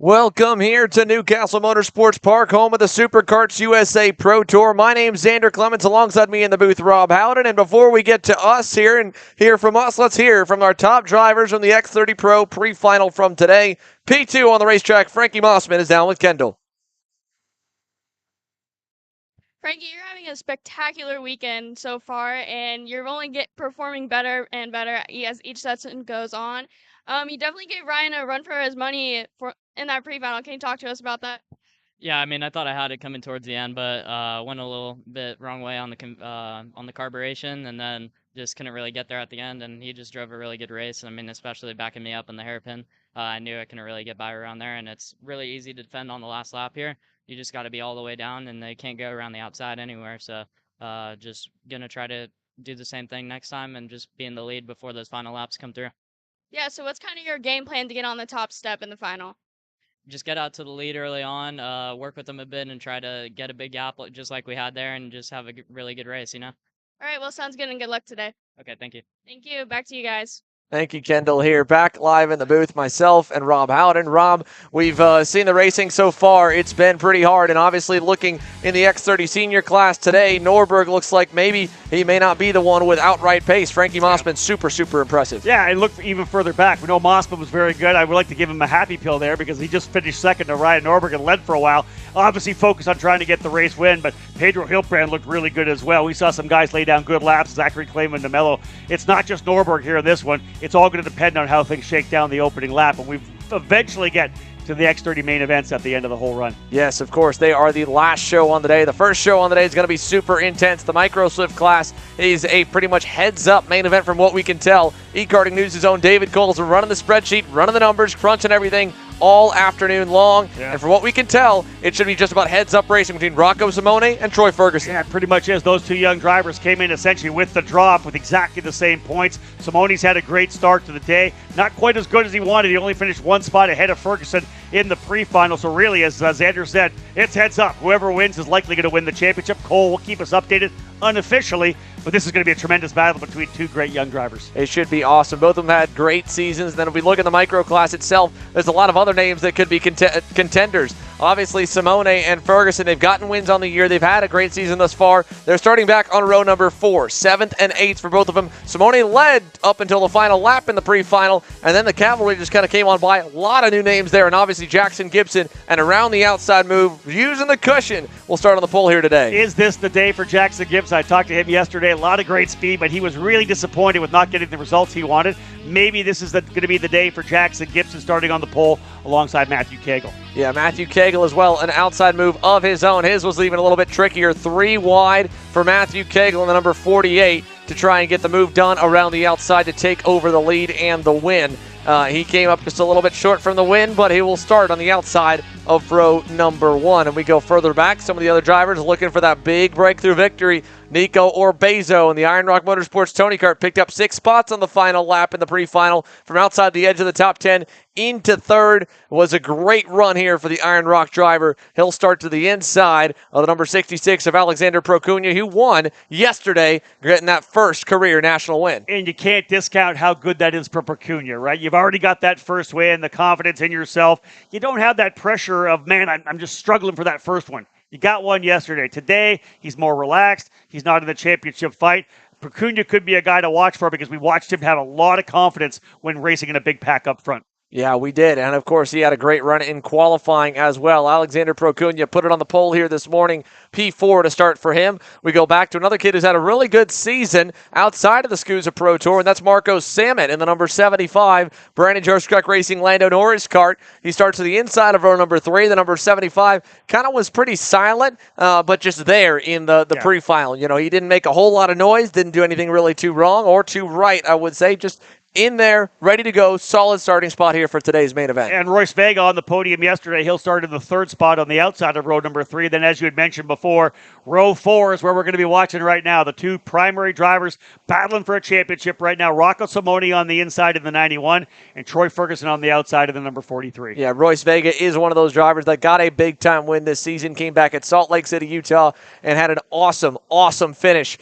Welcome here to New Castle Motorsports Park, home of the SuperKarts USA Pro Tour. My name's Xander Clements, alongside me in the booth, Rob Howden. And before we get to us here and hear from us, let's hear from our top drivers from the X30 Pro pre-final from today. P2 on the racetrack, Frankie Mossman is down with Kendall. Frankie, you're having a spectacular weekend so far, and you're only performing better and better as each session goes on. You definitely gave Ryan a run for his money in that pre-final. Can you talk to us about that? Yeah, I mean, I thought I had it coming towards the end, but went a little bit wrong way on the carburation, and then just couldn't really get there at the end. And he just drove a really good race. I mean, especially backing me up in the hairpin, I knew I couldn't really get by around there, and it's really easy to defend on the last lap here. You just got to be all the way down, and they can't go around the outside anywhere. So just gonna try to do the same thing next time and just be in the lead before those final laps come through. Yeah, so what's kind of your game plan to get on the top step in the final? Just get out to the lead early on, work with them a bit, and try to get a big gap just like we had there, and just have a really good race, you know? All right, well, sounds good, and good luck today. Okay, thank you. Thank you. Back to you guys. Thank you, Kendall, here. Back live in the booth, myself and Rob Howden. Rob, we've seen the racing so far. It's been pretty hard, and obviously looking in the X30 Senior class today, Norberg looks like maybe he may not be the one with outright pace. Frankie Mossman, super impressive. Yeah, and look even further back. We know Mossman was very good. I would like to give him a happy pill there because he just finished second to Ryan Norberg and led for a while. Obviously focused on trying to get the race win, but Pedro Hilbrand looked really good as well. We saw some guys lay down good laps, Zachary Clayman and DeMello. It's not just Norberg here in this one. It's all going to depend on how things shake down the opening lap, and we eventually get to the X30 main events at the end of the whole run. Yes, of course. They are the last show on the day. The first show on the day is going to be super intense. The Micro Swift class is a pretty much heads-up main event from what we can tell. eKarting News' own David Coles are running the spreadsheet, running the numbers, crunching everything all afternoon long. Yeah. And from what we can tell, it should be just about heads-up racing between Rocco Simone and Troy Ferguson. Yeah, it pretty much is. Those two young drivers came in essentially with the drop with exactly the same points. Simone's had a great start to the day. Not quite as good as he wanted. He only finished one spot ahead of Ferguson in the pre-final. So really, as Xander said, it's heads up. Whoever wins is likely going to win the championship. Cole will keep us updated unofficially, but this is going to be a tremendous battle between two great young drivers. It should be awesome. Both of them had great seasons. Then if we look at the micro class itself, there's a lot of other names that could be contenders. Obviously, Simone and Ferguson, they've gotten wins on the year. They've had a great season thus far. They're starting back on row number 4, 7th and 8th for both of them. Simone led up until the final lap in the pre-final, and then the cavalry just kind of came on by. A lot of new names there, and obviously Jackson Gibson, and around the outside move, using the cushion. We'll start on the pole here today. Is this the day for Jackson Gibson? I talked to him yesterday. A lot of great speed, but he was really disappointed with not getting the results he wanted. Maybe this is going to be the day for Jackson Gibson starting on the pole alongside Matthew Cagle. Yeah, Matthew Cagle as well, an outside move of his own. His was even a little bit trickier. 3 wide for Matthew Cagle in the number 48 to try and get the move done around the outside to take over the lead and the win. He came up just a little bit short from the win, but he will start on the outside of row number 1. And we go further back. Some of the other drivers looking for that big breakthrough victory. Nico Orbezo in the Iron Rock Motorsports Tony Kart picked up 6 spots on the final lap in the pre-final from outside the edge of the top 10 into 3rd. It was a great run here for the Iron Rock driver. He'll start to the inside of the number 66 of Alexander Procuna, who won yesterday, getting that first career national win. And you can't discount how good that is for Procuna, right? You've already got that first win, the confidence in yourself. You don't have that pressure of, man, I'm just struggling for that first one. You got one yesterday. Today, he's more relaxed. He's not in the championship fight. Procuna could be a guy to watch for because we watched him have a lot of confidence when racing in a big pack up front. Yeah, we did. And, of course, he had a great run in qualifying as well. Alexander Procuna put it on the pole here this morning. P4 to start for him. We go back to another kid who's had a really good season outside of the SKUSA Pro Tour, and that's Marco Samet in the number 75 Brandon Joshkuk Racing Lando Norris kart. He starts to the inside of row number 3. The number 75 kind of was pretty silent, but just there in the pre-final. You know, he didn't make a whole lot of noise, didn't do anything really too wrong or too right, I would say. Just in there, ready to go, solid starting spot here for today's main event. And Royce Vega on the podium yesterday. He'll start in the 3rd spot on the outside of row number 3. Then, as you had mentioned before, row 4 is where we're going to be watching right now. The two primary drivers battling for a championship right now. Rocco Simone on the inside of the 91 and Troy Ferguson on the outside of the number 43. Yeah, Royce Vega is one of those drivers that got a big-time win this season, came back at Salt Lake City, Utah, and had an awesome finish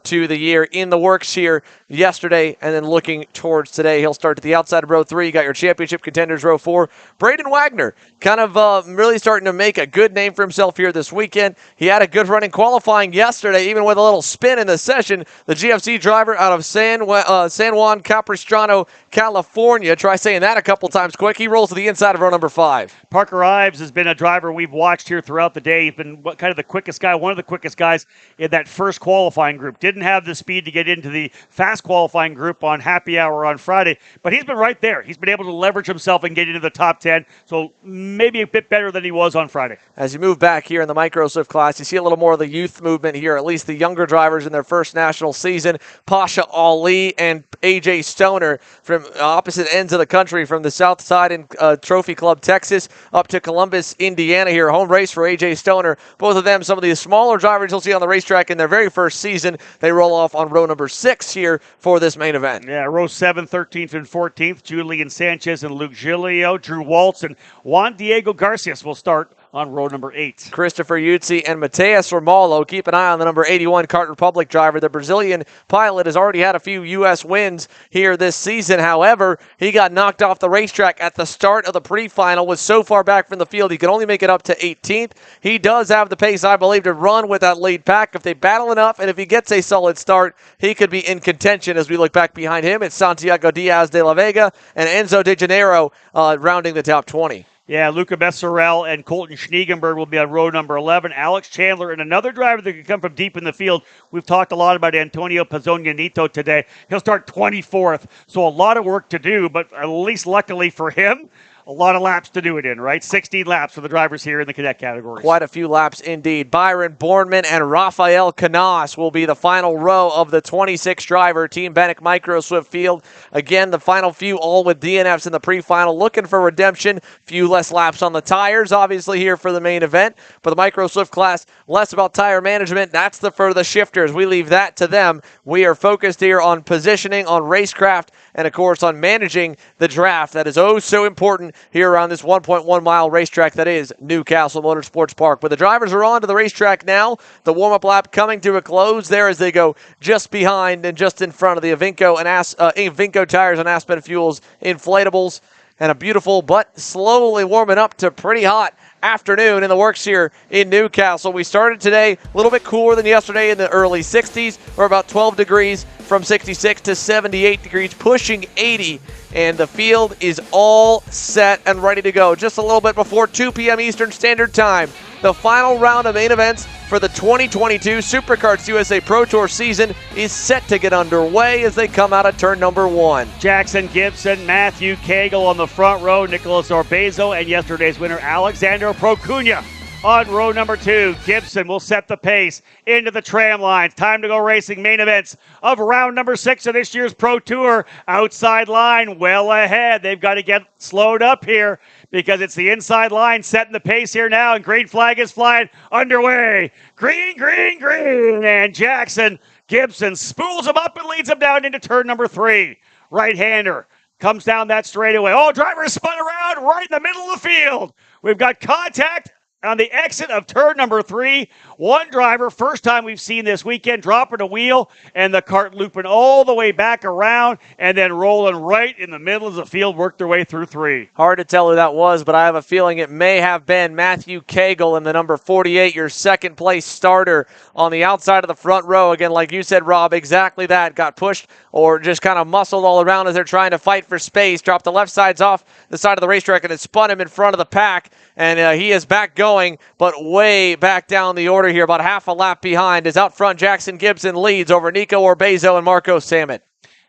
to the year. In the works here, yesterday, and then looking towards today. He'll start at the outside of row 3. You got your championship contenders, row 4. Braden Wagner kind of really starting to make a good name for himself here this weekend. He had a good run in qualifying yesterday, even with a little spin in the session. The GFC driver out of San Juan Capistrano, California. Try saying that a couple times quick. He rolls to the inside of row number 5. Parker Ives has been a driver we've watched here throughout the day. He's been kind of the quickest guy, one of the quickest guys in that first qualifying group. Didn't have the speed to get into the fast qualifying group on happy hour on Friday, but he's been right there. He's been able to leverage himself and get into the top 10, so maybe a bit better than he was on Friday. As you move back here in the Micro Swift class, you see a little more of the youth movement here, at least the younger drivers in their first national season. Pasha Ali and AJ Stoner from opposite ends of the country, from the south side in Trophy Club, Texas, up to Columbus, Indiana here. Home race for AJ Stoner. Both of them, some of the smaller drivers you'll see on the racetrack in their very first season. They roll off on row number 6 here for this main event. Yeah, row 7, 13th and 14th. Julian Sanchez and Luke Giglio, Drew Waltz, and Juan Diego Garcias will start on row number 8. Christopher Yutzi and Mateus Romalo. Keep an eye on the number 81 Kart Republic driver. The Brazilian pilot has already had a few U.S. wins here this season. However, he got knocked off the racetrack at the start of the pre-final, was so far back from the field he could only make it up to 18th. He does have the pace, I believe, to run with that lead pack. If they battle enough and if he gets a solid start, he could be in contention. As we look back behind him, it's Santiago Diaz de la Vega and Enzo De Janeiro rounding the top 20. Yeah, Luca Besserell and Colton Schniegenberg will be on row number 11. Alex Chandler and another driver that could come from deep in the field. We've talked a lot about Antonio Pazonianito today. He'll start 24th, so a lot of work to do, but at least luckily for him, a lot of laps to do it in, right? 16 laps for the drivers here in the cadet category. Quite a few laps indeed. Byron Bornman and Rafael Canas will be the final row of the 26-driver Team Bannock Micro Swift field. Again, the final few all with DNFs in the pre-final, looking for redemption. Few less laps on the tires, obviously, here for the main event. But the Micro Swift class, less about tire management. That's for the shifters. We leave that to them. We are focused here on positioning, on racecraft, and, of course, on managing the draft. That is oh so important here around this 1.1-mile racetrack that is New Castle Motorsports Park. But the drivers are on to the racetrack now. The warm-up lap coming to a close there as they go just behind and just in front of the Vinco tires and Aspen Fuels inflatables. And a beautiful but slowly warming up to pretty hot afternoon in the works here in Newcastle. We started today a little bit cooler than yesterday in the early 60s. We're about 12 degrees from 66 to 78 degrees, pushing 80, and the field is all set and ready to go. Just a little bit before 2 p.m. Eastern Standard Time, the final round of main events for the 2022 SuperKarts USA Pro Tour season is set to get underway as they come out of turn number 1. Jackson Gibson, Matthew Cagle on the front row, Nicholas Orbezo, and yesterday's winner Alexander Procuna on row number 2. Gibson will set the pace into the tram lines. Time to go racing. Main events of round number 6 of this year's Pro Tour. Outside line well ahead. They've got to get slowed up here because it's the inside line setting the pace here now, and green flag is flying underway. Green, green, green. And Jackson Gibson spools him up and leads him down into turn number 3. Right-hander comes down that straightaway. Oh, driver spun around right in the middle of the field. We've got contact on the exit of turn number 3. One driver, first time we've seen this weekend, dropping a wheel, and the cart looping all the way back around and then rolling right in the middle of the field, worked their way through 3. Hard to tell who that was, but I have a feeling it may have been Matthew Cagle in the number 48, your second place starter on the outside of the front row. Again, like you said, Rob, exactly that. Got pushed or just kind of muscled all around as they're trying to fight for space. Dropped the left sides off the side of the racetrack, and it spun him in front of the pack, and he is back going, but way back down the order here, about half a lap behind. Is out front, Jackson Gibson leads over Nico Orbezo and Marco Samet.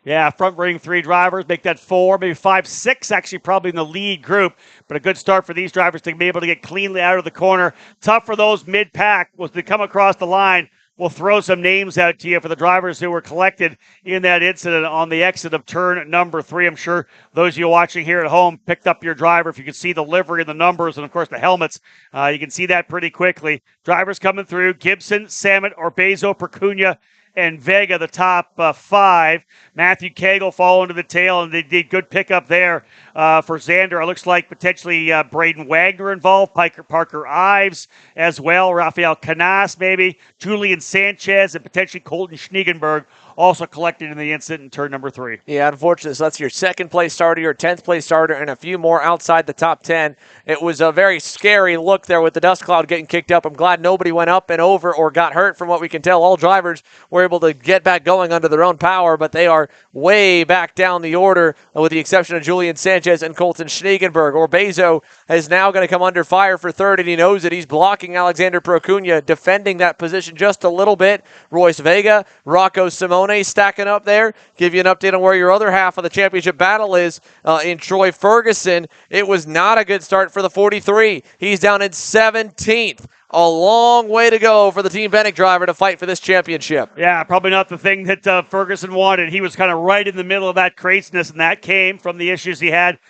Yeah, front ring 3 drivers, make that 4, maybe 5, 6 actually probably in the lead group, but a good start for these drivers to be able to get cleanly out of the corner. Tough for those mid-pack was to come across the line. We'll throw some names out to you for the drivers who were collected in that incident on the exit of turn number 3. I'm sure those of you watching here at home picked up your driver. If you can see the livery and the numbers and, of course, the helmets, you can see that pretty quickly. Drivers coming through, Gibson, Samet, Orbezo, Procuna, and Vega, the top 5. Matthew Cagle following to the tail, and they did good pickup there for Xander. It looks like potentially Braden Wagner involved, Parker Ives as well, Rafael Canas maybe, Julian Sanchez, and potentially Colton Schniegenberg also collected in the incident in turn number 3. Yeah, unfortunately, so that's your second place starter, your 10th place starter, and a few more outside the top 10. It was a very scary look there with the dust cloud getting kicked up. I'm glad nobody went up and over or got hurt from what we can tell. All drivers were able to get back going under their own power, but they are way back down the order with the exception of Julian Sanchez and Colton Schneegenberg. Orbezo is now going to come under fire for third, and he knows it. He's blocking Alexander Procuna, defending that position just a little bit. Royce Vega, Rocco Simone stacking up there. Give you an update on where your other half of the championship battle is in Troy Ferguson. It was not a good start for the 43. He's down in 17th. A long way to go for the Team Bennett driver to fight for this championship. Yeah, probably not the thing that Ferguson wanted. He was kind of right in the middle of that craziness, and that came from the issues he had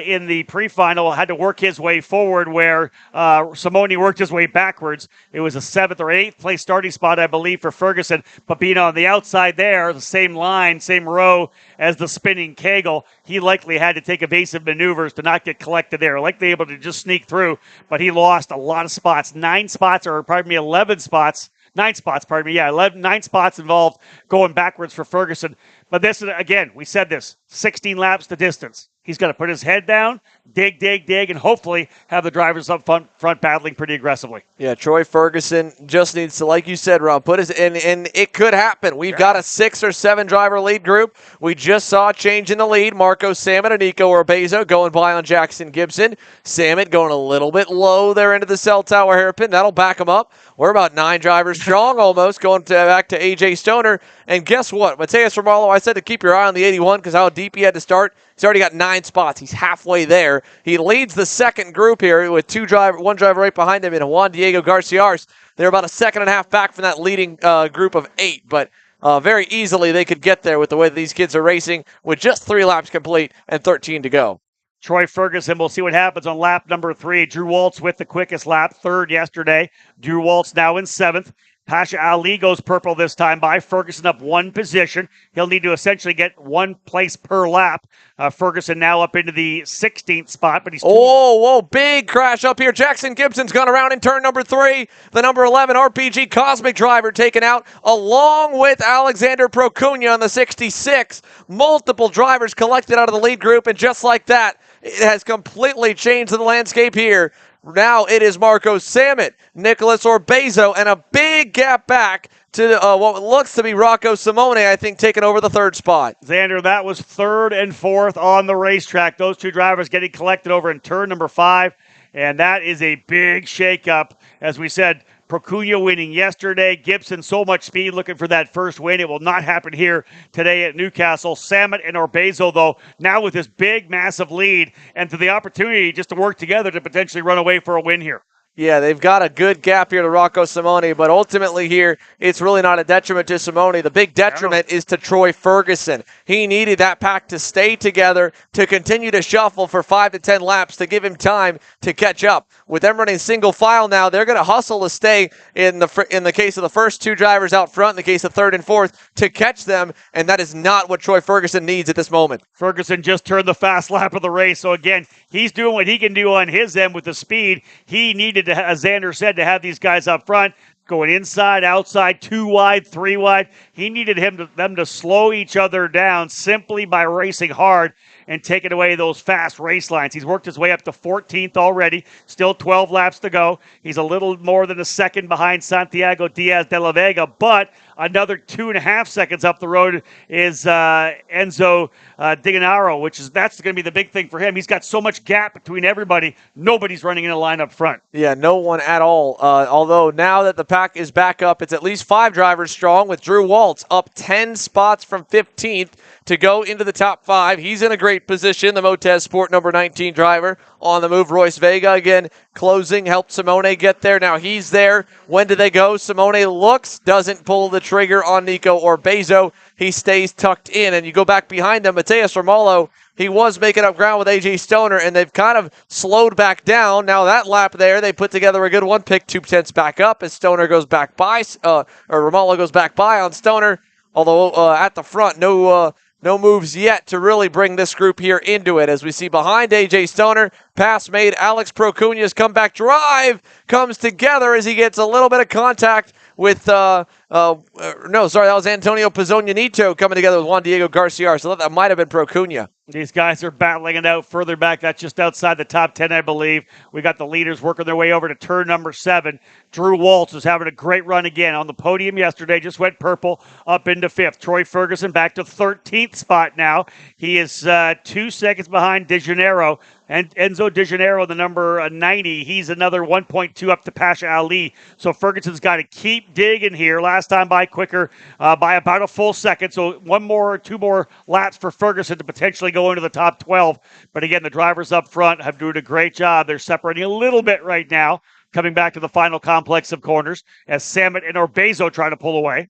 in the pre-final. Had to work his way forward where Simone worked his way backwards. It was a 7th or 8th place starting spot, I believe, for Ferguson, but being on the outside there, the same line, same row as the spinning Kegel, he likely had to take evasive maneuvers to not get collected there. Likely able to just sneak through, but he lost a lot of spots. 9 spots, or pardon me, 11 spots. 9 spots, pardon me. Yeah, 9 spots involved going backwards for Ferguson. But this, again, we said this, 16 laps the distance. He's got to put his head down, dig, and hopefully have the drivers up front battling pretty aggressively. Yeah, Troy Ferguson just needs to, like you said, Rob, put his and it could happen. We've got a 6 or 7 driver lead group. We just saw a change in the lead. Marco Samet and Nico Orbezo going by on Jackson Gibson. Samet going a little bit low there into the cell tower hairpin. That'll back him up. We're about 9 drivers strong almost, going back to AJ Stoner. And guess what? Mateus Romalo, I said to keep your eye on the 81 because how deep he had to start. He's already got 9 spots. He's halfway there. He leads the second group here with one driver right behind him in Juan Diego Garciars. They're about a second and a half back from that leading group of 8, but very easily they could get there with the way that these kids are racing with just 3 laps complete and 13 to go. Troy Ferguson, we'll see what happens on lap number 3. Drew Waltz with the quickest lap, 3rd yesterday. Drew Waltz now in 7th. Pasha Ali goes purple this time by. Ferguson up 1 position. He'll need to essentially get 1 place per lap. Ferguson now up into the 16th spot, but he's... Whoa, big crash up here. Jackson Gibson's gone around in turn number 3. The number 11 RPG Cosmic driver taken out along with Alexander Procuna on the 66. Multiple drivers collected out of the lead group, and just like that, it has completely changed the landscape here. Now it is Marco Samet, Nicholas Orbezo, and a big gap back to what looks to be Rocco Simone, I think, taking over the 3rd spot. Xander, that was 3rd and 4th on the racetrack. Those 2 drivers getting collected over in turn number 5, and that is a big shakeup. As we said, Procuna winning yesterday. Gibson, so much speed, looking for that first win. It will not happen here today at Newcastle. Samet and Orbezo, though, now with this big, massive lead and to the opportunity just to work together to potentially run away for a win here. Yeah, they've got a good gap here to Rocco Simone, but ultimately here, it's really not a detriment to Simone. The big detriment is to Troy Ferguson. He needed that pack to stay together, to continue to shuffle for 5 to 10 laps, to give him time to catch up. With them running single file now, they're going to hustle to stay in the case of the first 2 drivers out front, in the case of 3rd and 4th, to catch them, and that is not what Troy Ferguson needs at this moment. Ferguson just turned the fast lap of the race, so again, he's doing what he can do on his end with the speed. He needed to, as Xander said, to have these guys up front, going inside, outside, 2 wide, 3 wide. He needed them to slow each other down simply by racing hard and taking away those fast race lines. He's worked his way up to 14th already, still 12 laps to go. He's a little more than a second behind Santiago Diaz de la Vega, but another 2.5 seconds up the road is Enzo Diganaro, that's going to be the big thing for him. He's got so much gap between everybody. Nobody's running in a line up front. Yeah, no one at all. Although now that the pack is back up, it's at least 5 drivers strong with Drew Waltz up 10 spots from 15th to go into the top 5. He's in a great position, the Motez Sport number 19 driver. On the move, Royce Vega again closing, helped Simone get there. Now he's there. When do they go? Simone looks, doesn't pull the trigger on Nico Orbezo. He stays tucked in, and you go back behind them. Mateus Romalo, he was making up ground with AJ Stoner, and they've kind of slowed back down. Now that lap there, they put together a good one, pick 2 tenths back up as Stoner goes back by, or Romalo goes back by on Stoner. Although at the front, no moves yet to really bring this group here into it. As we see behind AJ Stoner, Pass made. Alex Procunia's comeback drive comes together as he gets a little bit of contact with, that was Antonio Pizzogno coming together with Juan Diego Garcia. So that might have been Procunia. These guys are battling it out further back. That's just outside the top 10, I believe. We got the leaders working their way over to turn number 7. Drew Waltz is having a great run again. On the podium yesterday, just went purple up into 5th. Troy Ferguson back to 13th spot now. He is 2 seconds behind De Janeiro. And Enzo De Janeiro, the number 90, he's another 1.2 up to Pasha Ali. So Ferguson's got to keep digging here. Last time by quicker by about a full second. So 2 more laps for Ferguson to potentially go into the top 12. But again, the drivers up front have doing a great job. They're separating a little bit right now, coming back to the final complex of corners as Samet and Orbezo try to pull away.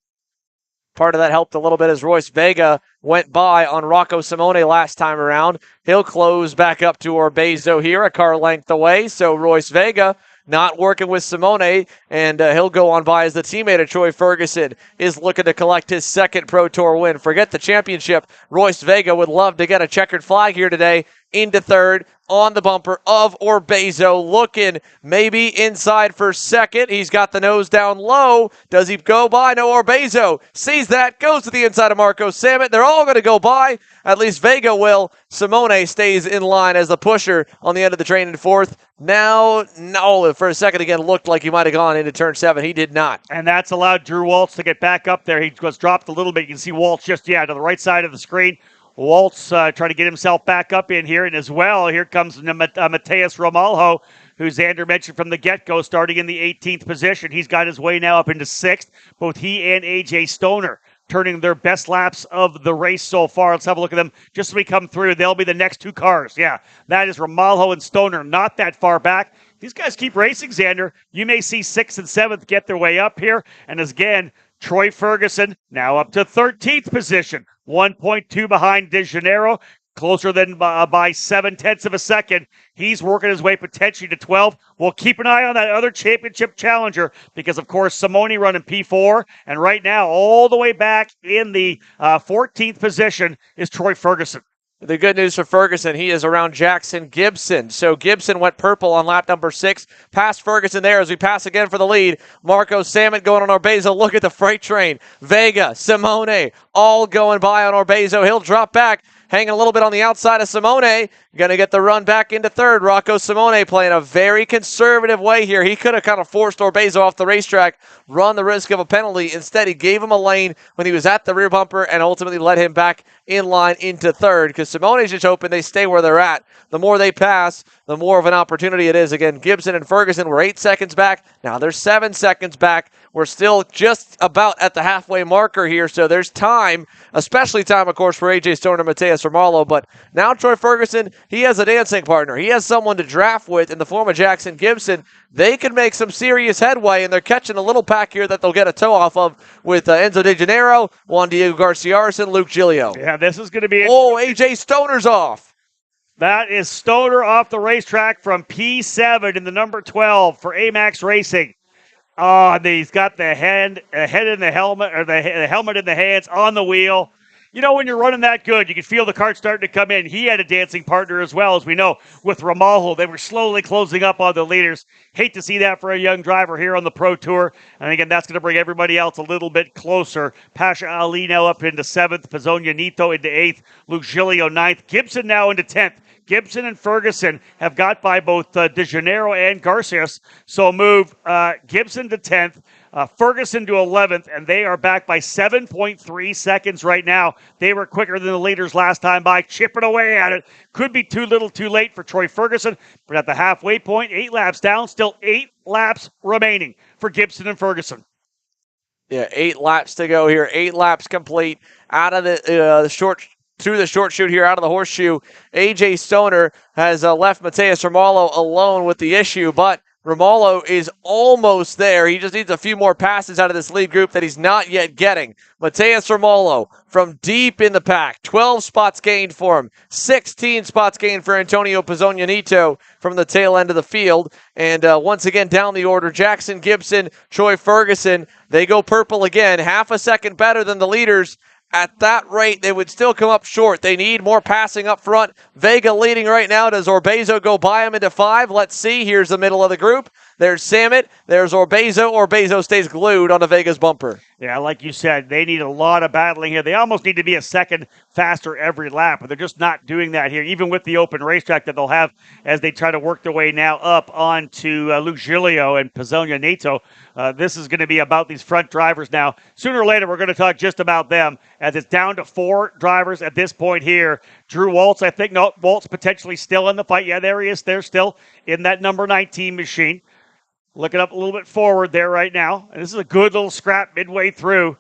Part of that helped a little bit as Royce Vega went by on Rocco Simone last time around. He'll close back up to Orbezo here, a car length away. So Royce Vega not working with Simone, and he'll go on by as the teammate of Troy Ferguson is looking to collect his second Pro Tour win. Forget the championship. Royce Vega would love to get a checkered flag here today into 3rd on the bumper of Orbezo, looking maybe inside for 2nd. He's got the nose down low. Does he go by? No, Orbezo sees that, goes to the inside of Marco Samet. They're all going to go by. At least Vega will. Simone stays in line as the pusher on the end of the train in 4th. Now, no, for a second again, looked like he might have gone into turn 7. He did not. And that's allowed Drew Waltz to get back up there. He was dropped a little bit. You can see Waltz just, to the right side of the screen. Waltz trying to get himself back up in here. And as well, here comes Mateus Romalho, who Xander mentioned from the get-go, starting in the 18th position. He's got his way now up into 6th. Both he and AJ Stoner turning their best laps of the race so far. Let's have a look at them just as we come through. They'll be the next 2 cars. Yeah, that is Romalho and Stoner, not that far back. These guys keep racing, Xander. You may see 6th and 7th get their way up here. And as again, Troy Ferguson now up to 13th position. 1.2 behind De Janeiro, closer than by 0.7 of a second. He's working his way potentially to 12. We'll keep an eye on that other championship challenger because, of course, Simone running P4. And right now, all the way back in the 14th position is Troy Ferguson. The good news for Ferguson, he is around Jackson Gibson. So Gibson went purple on lap number 6. Past Ferguson there as we pass again for the lead. Marco Samet going on Orbezo. Look at the freight train. Vega, Simone, all going by on Orbezo. He'll drop back, hanging a little bit on the outside of Simone. Going to get the run back into 3rd. Rocco Simone playing a very conservative way here. He could have kind of forced Orbezo off the racetrack, run the risk of a penalty. Instead, he gave him a lane when he was at the rear bumper and ultimately led him back in line into 3rd because Simone's just hoping they stay where they're at. The more they pass, the more of an opportunity it is. Again, Gibson and Ferguson were 8 seconds back. Now they're 7 seconds back. We're still just about at the halfway marker here, so there's time, especially time, of course, for AJ Stoner and Mateus Romalho. But now Troy Ferguson, he has a dancing partner. He has someone to draft with in the form of Jackson Gibson. They can make some serious headway, and they're catching a little pack here that they'll get a toe off of with Enzo De Janeiro, Juan Diego Garcia, and Luke Giglio. Yeah, this is going to be... Oh, AJ Stoner's off. That is Stoner off the racetrack from P7 in the number 12 for AMAX Racing. Oh, and he's got the head in the helmet, or the helmet in the hands on the wheel. You know, when you're running that good, you can feel the cart starting to come in. He had a dancing partner as well, as we know, with Romalho. They were slowly closing up on the leaders. Hate to see that for a young driver here on the Pro Tour. And again, that's going to bring everybody else a little bit closer. Pasha Ali now up into 7th. Pizzogno into 8th. Luke Giglio 9th. Gibson now into 10th. Gibson and Ferguson have got by both De Janeiro and Garcias. So move Gibson to 10th. Ferguson to 11th, and they are back by 7.3 seconds right now. They were quicker than the leaders last time by, chipping away at it. Could be too little too late for Troy Ferguson, but at the halfway point, 8 laps down, still 8 laps remaining for Gibson and Ferguson. Yeah, 8 laps to go here. 8 laps complete out of the short through the short chute here out of the horseshoe. AJ Stoner has left Mateus Romalho alone with the issue, but Romalho is almost there. He just needs a few more passes out of this lead group that he's not yet getting. Mateus Romalho from deep in the pack. 12 spots gained for him. 16 spots gained for Antonio Pizzogno from the tail end of the field. And once again, down the order, Jackson Gibson, Troy Ferguson. They go purple again. Half a second better than the leaders At that rate, they would still come up short. They need more passing up front. Vega leading right now. Does Orbezo go by him into 5? Let's see. Here's the middle of the group. There's Samet. There's Orbezo. Orbezo stays glued onto Vega's bumper. Yeah, like you said, they need a lot of battling here. They almost need to be a second faster every lap, but they're just not doing that here, even with the open racetrack that they'll have as they try to work their way now up onto Luke Giglio and Pizzonia Neto. This is going to be about these front drivers now. Sooner or later, we're going to talk just about them as it's down to 4 drivers at this point here. Drew Waltz, I think. No, Waltz potentially still in the fight. Yeah, there he is. They're still in that number 19 machine. Looking up a little bit forward there right now. And this is a good little scrap midway through.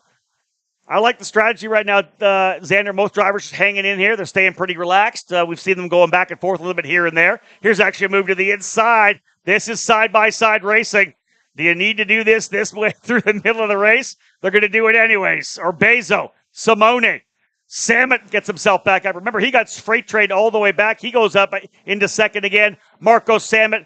I like the strategy right now, Xander. Most drivers just hanging in here. They're staying pretty relaxed. We've seen them going back and forth a little bit here and there. Here's actually a move to the inside. This is side-by-side racing. Do you need to do this way through the middle of the race? They're going to do it anyways. Orbezo, Simone. Samet gets himself back up. Remember, he got freight trained all the way back. He goes up into second again. Marco Samet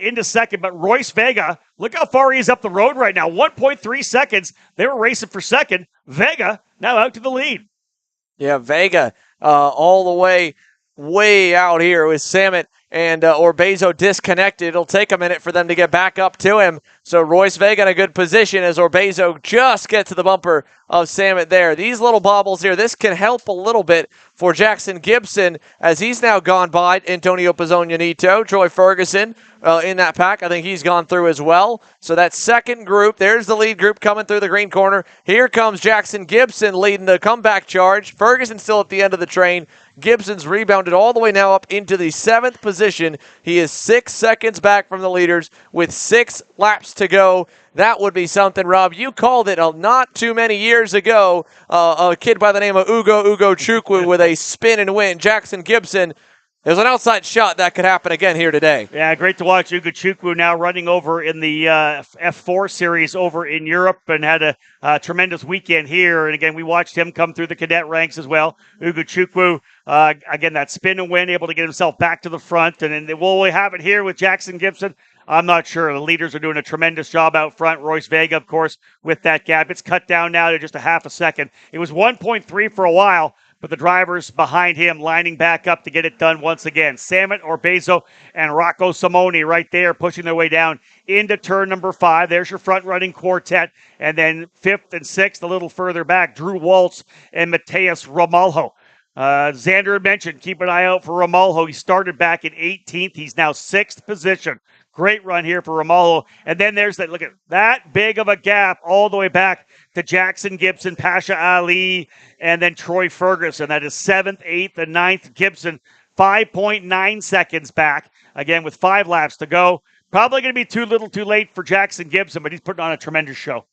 into second. But Royce Vega, look how far he's up the road right now. 1.3 seconds. They were racing for second. Vega now out to the lead. Yeah, Vega all the way out here with Samet and Orbezo disconnected. It'll take a minute for them to get back up to him. So Royce Vega in a good position as Orbezo just gets to the bumper of Samet there. These little bobbles here, this can help a little bit for Jackson Gibson as he's now gone by Antonio Pizzonia Neto. Troy Ferguson in that pack. I think he's gone through as well. So that second group, there's the lead group coming through the green corner. Here comes Jackson Gibson leading the comeback charge. Ferguson still at the end of the train. Gibson's rebounded all the way now up into the 7th position. He is 6 seconds back from the leaders with 6 laps to go. That would be something, Rob. You called it not too many years ago. A kid by the name of Ugo Chukwu with a spin and win. Jackson Gibson, there's an outside shot that could happen again here today. Yeah, great to watch Ugo Chukwu now running over in the F4 series over in Europe and had a tremendous weekend here. And again, we watched him come through the cadet ranks as well. Ugo Chukwu, again, that spin and win, able to get himself back to the front. And then will we have it here with Jackson Gibson? I'm not sure. The leaders are doing a tremendous job out front. Royce Vega, of course, with that gap. It's cut down now to just a half a second. It was 1.3 for a while, but the drivers behind him lining back up to get it done once again. Samet, Orbezo, and Rocco Simone right there pushing their way down into turn number 5. There's your front-running quartet. And then 5th and 6th, a little further back, Drew Waltz and Mateus Romalho. Xander had mentioned, keep an eye out for Romalho. He started back in 18th. He's now 6th position. Great run here for Romalho. And then there's that, look at that big of a gap all the way back to Jackson Gibson, Pasha Ali, and then Troy Ferguson. That is 7th, 8th, and 9th. Gibson, 5.9 seconds back. Again, with 5 laps to go. Probably going to be too little too late for Jackson Gibson, but he's putting on a tremendous show.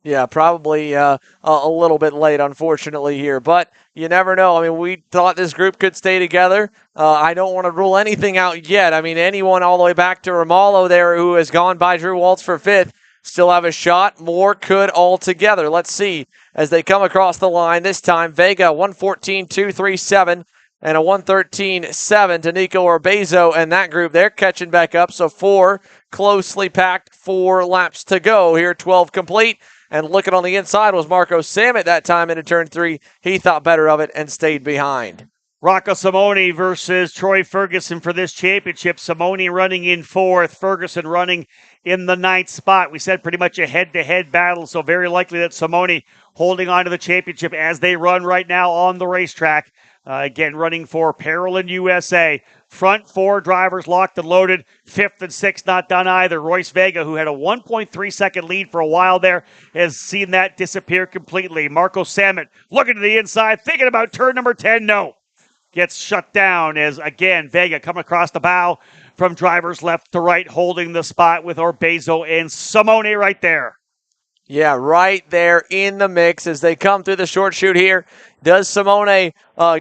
Yeah, probably a little bit late, unfortunately, here. But you never know. I mean, we thought this group could stay together. I don't want to rule anything out yet. I mean, anyone all the way back to Romalho there who has gone by Drew Waltz for 5th still have a shot. More could altogether. Let's see as they come across the line. This time, Vega, 114.237 and a 113.7 to Nico Orbezo and that group. They're catching back up. So 4 closely packed, 4 laps to go here, 12 complete. And looking on the inside was Marco Samet that time into turn 3. He thought better of it and stayed behind. Rocco Simone versus Troy Ferguson for this championship. Simone running in 4th, Ferguson running in the 9th spot. We said pretty much a head-to-head battle, so very likely that Simone holding on to the championship as they run right now on the racetrack. Again, running for Parolin USA. Front 4 drivers locked and loaded. 5th and 6th not done either. Royce Vega, who had a 1.3 second lead for a while there, has seen that disappear completely. Marco Samet looking to the inside, thinking about turn number 10. No. Gets shut down as, again, Vega coming across the bow from drivers left to right, holding the spot with Orbezo and Simone right there. Yeah, right there in the mix as they come through the short chute here. Does Simone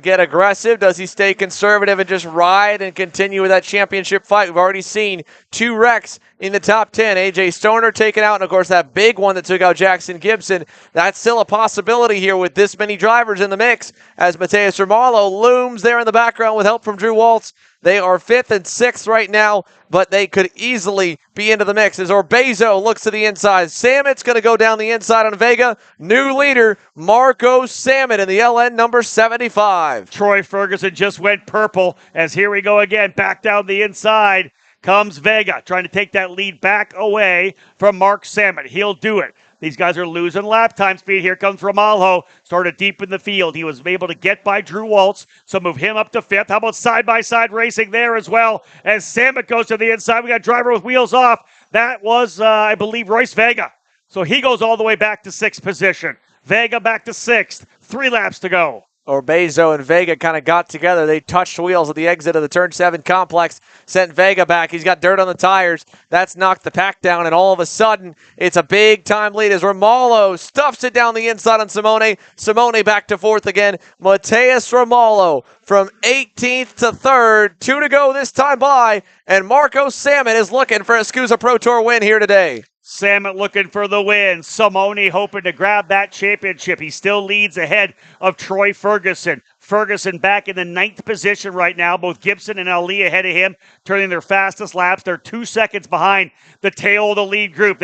get aggressive? Does he stay conservative and just ride and continue with that championship fight? We've already seen 2 wrecks in the top 10. AJ Stoner taken out, and of course that big one that took out Jackson Gibson. That's still a possibility here with this many drivers in the mix as Mateus Romalo looms there in the background with help from Drew Waltz. They are 5th and 6th right now, but they could easily be into the mix as Orbezo looks to the inside. Samet's going to go down the inside on Vega. New leader, Marco Samet in the LN number 75. Troy Ferguson just went purple as here we go again. Back down the inside comes Vega, trying to take that lead back away from Mark Samet. He'll do it. These guys are losing lap time speed. Here comes Romalho. Started deep in the field. He was able to get by Drew Waltz, so move him up to 5th. How about side-by-side racing there as well as Samet goes to the inside. We got driver with wheels off. That was, I believe, Royce Vega. So he goes all the way back to 6th position. Vega back to 6th. 3 laps to go. Orbezo and Vega kind of got together. They touched wheels at the exit of the Turn 7 complex, sent Vega back. He's got dirt on the tires. That's knocked the pack down, and all of a sudden, it's a big-time lead as Romalo stuffs it down the inside on Simone. Simone back to 4th again. Mateus Romalo from 18th to 3rd. 2 to go this time by, and Marco Samet is looking for a SKUSA Pro Tour win here today. Samet looking for the win. Simone hoping to grab that championship. He still leads ahead of Troy Ferguson. Ferguson back in the 9th position right now. Both Gibson and Ali ahead of him, turning their fastest laps. They're 2 seconds behind the tail of the lead group.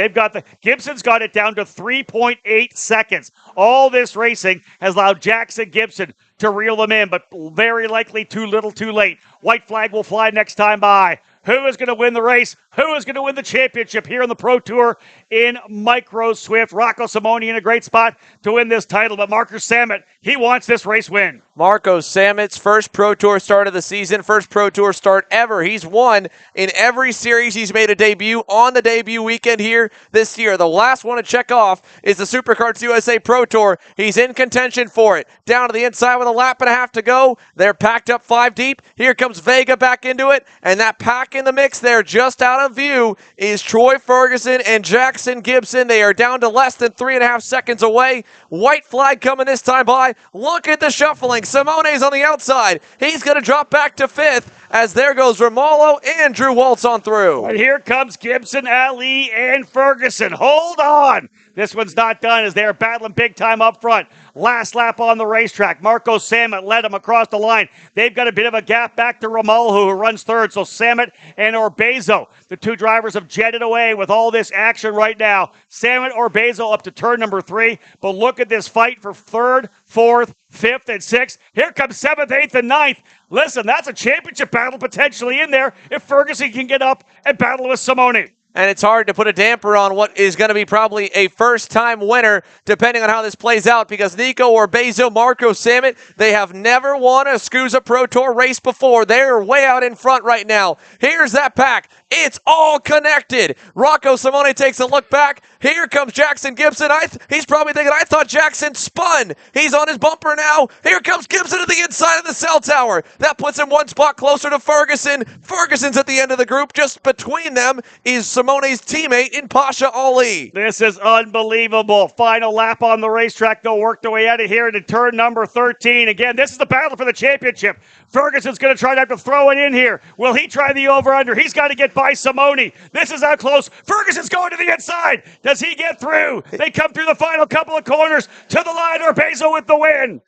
Gibson's got it down to 3.8 seconds. All this racing has allowed Jackson Gibson to reel them in, but very likely too little too late. White flag will fly next time by. Who is going to win the race? Who is going to win the championship here in the Pro Tour in Micro Swift? Rocco Simone in a great spot to win this title, but Marcus Samet, he wants this race win. Marco Samet's first Pro Tour start of the season, first Pro Tour start ever. He's won in every series he's made a debut on the debut weekend here this year. The last one to check off is the Supercarts USA Pro Tour. He's in contention for it. Down to the inside with a lap and a half to go. They're packed up 5 deep. Here comes Vega back into it, and that pack in the mix there just out of view is Troy Ferguson and Jackson Gibson. They are down to less than 3.5 seconds away. White flag coming this time by. Look at the shuffling. Simone's on the outside. He's going to drop back to 5th as there goes Romalo and Drew Waltz on through. And here comes Gibson, Ali, and Ferguson. Hold on. This one's not done as they're battling big time up front. Last lap on the racetrack. Marco Samet led him across the line. They've got a bit of a gap back to Romalo, who runs 3rd. So Samet and Orbezo, the 2 drivers, have jetted away with all this action right now. Samet, Orbezo up to turn number 3. But look at this fight for 3rd, 4th, 5th, and 6th. Here comes 7th, 8th, and 9th. Listen, that's a championship battle potentially in there if Ferguson can get up and battle with Simone. And it's hard to put a damper on what is going to be probably a first-time winner, depending on how this plays out, because Nico Orbezo, Marco Samet, they have never won a SKUSA Pro Tour race before. They're way out in front right now. Here's that pack. It's all connected. Rocco Simone takes a look back. Here comes Jackson Gibson. He's probably thinking, I thought Jackson spun. He's on his bumper now. Here comes Gibson to the inside of the cell tower. That puts him 1 spot closer to Ferguson. Ferguson's at the end of the group. Just between them is Simone's teammate in Pasha Ali. This is unbelievable. Final lap on the racetrack. They'll work their way out of here to turn number 13. Again, this is the battle for the championship. Ferguson's going to try to throw it in here. Will he try the over-under? He's got to get by Simone. This is how close. Ferguson's going to the inside. Does he get through? They come through the final couple of corners to the line. Orbezo with the win.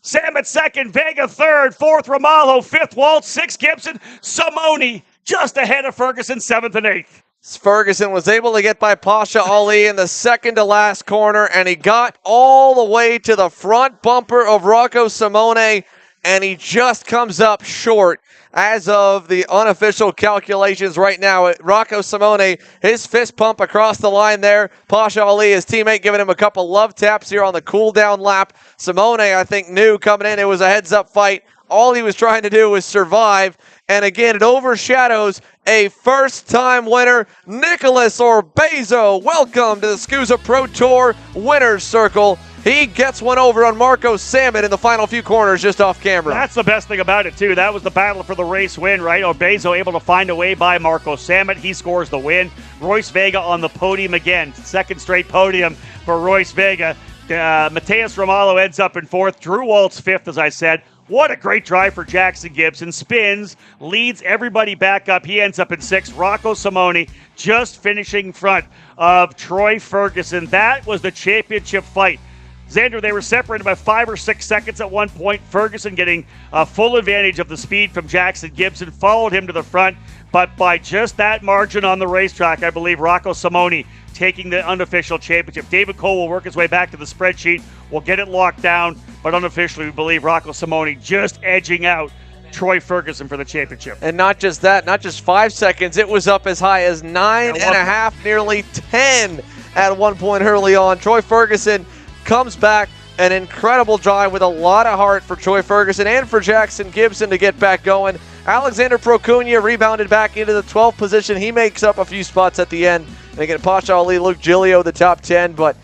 Samet 2nd, Vega 3rd, 4th Romalo, 5th Waltz, 6th Gibson. Simone just ahead of Ferguson, 7th and 8th. Ferguson was able to get by Pasha Ali in the second to last corner, and he got all the way to the front bumper of Rocco Simone, and he just comes up short. As of the unofficial calculations right now, Rocco Simone, his fist pump across the line there. Pasha Ali, his teammate, giving him a couple love taps here on the cool-down lap. Simone, I think, knew coming in it was a heads-up fight. All he was trying to do was survive. And again, it overshadows a first-time winner, Nicholas Orbezo. Welcome to the SKUSA Pro Tour Winners Circle. He gets one over on Marco Samet in the final few corners just off camera. That's the best thing about it, too. That was the battle for the race win, right? Orbezo able to find a way by Marco Samet. He scores the win. Royce Vega on the podium again. 2nd straight podium for Royce Vega. Mateus Romalo ends up in fourth. Drew Waltz fifth, as I said. What a great drive for Jackson Gibson. Spins, leads everybody back up. He ends up in sixth. Rocco Simoni just finishing in front of Troy Ferguson. That was the championship fight. Xander, they were separated by 5 or 6 seconds at one point. Ferguson getting full advantage of the speed from Jackson Gibson, followed him to the front. But by just that margin on the racetrack, I believe Rocco Simoni taking the unofficial championship. David Cole will work his way back to the spreadsheet. We'll get it locked down. But unofficially, we believe Rocco Simoni just edging out Troy Ferguson for the championship. And not just that, not just 5 seconds. It was up as high as 9.5, nearly 10 at one point early on. Troy Ferguson comes back. An incredible drive with a lot of heart for Troy Ferguson and for Jackson Gibson to get back going. Alexander Procuna rebounded back into the 12th position. He makes up a few spots at the end. And again, Pasha Ali, Luke Giglio, the top 10. But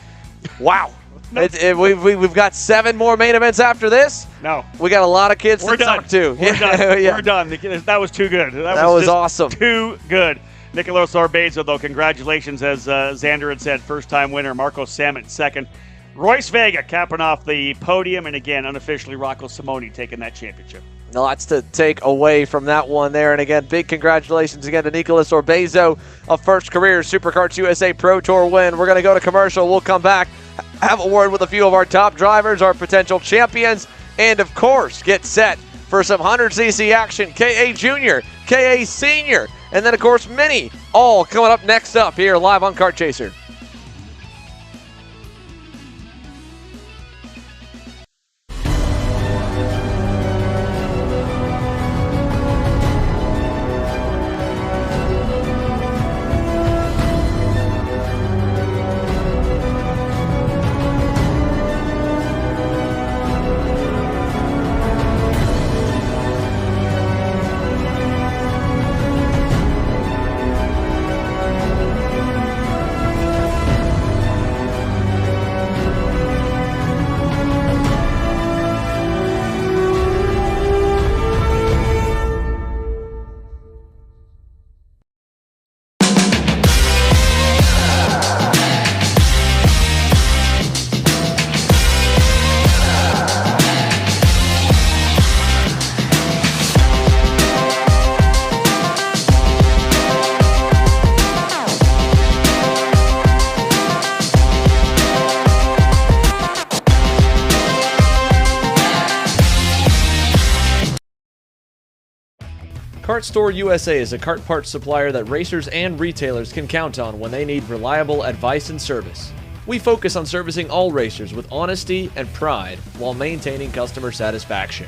wow. We've got 7 more main events after this. No. We got a lot of kids to done. talk to. We're done. Yeah. We're done. That was too good. That was awesome. Too good. Nicolas Orbezo, though, congratulations, as Xander had said, first-time winner. Marco Samet second. Royce Vega capping off the podium, and again, unofficially, Rocco Simoni taking that championship. Lots to take away from that one there. And again, big congratulations again to Nicolas Orbezo, a first career SuperKarts USA Pro Tour win. We're going to go to commercial. We'll come back, have a word with a few of our top drivers, our potential champions, and of course, get set for some 100cc action. KA Junior, KA Senior, and then of course, Mini, all coming up next up here live on Kart Chaser. Kart Store USA is a kart parts supplier that racers and retailers can count on when they need reliable advice and service. We focus on servicing all racers with honesty and pride while maintaining customer satisfaction.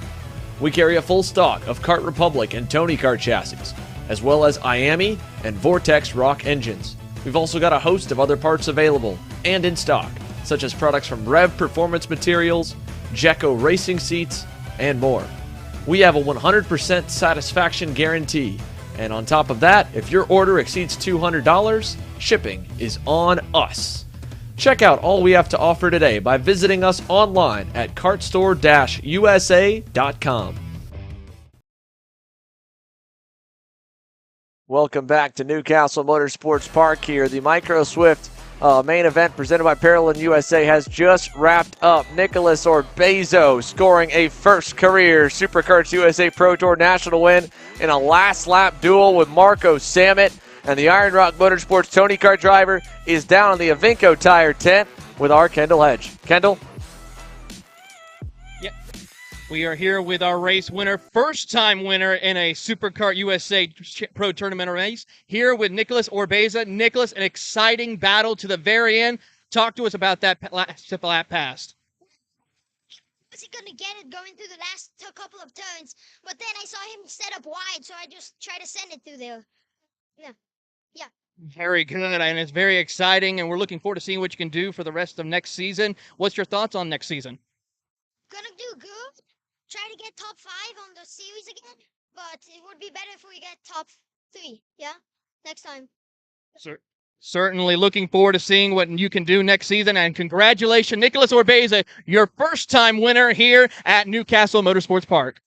We carry a full stock of Kart Republic and Tony Kart chassis, as well as IAMI and Vortex Rock engines. We've also got a host of other parts available and in stock, such as products from Rev Performance Materials, Jecco Racing Seats, and more. We have a 100% satisfaction guarantee, and on top of that, if your order exceeds $200, shipping is on us. Check out all we have to offer today by visiting us online at kartstore-usa.com. Welcome back to Newcastle Motorsports Park here. The Micro Swift main event presented by Parallel USA has just wrapped up. Nicolas Orbezo scoring a first career SuperKarts USA Pro Tour national win in a last lap duel with Marco Samet. And the Iron Rock Motorsports Tony Kart driver is down in the Avinco tire tent with our Kendall Hedge. Kendall? Yep. We are here with our race winner, first-time winner in a SuperKart USA Pro Tournament race, here with Nicolas Orbezo. Nicolas, an exciting battle to the very end. Talk to us about that last lap passed. Was he going to get it going through the last couple of turns, but then I saw him set up wide, so I just tried to send it through there. Yeah. Very good, and it's very exciting, and we're looking forward to seeing what you can do for the rest of next season. What's your thoughts on next season? Gonna do good. Try to get top 5 on the series again, but it would be better if we get top 3, yeah? Next time. Certainly looking forward to seeing what you can do next season, and congratulations, Nicolas Orbezo, your first-time winner here at Newcastle Motorsports Park.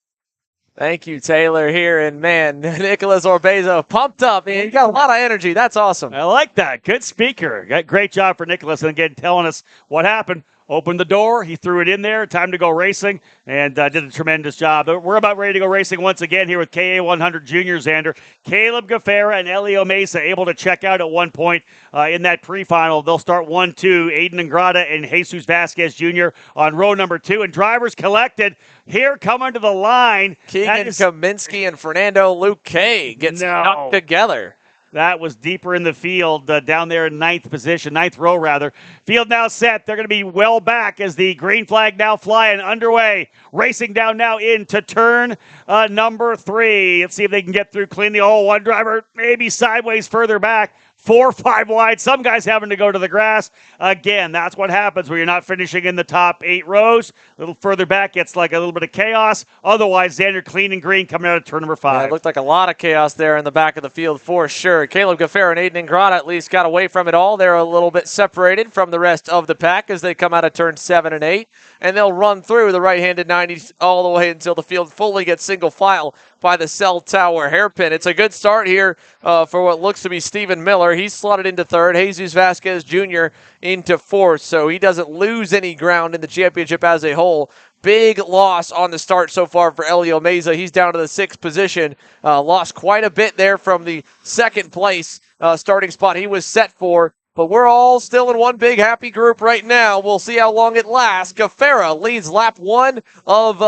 Thank you, Taylor, here. And, man, Nicolas Orbezo pumped up. Man, you got a lot of energy. That's awesome. I like that. Good speaker. Great job for Nicolas. And, again, telling us what happened. opened the door. He threw it in there. Time to go racing, and did a tremendous job. We're about ready to go racing once again here with KA100 Junior, Xander. Caleb Gaffera and Elio Mesa able to check out at one point in that pre-final. They'll start 1-2. Aiden Ingrata and Jesus Vasquez Jr. on row number 2. And drivers collected here coming to the line. Keegan Kaminsky and Fernando Luque gets knocked together. That was deeper in the field, down there in ninth row rather. Field now set. They're going to be well back as the green flag now flying underway. Racing down now into turn number 3. Let's see if they can get through cleanly. Oh, one driver maybe sideways further back. 4 5 wide. Some guys having to go to the grass. Again, that's what happens when you're not finishing in the top 8 rows. A little further back gets like a little bit of chaos. Otherwise, Xander clean and green coming out of turn number 5. Yeah, it looked like a lot of chaos there in the back of the field for sure. Caleb Gaffera and Aiden Ingrata at least got away from it all. They're a little bit separated from the rest of the pack as they come out of turn 7 and 8. And they'll run through the right-handed 90s all the way until the field fully gets single file by the cell tower hairpin. It's a good start here for what looks to be Stephen Miller. He's slotted into 3rd. Jesus Vasquez Jr. into 4th, so he doesn't lose any ground in the championship as a whole. Big loss on the start so far for Elio Meza. He's down to the 6th position. Lost quite a bit there from the 2nd place starting spot he was set for. But we're all still in one big happy group right now. We'll see how long it lasts. Gaffera leads lap 1 of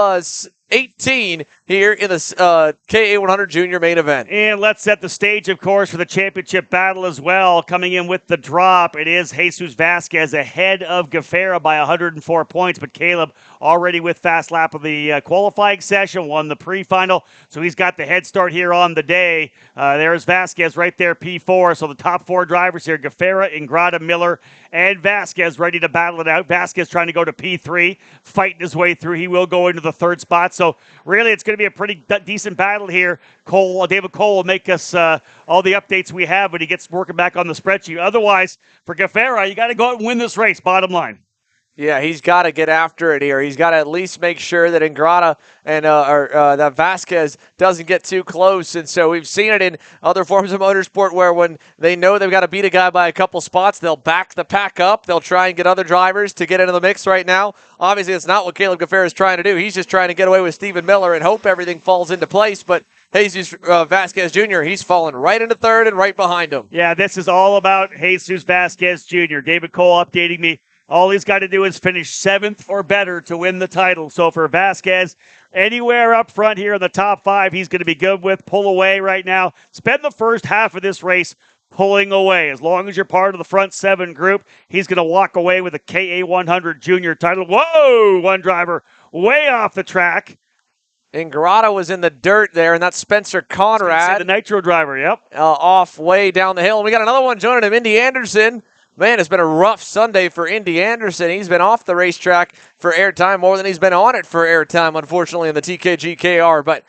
18 here in the KA100 Junior main event. And let's set the stage, of course, for the championship battle as well. Coming in with the drop, it is Jesus Vasquez ahead of Gaffera by 104 points, but Caleb already with fast lap of the qualifying session, won the pre-final, so he's got the head start here on the day. There's Vasquez right there, P4, so the top 4 drivers here, Gaffera, Ingrata, Miller, and Vasquez ready to battle it out. Vasquez trying to go to P3, fighting his way through. He will go into the 3rd spot, so really it's going to be a pretty decent battle here. David Cole will make us all the updates we have when he gets working back on the spreadsheet. Otherwise, for Gaffera, you got to go out and win this race, bottom line. Yeah, he's got to get after it here. He's got to at least make sure that Ingrata and that Vasquez doesn't get too close. And so we've seen it in other forms of motorsport where when they know they've got to beat a guy by a couple spots, they'll back the pack up. They'll try and get other drivers to get into the mix right now. Obviously, it's not what Caleb Gaffera is trying to do. He's just trying to get away with Stephen Miller and hope everything falls into place. But Jesus Vasquez Jr., he's fallen right into 3rd and right behind him. Yeah, this is all about Jesus Vasquez Jr. David Cole updating me. All he's got to do is finish 7th or better to win the title. So for Vasquez, anywhere up front here in the top 5, he's going to be good with. Pull away right now. Spend the first half of this race pulling away. As long as you're part of the front 7 group, he's going to walk away with a KA100 Junior title. Whoa! One driver way off the track. Ingrata was in the dirt there, and that's Spencer Conrad. The Nitro driver, yep. Off way down the hill. And we got another one joining him, Indy Anderson. Man, it's been a rough Sunday for Indy Anderson. He's been off the racetrack for airtime more than he's been on it for airtime, unfortunately, in the TKG KR. But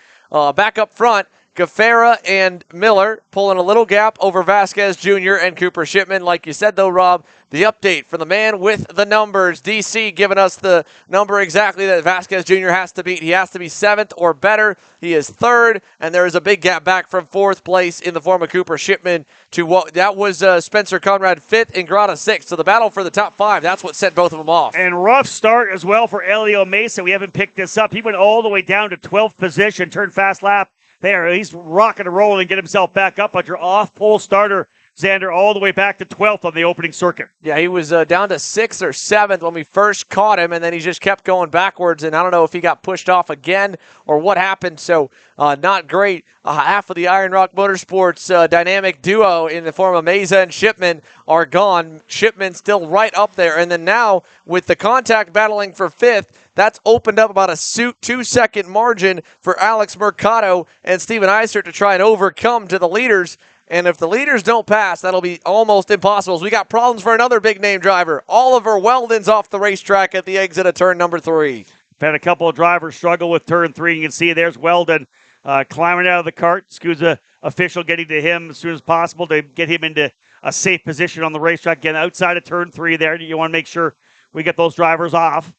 back up front, Gaffera and Miller pulling a little gap over Vasquez Jr. and Cooper Shipman. Like you said, though, Rob, the update from the man with the numbers. DC giving us the number exactly that Vasquez Jr. has to beat. He has to be 7th or better. He is 3rd, and there is a big gap back from 4th place in the form of Cooper Shipman to what that was Spencer Conrad 5th, Ingrata 6th. So the battle for the top 5, that's what set both of them off. And rough start as well for Elio Mesa. We haven't picked this up. He went all the way down to 12th position, turned fast lap. There, he's rocking and rolling and get himself back up, but your off-pole starter, Xander, all the way back to 12th on the opening circuit. Yeah, he was down to 6th or 7th when we first caught him, and then he just kept going backwards, and I don't know if he got pushed off again or what happened, so not great. Half of the Iron Rock Motorsports dynamic duo in the form of Meza and Shipman are gone. Shipman still right up there, and then now with the contact battling for 5th, that's opened up about a 2-second margin for Alex Mercado and Steven Eisert to try and overcome to the leaders. And if the leaders don't pass, that'll be almost impossible. So we got problems for another big-name driver. Oliver Weldon's off the racetrack at the exit of turn number 3. Had a couple of drivers struggle with turn 3. You can see there's Weldon climbing out of the cart. SKUSA official getting to him as soon as possible to get him into a safe position on the racetrack. Again, outside of turn 3 there. You want to make sure we get those drivers off.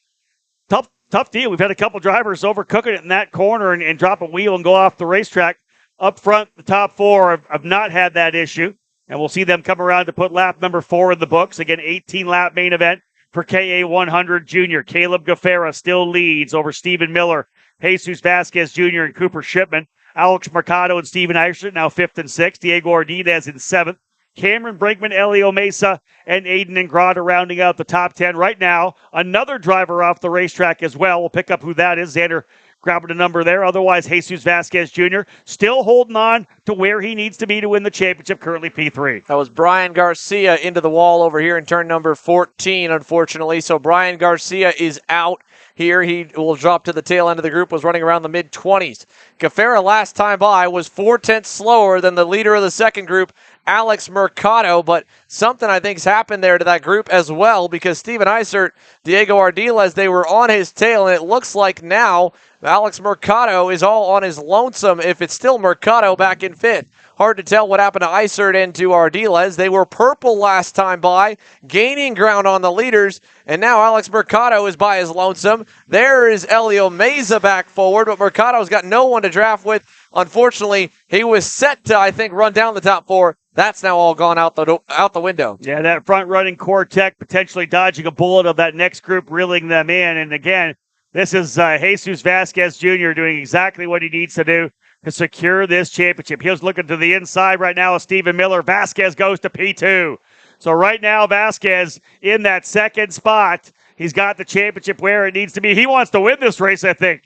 Tough deal. We've had a couple drivers overcooking it in that corner and drop a wheel and go off the racetrack. Up front, the top 4 have not had that issue, and we'll see them come around to put lap number 4 in the books. Again, 18-lap main event for KA100 Junior. Caleb Gaffera still leads over Stephen Miller, Jesus Vasquez Jr., and Cooper Shipman. Alex Mercado and Steven Eichert now 5th and 6th. Diego Ordinez in 7th. Cameron Brinkman, Elio Mesa, and Aiden Ingrata rounding out the top 10. Right now, another driver off the racetrack as well. We'll pick up who that is. Xander grabbing a number there. Otherwise, Jesus Vasquez Jr. still holding on to where he needs to be to win the championship, currently P3. That was Brian Garcia into the wall over here in turn number 14, unfortunately. So Brian Garcia is out here. He will drop to the tail end of the group, was running around the mid-20s. Gaffera last time by was 4/10 slower than the leader of the second group, Alex Mercado, but something I think's happened there to that group as well, because Steven Eisert, Diego Ardiles, they were on his tail, and it looks like now Alex Mercado is all on his lonesome, if it's still Mercado back in 5th. Hard to tell what happened to Eisert and to Ardiles. They were purple last time by, gaining ground on the leaders, and now Alex Mercado is by his lonesome. There is Elio Meza back forward, but Mercado's got no one to draft with. Unfortunately, he was set to, I think, run down the top 4. That's now all gone out the window. Yeah, that front-running Quartet potentially dodging a bullet of that next group, reeling them in. And again, this is Jesus Vasquez Jr. doing exactly what he needs to do to secure this championship. He was looking to the inside right now of Stephen Miller. Vasquez goes to P2. So right now, Vasquez in that second spot. He's got the championship where it needs to be. He wants to win this race, I think.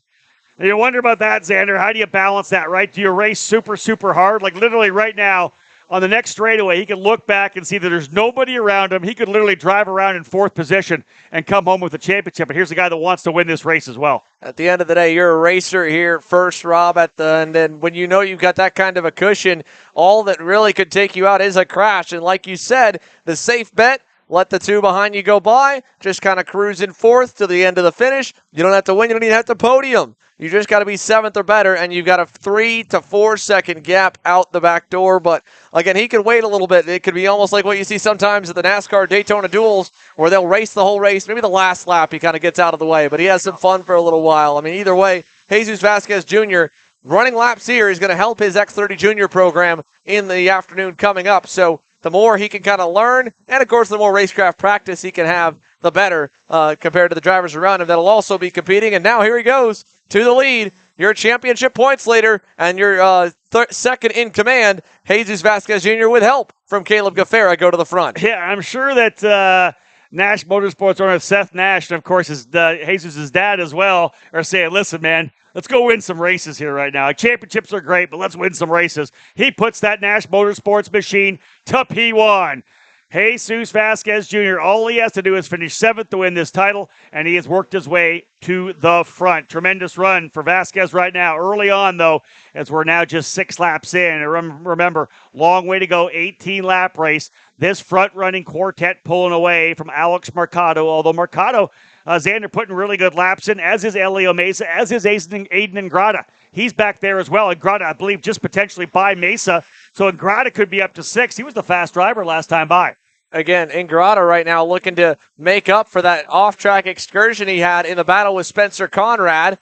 And you wonder about that, Xander. How do you balance that, right? Do you race super, super hard? Like literally right now, on the next straightaway, he can look back and see that there's nobody around him. He could literally drive around in 4th position and come home with the championship. But here's a guy that wants to win this race as well. At the end of the day, you're a racer here first, Rob, and then when you know you've got that kind of a cushion, all that really could take you out is a crash. And like you said, the safe bet, let the 2 behind you go by, just kind of cruise in 4th to the end of the finish. You don't have to win, you don't even have to podium. You just got to be 7th or better, and you've got a 3 to 4 second gap out the back door. But again, he could wait a little bit. It could be almost like what you see sometimes at the NASCAR Daytona Duels, where they'll race the whole race. Maybe the last lap he kind of gets out of the way, but he has some fun for a little while. I mean, either way, Jesus Vasquez Jr. running laps here is going to help his X30 Junior program in the afternoon coming up. So the more he can kind of learn, and of course the more racecraft practice he can have, the better compared to the drivers around him that'll also be competing. And now here he goes to the lead. Your championship points leader and your second in command, Jesus Vasquez Jr. with help from Caleb Gaffera, go to the front. Yeah, I'm sure that Nash Motorsports owner Seth Nash, and of course Jesus' dad as well, are saying, listen, man, let's go win some races here right now. Championships are great, but let's win some races. He puts that Nash Motorsports machine to P1. Jesus Vasquez Jr., all he has to do is finish 7th to win this title, and he has worked his way to the front. Tremendous run for Vasquez right now. Early on, though, as we're now just 6 laps in. And remember, long way to go, 18-lap race. This front-running quartet pulling away from Alex Mercado, although Mercado, Xander putting really good laps in, as is Elio Mesa, as is Aiden Ingrata. He's back there as well. Ingrata, I believe, just potentially by Mesa. So Ingrata could be up to 6. He was the fast driver last time by. Again, Ingrata right now looking to make up for that off-track excursion he had in the battle with Spencer Conrad,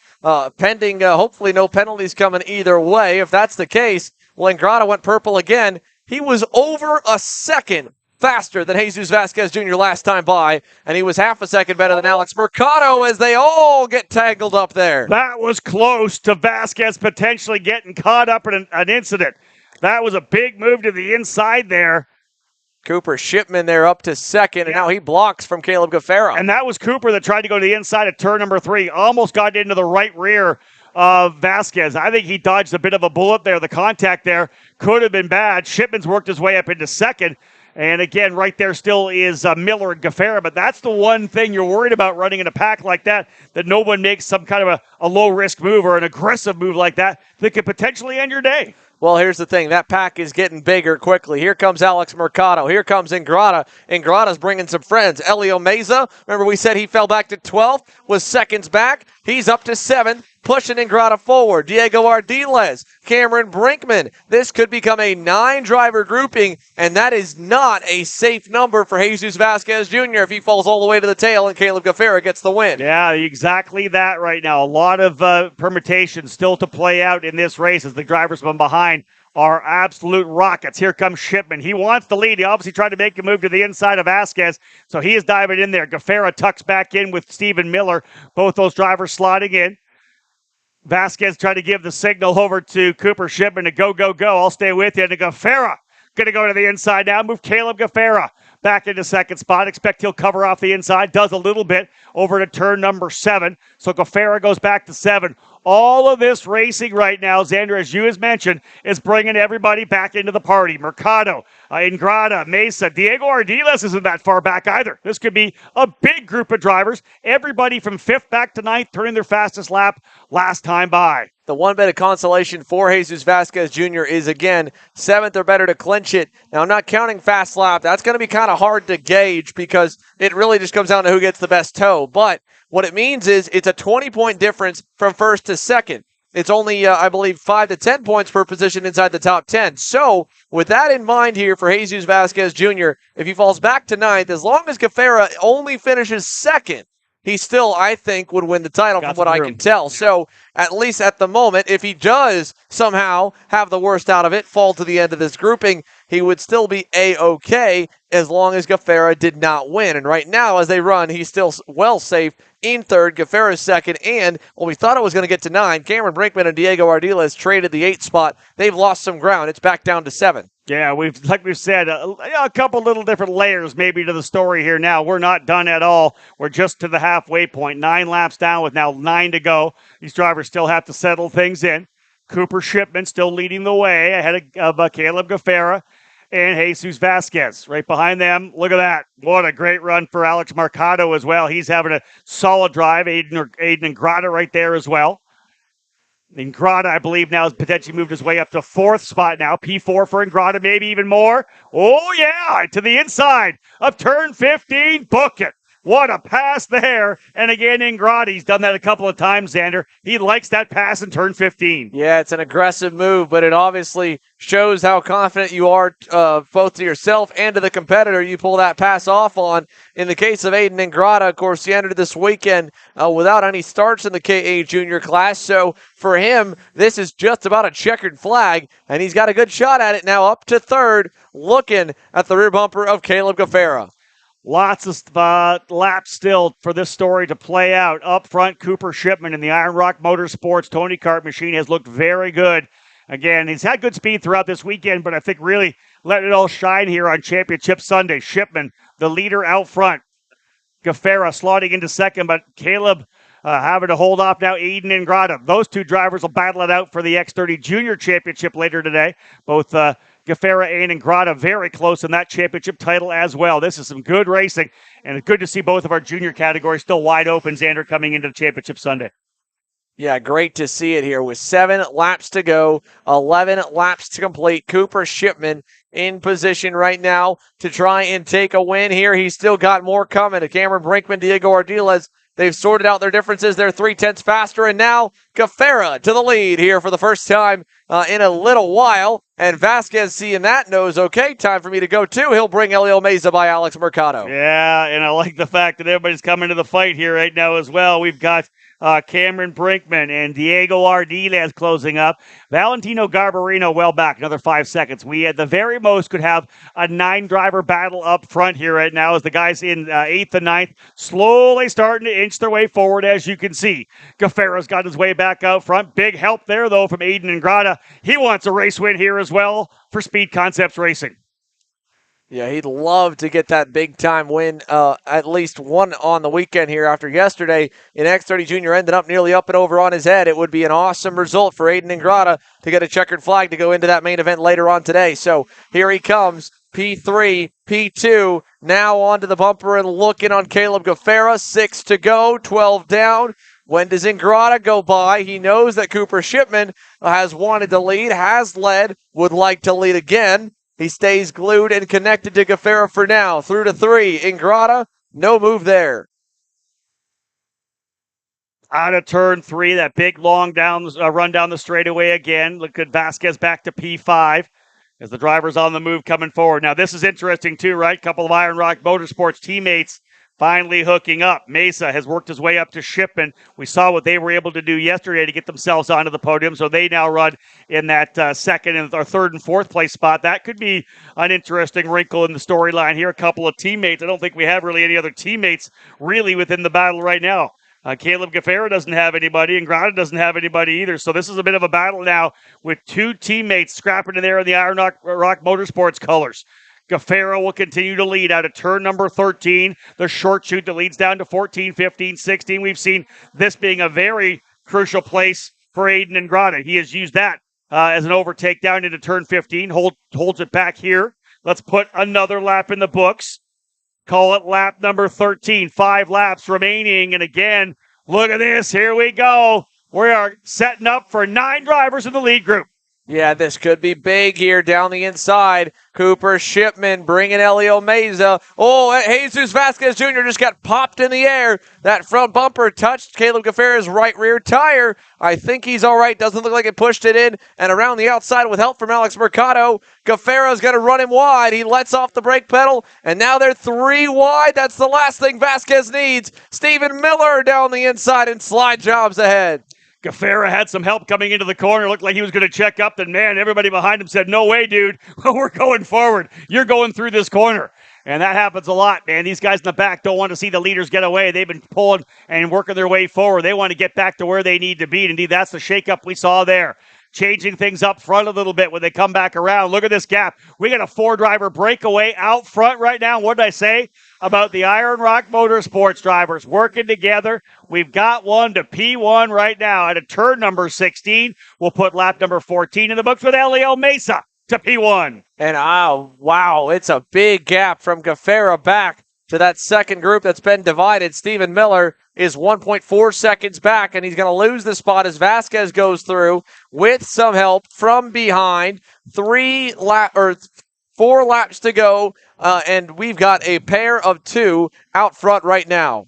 pending hopefully no penalties coming either way. If that's the case, well, Ingrata went purple again. He was over a second faster than Jesus Vasquez Jr. last time by, and he was half a second better than Alex Mercado as they all get tangled up there. That was close to Vasquez potentially getting caught up in an incident. That was a big move to the inside there. Cooper Shipman there up to second, and now he blocks from Caleb Gaffera. And that was Cooper that tried to go to the inside of turn number 3. Almost got into the right rear of Vasquez. I think he dodged a bit of a bullet there. The contact there could have been bad. Shipman's worked his way up into second. And again, right there still is Miller and Gaffera. But that's the one thing you're worried about running in a pack like that no one makes some kind of a low-risk move or an aggressive move like that could potentially end your day. Well, here's the thing. That pack is getting bigger quickly. Here comes Alex Mercado. Here comes Ingrata. Ingrata's bringing some friends. Elio Meza, remember we said he fell back to 12th, was seconds back. He's up to 7th, pushing Ingrata forward. Diego Ardiles, Cameron Brinkman. This could become a 9-driver grouping, and that is not a safe number for Jesus Vasquez Jr. if he falls all the way to the tail and Caleb Gaffera gets the win. Yeah, exactly that right now. A lot of permutations still to play out in this race as the drivers from behind are absolute rockets. Here comes Shipman. He wants the lead. He obviously tried to make a move to the inside of Vasquez, so he is diving in there. Gafera tucks back in with Stephen Miller. Both those drivers sliding in. Vasquez tried to give the signal over to Cooper Shipman to go, go, go. I'll stay with you. And Gafera going to go to the inside now. Move Caleb Gafera back into second spot. Expect he'll cover off the inside. Does a little bit over to turn number 7. So Gafera goes back to 7. All of this racing right now, Xander, as you has mentioned, is bringing everybody back into the party. Mercado, Ingrata, Mesa, Diego Ardiles isn't that far back either. This could be a big group of drivers. Everybody from 5th back to 9th, turning their fastest lap last time by. The one bit of consolation for Jesus Vasquez Jr. is, again, 7th or better to clinch it. Now, I'm not counting fast lap. That's going to be kind of hard to gauge because it really just comes down to who gets the best tow. But what it means is it's a 20-point difference from 1st to 2nd. It's only, I believe, 5 to 10 points per position inside the top 10. So, with that in mind here for Jesus Vasquez Jr., if he falls back to 9th, as long as Gafera only finishes 2nd, he still, I think, would win the title from what I can tell. So, at least at the moment, if he does somehow have the worst out of it, fall to the end of this grouping, he would still be A-OK as long as Gafera did not win. And right now, as they run, he's still well safe in 3rd, Gafera's 2nd, and when we thought it was going to get to 9, Cameron Brinkman and Diego Ardiles traded the 8th spot. They've lost some ground. It's back down to 7. Yeah, like we've said, a couple little different layers maybe to the story here now. We're not done at all. We're just to the halfway point. 9 laps down with now 9 to go. These drivers still have to settle things in. Cooper Shipman still leading the way ahead of Caleb Gafera and Jesus Vasquez. Right behind them, look at that. What a great run for Alex Mercado as well. He's having a solid drive. Aiden Ingrata right there as well. Ingrata, I believe, now has potentially moved his way up to 4th spot now. P4 for Ingrata, maybe even more. Oh, yeah, to the inside of turn 15. Book it. What a pass there. And again, Ingrata, he's done that a couple of times, Xander. He likes that pass in turn 15. Yeah, it's an aggressive move, but it obviously shows how confident you are both to yourself and to the competitor you pull that pass off on. In the case of Aiden Ingrata, of course, he entered this weekend without any starts in the KA Junior class. So for him, this is just about a checkered flag, and he's got a good shot at it now up to 3rd, looking at the rear bumper of Caleb Gafera. Lots of laps still for this story to play out. Up front, Cooper Shipman in the Iron Rock Motorsports Tony Kart machine has looked very good. Again, he's had good speed throughout this weekend, but I think really letting it all shine here on Championship Sunday. Shipman, the leader out front. Gafera slotting into 2nd, but Caleb having to hold off now Aiden Ingrata. Those two drivers will battle it out for the X30 Junior Championship later today. Both Gafera and Ingrata very close in that championship title as well. This is some good racing, and it's good to see both of our junior categories still wide open, Xander, coming into the championship Sunday. Yeah, great to see it here with 7 laps to go, 11 laps to complete. Cooper Shipman in position right now to try and take a win here. He's still got more coming. Cameron Brinkman, Diego Ardiles, they've sorted out their differences. They're 3/10 faster, and now Gafera to the lead here for the first time in a little while. And Vasquez, seeing that, knows, okay, time for me to go too. He'll bring Elio Meza by Alex Mercado. Yeah, and I like the fact that everybody's coming to the fight here right now as well. We've got Cameron Brinkman and Diego Ardiles closing up. Valentino Garbarino well back, another 5 seconds. We at the very most could have a 9-driver battle up front here right now as the guys in 8th and 9th slowly starting to inch their way forward, as you can see. Gafera's got his way back out front. Big help there, though, from Aiden Ingrata. He wants a race win here as well for Speed Concepts Racing. Yeah, he'd love to get that big-time win, at least one on the weekend here after yesterday. In X30 Junior ended up nearly up and over on his head. It would be an awesome result for Aiden Ingrata to get a checkered flag to go into that main event later on today. So here he comes, P3, P2, now onto the bumper and looking on Caleb Gafera. 6 to go, 12 down. When does Ingrata go by? He knows that Cooper Shipman has wanted to lead, has led, would like to lead again. He stays glued and connected to Gafera for now. Through to 3. Ingrata, no move there. Out of turn 3, that big long run down the straightaway again. Look at Vasquez back to P5 as the driver's on the move coming forward. Now, this is interesting too, right? Couple of Iron Rock Motorsports teammates finally hooking up. Mesa has worked his way up to Shipman. We saw what they were able to do yesterday to get themselves onto the podium, so they now run in that second and or third and fourth place spot. That could be an interesting wrinkle in the storyline here. A couple of teammates. I don't think we have really any other teammates really within the battle right now. Caleb Gaffera doesn't have anybody, and Grada doesn't have anybody either. So this is a bit of a battle now with two teammates scrapping in there in the Iron Rock Motorsports colors. Gaffera will continue to lead out of turn number 13, the short chute that leads down to 14, 15, 16. We've seen this being a very crucial place for Aiden and Grada. He has used that as an overtake down into turn 15, holds it back here. Let's put another lap in the books. Call it lap number 13. 5 laps remaining. And again, look at this. Here we go. We are setting up for 9 drivers in the lead group. Yeah, this could be big here down the inside. Cooper Shipman bringing Elio Meza. Oh, Jesus Vasquez Jr. just got popped in the air. That front bumper touched Caleb Gaffera's right rear tire. I think he's all right. Doesn't look like it pushed it in. And around the outside with help from Alex Mercado, Gaffera's going to run him wide. He lets off the brake pedal, and now they're 3 wide. That's the last thing Vasquez needs. Stephen Miller down the inside and slide jobs ahead. Gaffera had some help coming into the corner. Looked like he was going to check up. Then, man, everybody behind him said, no way, dude. We're going forward. You're going through this corner. And that happens a lot, man. These guys in the back don't want to see the leaders get away. They've been pulling and working their way forward. They want to get back to where they need to be. Indeed, that's the shakeup we saw there. Changing things up front a little bit when they come back around. Look at this gap. We got a 4-driver breakaway out front right now. What did I say about the Iron Rock Motorsports drivers working together? We've got one to P1 right now at a turn number 16. We'll put lap number 14 in the books with Elio Mesa to P1. And wow, it's a big gap from Gaffera back to that second group that's been divided. Stephen Miller is 1.4 seconds back, and he's going to lose the spot as Vasquez goes through with some help from behind. 4 laps to go, and we've got a pair of 2 out front right now.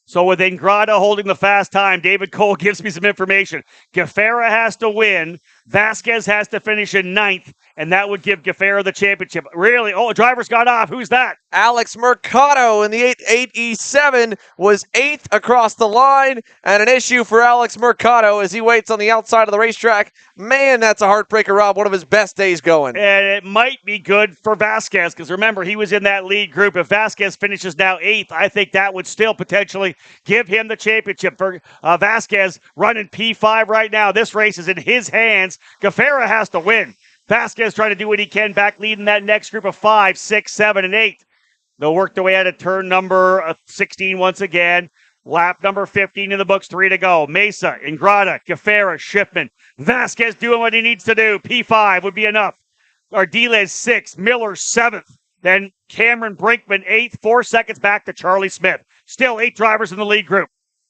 So with Ingrata holding the fast time, David Cole gives me some information. Gaffera has to win. Vasquez has to finish in 9th, and that would give Gaffera the championship. Really? Oh, a driver's got off. Who's that? Alex Mercado in the 8E7 was 8th across the line, and an issue for Alex Mercado as he waits on the outside of the racetrack. Man, that's a heartbreaker, Rob. One of his best days going. And it might be good for Vasquez because remember, he was in that lead group. If Vasquez finishes now 8th, I think that would still potentially give him the championship. For Vasquez running P5 right now. This race is in his hands. Gaffera has to win. Vasquez trying to do what he can back leading that next group of 5, 6, 7, and 8. They'll work their way out of turn number 16 once again. Lap number 15 in the books, 3 to go. Mesa, Ingrata, Gaffera, Shipman. Vasquez doing what he needs to do. P5 would be enough. Ardiles 6th, Miller 7th. Then Cameron Brinkman 8th, 4 seconds back to Charlie Smith. Still 8 drivers in the lead group.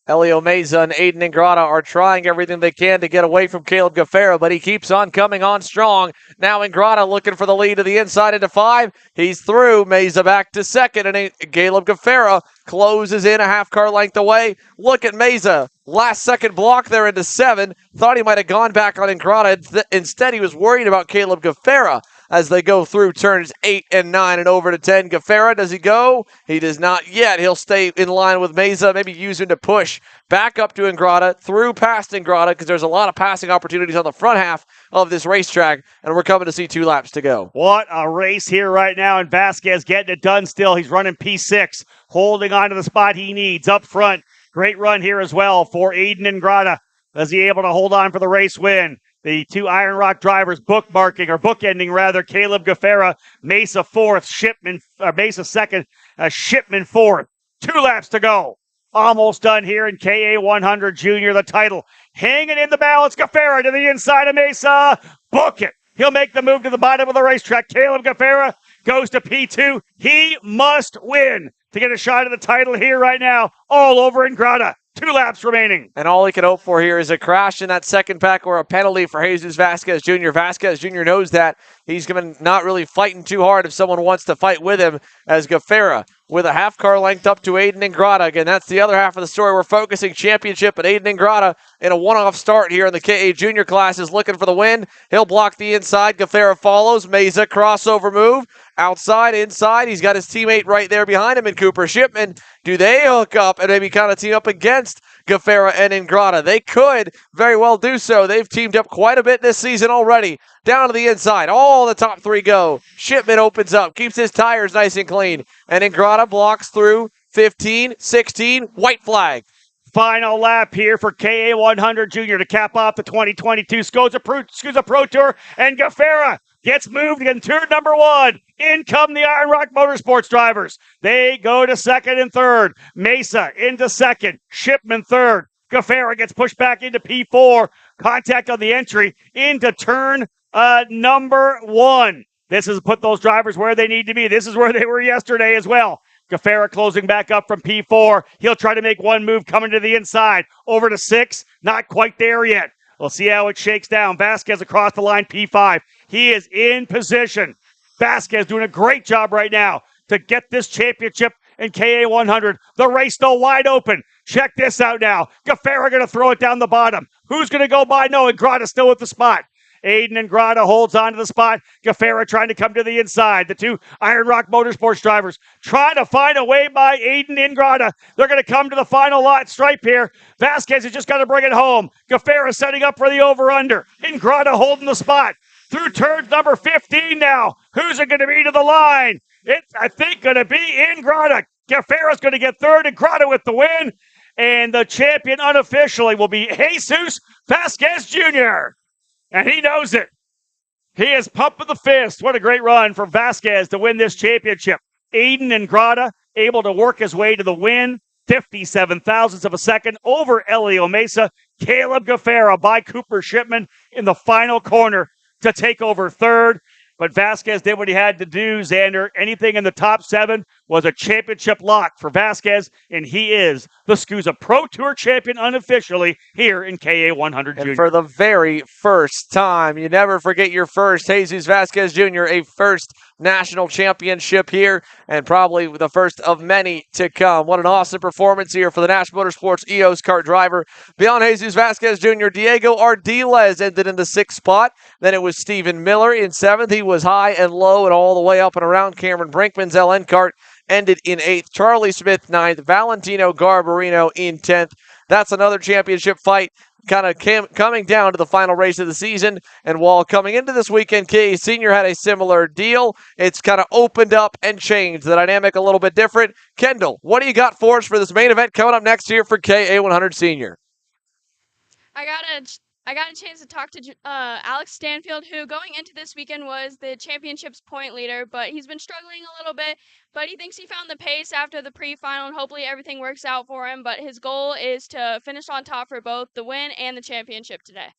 Elio Meza and Aiden Ingrata are trying everything they can to get away from Caleb Gaffera, but he keeps on coming on strong. Now Ingrata looking for the lead to the inside into 5. He's through. Meza back to 2nd, and Caleb Gaffera closes in a half car length away. Look at Meza. Last second block there into 7. Thought he might have gone back on Ingrata. Instead, he was worried about Caleb Gaffera as they go through turns 8 and 9 and over to 10. Gaffera, does he go? He does not yet. He'll stay in line with Meza, maybe use him to push back up to Ingrata, through past Ingrata, because there's a lot of passing opportunities on the front half of this racetrack, and we're coming to see 2 laps to go. What a race here right now, and Vasquez getting it done still. He's running P6, holding on to the spot he needs up front. Great run here as well for Aiden Ingrata. Is he able to hold on for the race win? The 2 Iron Rock drivers bookending rather. Caleb Gaffera, Mesa 4th, Mesa 2nd, Shipman 4th. 2 laps to go. Almost done here in KA100 Junior, the title. Hanging in the balance, Gaffera to the inside of Mesa. Book it. He'll make the move to the bottom of the racetrack. Caleb Gaffera goes to P2. He must win to get a shot at the title here right now. All over Ingrata. 2 laps remaining. And all he can hope for here is a crash in that second pack or a penalty for Jesus Vasquez Jr. Vasquez Jr. knows that. he's not really fighting too hard if someone wants to fight with him, as Gafera with a half car length up to Aiden Ingrata. Again, that's the other half of the story. We're focusing championship, but Aiden Ingrata in a one-off start here in the KA Junior class is looking for the win. He'll block the inside. Gafera follows. Meza crossover move. Outside, inside. He's got his teammate right there behind him in Cooper Shipman. Do they hook up and maybe kind of team up against Gafera and Ingrata? They could very well do so. They've teamed up quite a bit this season already. Down to the inside. All the top three go. Shipman opens up, keeps his tires nice and clean. And Ingrata blocks through 15, 16, white flag. Final lap here for KA100 Junior to cap off the 2022 SKUSA Pro Tour. And Gafera gets moved in turn number 1. In come the Iron Rock Motorsports drivers. They go to second and third. Mesa into second. Shipman third. Gafera gets pushed back into P4. Contact on the entry into turn number 1. This has put those drivers where they need to be. This is where they were yesterday as well. Gafera closing back up from P4. He'll try to make one move coming to the inside. Over to 6. Not quite there yet. We'll see how it shakes down. Vasquez across the line, P5. He is in position. Vasquez doing a great job right now to get this championship in KA100. The race still wide open. Check this out now. Gafera going to throw it down the bottom. Who's going to go by? No, Ingrata still with the spot. Aiden Ingrata holds on to the spot. Gafera trying to come to the inside. The two Iron Rock Motorsports drivers trying to find a way by Aiden Ingrata. They're going to come to the final lot stripe here. Vasquez has just got to bring it home. Gafera setting up for the over-under. Ingrata holding the spot. Through turn number 15 now. Who's it going to be to the line? It's, I think, going to be Ingrata. Gafera's going to get third. Ingrata with the win. And the champion unofficially will be Jesus Vasquez Jr. And he knows it. He is pumping the fist. What a great run for Vasquez to win this championship. Aiden Ingrata able to work his way to the win. 57 thousandths of a second over Elio Mesa. Caleb Gafera by Cooper Shipman in the final corner to take over third. But Vasquez did what he had to do, Xander. Anything in the top 7 was a championship lock for Vasquez, and he is the SKUSA Pro Tour champion unofficially here in KA100 Junior. And for the very first time, you never forget your first, Jesus Vasquez Jr., a first national championship here, and probably the first of many to come. What an awesome performance here for the Nash Motorsports EOS kart driver. Beyond Jesus Vasquez Jr., Diego Ardiles ended in the 6th spot. Then it was Stephen Miller in 7th. He was high and low and all the way up and around. Cameron Brinkman's LN kart ended in 8th. Charlie Smith 9th. Valentino Garbarino in 10th. That's another championship fight kind of coming down to the final race of the season. And while coming into this weekend, KA Senior had a similar deal. It's kind of opened up and changed. The dynamic a little bit different. Kendall, what do you got for us for this main event coming up next year for KA100 Senior? I got a chance to talk to Alex Stanfield, who going into this weekend was the championship's point leader, but he's been struggling a little bit. But he thinks he found the pace after the pre-final, and hopefully everything works out for him. But his goal is to finish on top for both the win and the championship today.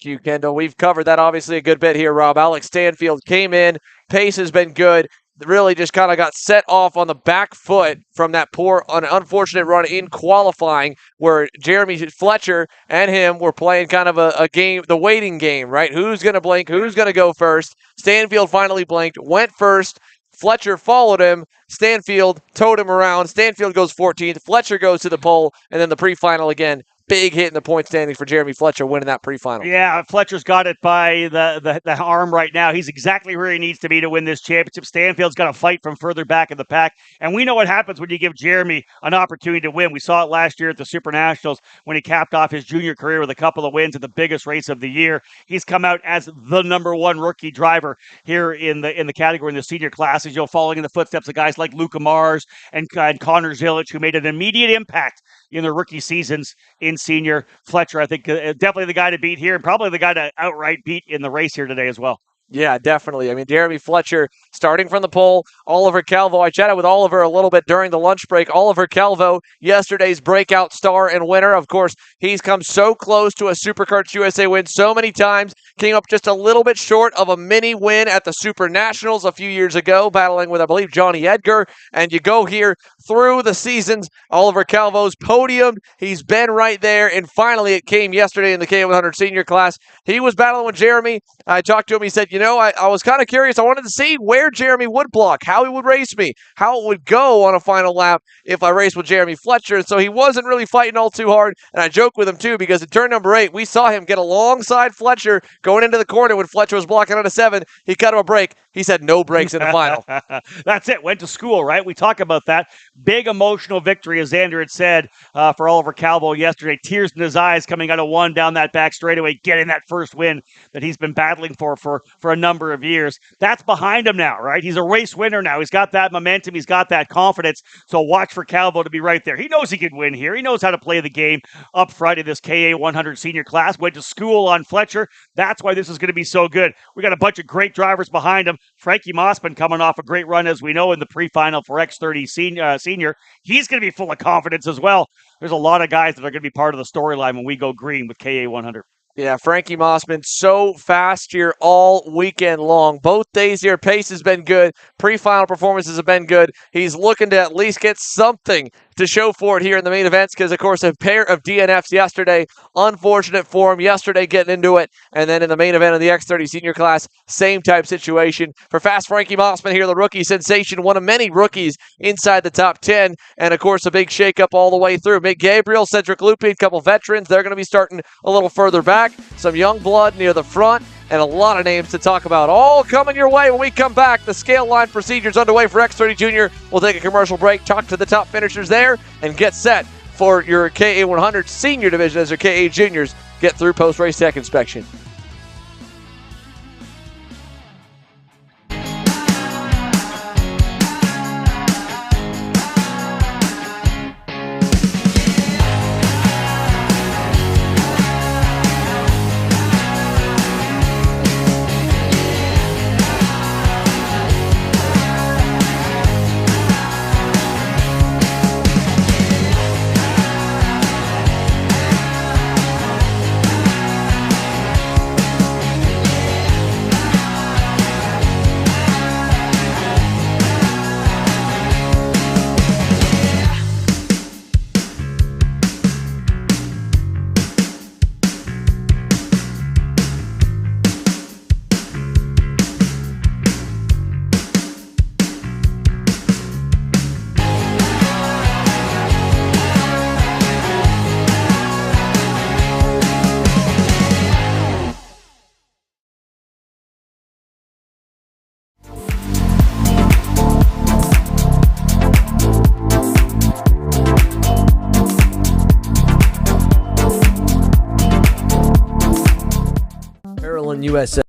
Thank you, Kendall. We've covered that obviously a good bit here, Rob. Alex Stanfield came in. Pace has been good. Really just kind of got set off on the back foot from that poor, unfortunate run in qualifying where Jeremy Fletcher and him were playing kind of a game, the waiting game, right? Who's going to blink? Who's going to go first? Stanfield finally blinked, went first. Fletcher followed him. Stanfield towed him around. Stanfield goes 14th. Fletcher goes to the pole. And then the pre-final again. Big hit in the point standings for Jeremy Fletcher winning that pre-final. Yeah, Fletcher's got it by the arm right now. He's exactly where he needs to be to win this championship. Stanfield's got to fight from further back in the pack. And we know what happens when you give Jeremy an opportunity to win. We saw it last year at the Super Nationals when he capped off his junior career with a couple of wins at the biggest race of the year. He's come out as the number 1 rookie driver here in the category in the senior classes. You'll following in the footsteps of guys like Luca Mars and Connor Zilic, who made an immediate impact in their rookie seasons in senior. Fletcher, I think, definitely the guy to beat here and probably the guy to outright beat in the race here today as well. Yeah, definitely. I mean, Jeremy Fletcher starting from the pole. Oliver Calvo, I chatted with Oliver a little bit during the lunch break. Oliver Calvo, yesterday's breakout star and winner. Of course, he's come so close to a SuperKarts USA win so many times. Came up just a little bit short of a mini win at the Super Nationals a few years ago, battling with, I believe, Johnny Edgar. And you go here through the seasons, Oliver Calvo's podium. He's been right there. And finally, it came yesterday in the K100 senior class. He was battling with Jeremy. I talked to him. He said, I was kind of curious. I wanted to see where Jeremy would block, how he would race me, how it would go on a final lap if I raced with Jeremy Fletcher. So he wasn't really fighting all too hard. And I joke with him, too, because in turn number 8, we saw him get alongside Fletcher going into the corner when Fletcher was blocking on a 7. He cut him a break. He said no breaks in the final. That's it. Went to school, right? We talk about that. Big emotional victory, as Xander had said, for Oliver Calvo yesterday. Tears in his eyes coming out of 1 down that back straightaway, getting that first win that he's been battling for a number of years. That's behind him now, right? He's a race winner now. He's got that momentum. He's got that confidence. So watch for Calvo to be right there. He knows he can win here. He knows how to play the game up front in this KA 100 senior class. Went to school on Fletcher. That's why this is going to be so good. We got a bunch of great drivers behind him. Frankie Mossman coming off a great run, as we know, in the pre-final for X30 Senior. He's going to be full of confidence as well. There's a lot of guys that are going to be part of the storyline when we go green with KA 100. Yeah, Frankie Mossman, so fast here all weekend long. Both days here, pace has been good. Pre-final performances have been good. He's looking to at least get something to show for it here in the main events because, of course, a pair of DNFs yesterday. Unfortunate for him yesterday getting into it. And then in the main event of the X30 senior class, same type situation. For fast Frankie Mossman here, the rookie sensation, one of many rookies inside the top 10. And, of course, a big shakeup all the way through. Mick Gabriel, Cedric Lupi, a couple veterans. They're going to be starting a little further back. Some young blood near the front. And a lot of names to talk about. All coming your way when we come back. The scale line procedure's underway for X30 Junior. We'll take a commercial break, talk to the top finishers there, and get set for your KA 100 senior division as your KA juniors get through post-race tech inspection. USA.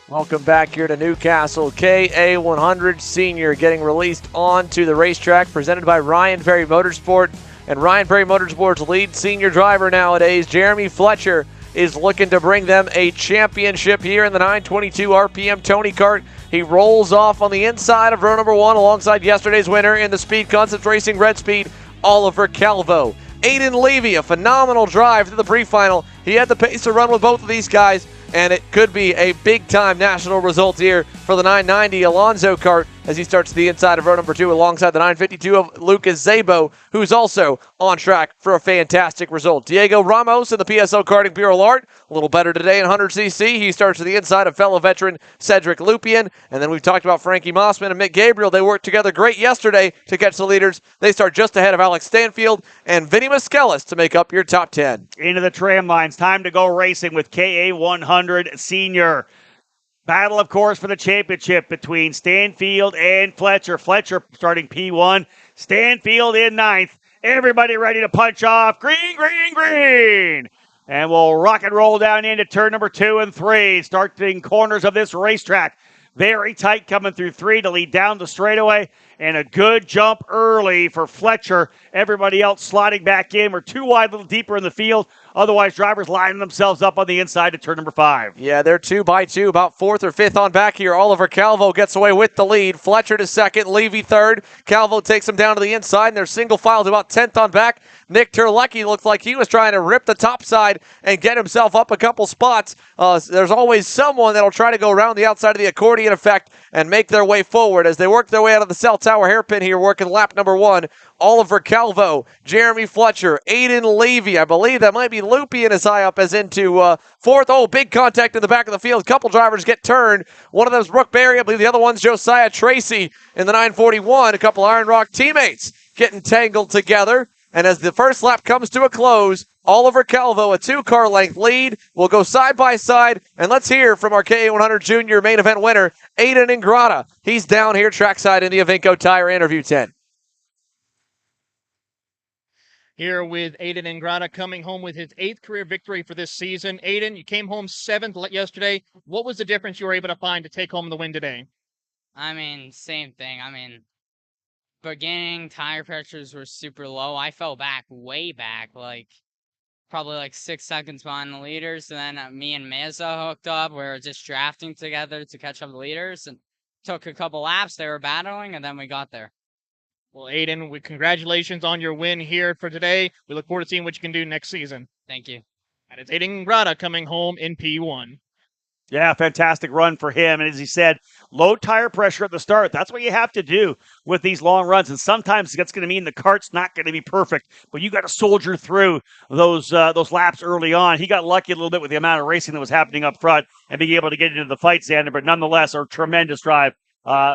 Welcome back here to Newcastle. KA 100 Senior getting released onto the racetrack, presented by Ryan Perry Motorsport. And Ryan Perry Motorsport's lead senior driver nowadays, Jeremy Fletcher, is looking to bring them a championship here in the 922 RPM Tony Kart. He rolls off on the inside of row number 1 alongside yesterday's winner in the Speed Concepts Racing Red Speed, Oliver Calvo. Aiden Levy, a phenomenal drive to the pre-final. He had the pace to run with both of these guys, and it could be a big-time national result here for the 990 Alonso kart as he starts the inside of row number 2 alongside the 952 of Lucas Zabo, who's also on track for a fantastic result. Diego Ramos in the PSL Karting Bureau Art, a little better today in 100cc. He starts to the inside of fellow veteran Cedric Lupian. And then we've talked about Frankie Mossman and Mick Gabriel. They worked together great yesterday to catch the leaders. They start just ahead of Alex Stanfield and Vinny Muskelis to make up your top 10. Into the tram lines. Time to go racing with KA 100 Senior. Battle, of course, for the championship between Stanfield and Fletcher. Fletcher starting P1, Stanfield in 9th. Everybody ready to punch off. Green, green, green. And we'll rock and roll down into turn number 2 and 3. Starting corners of this racetrack. Very tight coming through 3 to lead down the straightaway. And a good jump early for Fletcher. Everybody else sliding back in. We're too wide, a little deeper in the field. Otherwise, drivers lining themselves up on the inside to turn number 5. Yeah, they're 2 by 2, about 4th or 5th on back here. Oliver Calvo gets away with the lead. Fletcher to 2nd, Levy 3rd. Calvo takes him down to the inside, and they're single file to about 10th on back. Nick Terlecki looked like he was trying to rip the top side and get himself up a couple spots. There's always someone that'll try to go around the outside of the accordion effect and make their way forward as they work their way out of the cell tower hairpin here, working lap number 1. Oliver Calvo, Jeremy Fletcher, Aiden Levy. I believe that might be Loopy in as high up as into fourth. Oh, big contact in the back of the field. A couple drivers get turned. One of them is Brooke Berry. I believe the other one's Josiah Tracy in the 941. A couple Iron Rock teammates getting tangled together. And as the first lap comes to a close, Oliver Calvo, a 2-car length lead, will go side by side. And let's hear from our KA100 Junior main event winner, Aiden Ingrata. He's down here trackside in the Avinco Tire interview tent. Here with Aiden Ingrata coming home with his 8th career victory for this season. Aiden, you came home 7th yesterday. What was the difference you were able to find to take home the win today? I mean, same thing. I mean, beginning tire pressures were super low. I fell back, way back, probably 6 seconds behind the leaders. And then me and Meza hooked up. We were just drafting together to catch up the leaders and took a couple laps. They were battling, and then we got there. Well, Aiden, congratulations on your win here for today. We look forward to seeing what you can do next season. Thank you. And it's Aiden Ingrata coming home in P1. Yeah, fantastic run for him. And as he said, low tire pressure at the start. That's what you have to do with these long runs. And sometimes that's going to mean the kart's not going to be perfect, but you got to soldier through those laps early on. He got lucky a little bit with the amount of racing that was happening up front and being able to get into the fight, Xander, but nonetheless, a tremendous drive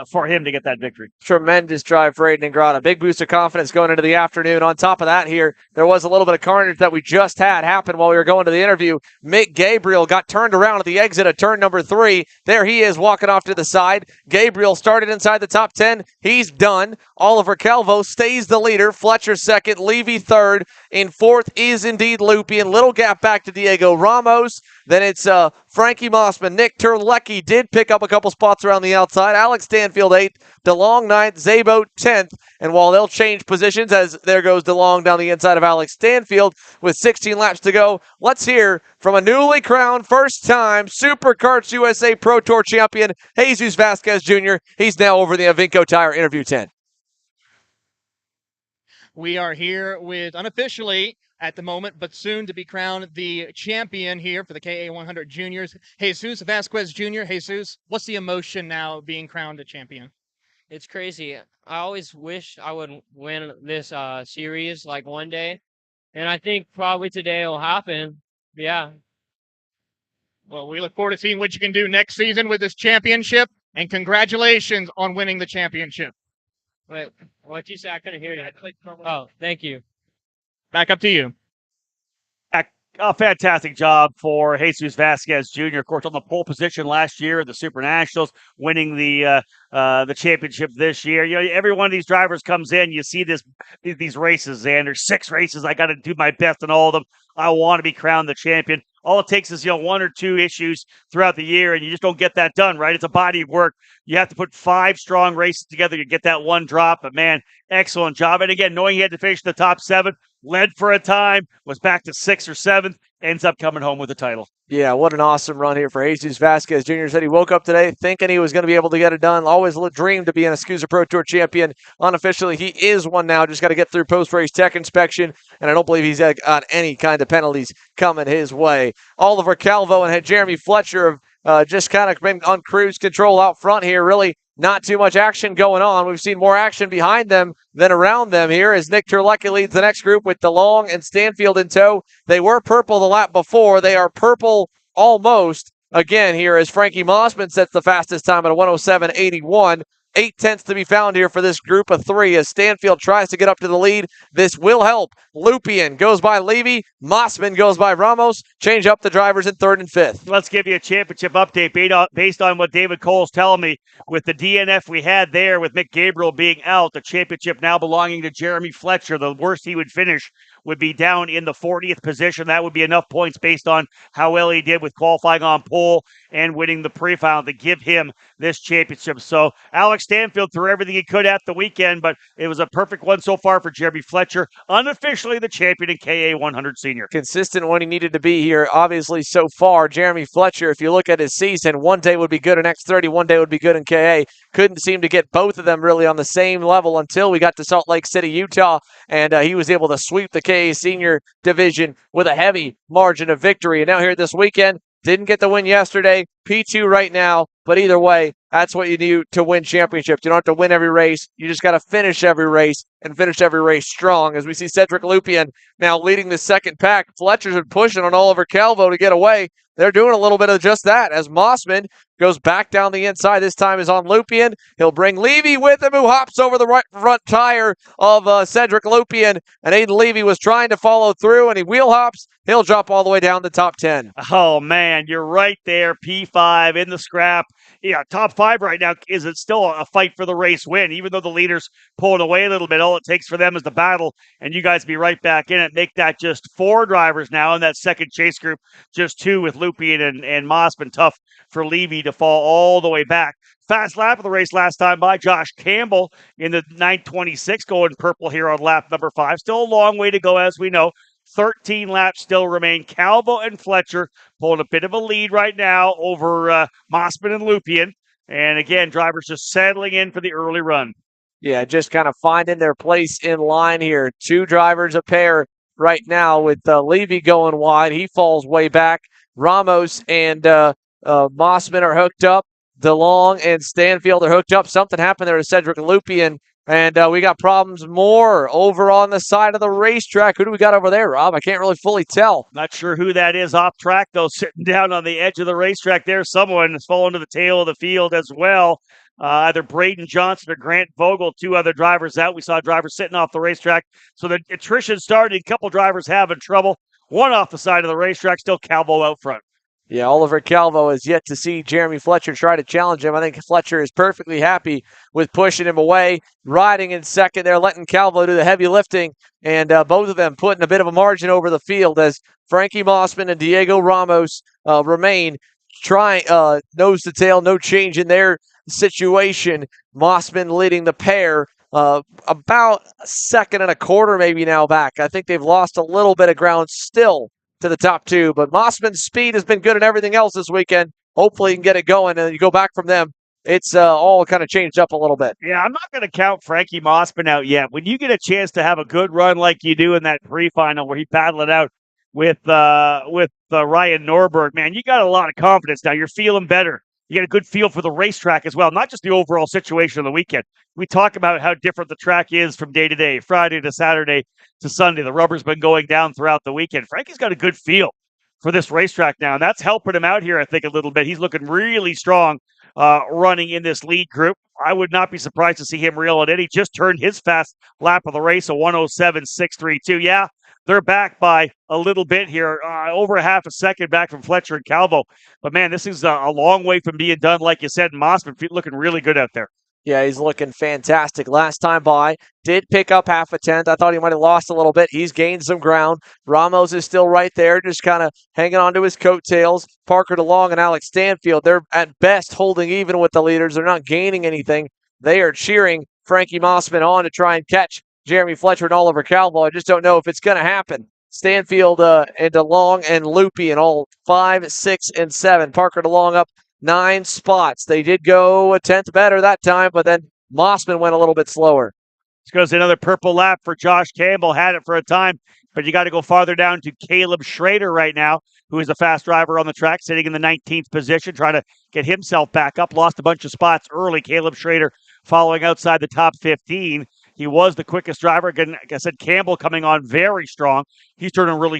for him to get that victory. Tremendous drive for Aiden Ingrata. Big boost of confidence going into the afternoon. On top of that here, there was a little bit of carnage that we just had happen while we were going to the interview. Mick Gabriel got turned around at the exit of turn number 3. There he is walking off to the side. Gabriel started inside the top 10. He's done. Oliver Calvo stays the leader. Fletcher second. Levy third. In fourth is indeed Loopy. And little gap back to Diego Ramos. Then it's Frankie Mossman. Nick Terlecki did pick up a couple spots around the outside. Alex Stanfield 8th. DeLong 9th. Zabo 10th. And while they'll change positions, as there goes DeLong down the inside of Alex Stanfield with 16 laps to go, let's hear from a newly crowned first-time Superkarts USA Pro Tour champion, Jesus Vasquez Jr. He's now over the Avinco Tire interview tent. We are here with, unofficially at the moment, but soon to be crowned, the champion here for the KA100 Juniors, Jesus Vasquez Jr. Jesus, what's the emotion now being crowned a champion? It's crazy. I always wish I would win this series one day, and I think probably today will happen. Yeah. Well, we look forward to seeing what you can do next season with this championship, and congratulations on winning the championship. Wait, what'd you say? I couldn't hear you. Oh, thank you. Back up to you. A fantastic job for Jesus Vasquez Jr. Of course, on the pole position last year at the Super Nationals, winning the championship this year. You know, every one of these drivers comes in. You see these races, Xander. 6 races. I got to do my best in all of them. I want to be crowned the champion. All it takes is 1 or 2 issues throughout the year, and you just don't get that done, right? It's a body of work. You have to put 5 strong races together to get that one drop. But man, excellent job. And again, knowing he had to finish the top 7, led for a time, was back to 6th or 7th, ends up coming home with the title. Yeah, what an awesome run here for Jesus Vasquez Jr. Said he woke up today thinking he was going to be able to get it done. Always dreamed of being a SKUSA Pro Tour champion. Unofficially, he is one now. Just got to get through post-race tech inspection, and I don't believe he's got any kind of penalties coming his way. Oliver Calvo and Jeremy Fletcher have just kind of been on cruise control out front here. Really not too much action going on. We've seen more action behind them than around them here as Nick Terlecki leads the next group with DeLong and Stanfield in tow. They were purple the lap before. They are purple almost again here as Frankie Mossman sets the fastest time at a 107.81. 8/10 to be found here for this group of 3 as Stanfield tries to get up to the lead. This will help. Lupian goes by Levy. Mossman goes by Ramos. Change up the drivers in 3rd and 5th. Let's give you a championship update based on what David Cole's telling me. With the DNF we had there with Mick Gabriel being out, the championship now belonging to Jeremy Fletcher. The worst he would finish would be down in the 40th position. That would be enough points based on how well he did with qualifying on pole and winning the pre-final to give him this championship. So Alex Stanfield threw everything he could at the weekend, but it was a perfect one so far for Jeremy Fletcher, unofficially the champion in KA100 Senior. Consistent when he needed to be here, obviously, so far. Jeremy Fletcher, if you look at his season, one day would be good in X30, one day would be good in KA. Couldn't seem to get both of them really on the same level until we got to Salt Lake City, Utah, and he was able to sweep the KA Senior division with a heavy margin of victory. And now here this weekend, didn't get the win yesterday, P2 right now, but either way, That's what you do to win championships. You don't have to win every race. You just got to finish every race and finish every race strong. As we see Cedric Lupien now leading the second pack. Fletcher's been pushing on Oliver Calvo to get away. They're doing a little bit of just that as Mossman goes back down the inside. This time is on Lupien. He'll bring Levy with him, who hops over the right front tire of Cedric Lupien. And Aiden Levy was trying to follow through, and he wheel hops. He'll drop all the way down the top 10. Oh, man, you're right there. P5 in the scrap. Yeah, top 5 right now. Is it still a fight for the race win? Even though the leaders pulling away a little bit, all it takes for them is the battle, and you guys be right back in it. Make that just 4 drivers now in that second chase group, just 2 with Lupien and Mossman. Tough for Levy to fall all the way back. Fast lap of the race last time by Josh Campbell in the 9:26, going purple here on lap number 5. Still a long way to go, as we know. 13 laps still remain. Calvo and Fletcher pulling a bit of a lead right now over Mossman and Lupien. And again, drivers just settling in for the early run. Yeah, just kind of finding their place in line here. 2 drivers a pair right now with Levy going wide. He falls way back. Ramos and Mossman are hooked up. DeLong and Stanfield are hooked up. Something happened there to Cedric Lupien. And we got problems more over on the side of the racetrack. Who do we got over there, Rob? I can't really fully tell. Not sure who that is off track, though, sitting down on the edge of the racetrack there. Someone has fallen to the tail of the field as well. Either Braden Johnson or Grant Vogel, 2 other drivers out. We saw drivers sitting off the racetrack. So the attrition started. A couple drivers having trouble. 1 off the side of the racetrack, still Calvo out front. Yeah, Oliver Calvo has yet to see Jeremy Fletcher try to challenge him. I think Fletcher is perfectly happy with pushing him away, riding in second there, letting Calvo do the heavy lifting, and both of them putting a bit of a margin over the field as Frankie Mossman and Diego Ramos remain trying nose to tail, no change in their situation. Mossman leading the pair about a second and a quarter maybe now back. I think they've lost a little bit of ground still to the top 2, but Mossman's speed has been good in everything else this weekend. Hopefully you can get it going, and you go back from them. It's all kind of changed up a little bit. Yeah, I'm not going to count Frankie Mossman out yet. When you get a chance to have a good run like you do in that pre-final where he paddled it out with Ryan Norberg, man, you got a lot of confidence now. You're feeling better. You get a good feel for the racetrack as well, not just the overall situation of the weekend. We talk about how different the track is from day to day, Friday to Saturday to Sunday. The rubber's been going down throughout the weekend. Frankie's got a good feel for this racetrack now, and that's helping him out here, I think, a little bit. He's looking really strong running in this lead group. I would not be surprised to see him reel it in. He just turned his fast lap of the race, a 107.632. Yeah, they're back by a little bit here, over a half a second back from Fletcher and Calvo. But, man, this is a long way from being done, like you said. Mossman looking really good out there. Yeah, he's looking fantastic. Last time by, did pick up half a tenth. I thought he might have lost a little bit. He's gained some ground. Ramos is still right there, just kind of hanging on to his coattails. Parker DeLong and Alex Stanfield, they're at best holding even with the leaders. They're not gaining anything. They are cheering Frankie Mossman on to try and catch Jeremy Fletcher and Oliver Calvo. I just don't know if it's going to happen. Stanfield and DeLong and Loopy and all 5, 6, and 7. Parker DeLong up 9 spots. They did go a tenth better that time, but then Mossman went a little bit slower. This goes another purple lap for Josh Campbell. Had it for a time, but you got to go farther down to Caleb Schrader right now, who is a fast driver on the track, sitting in the 19th position, trying to get himself back up. Lost a bunch of spots early. Caleb Schrader following outside the top 15. He was the quickest driver. Again, like I said, Campbell coming on very strong. He's turning really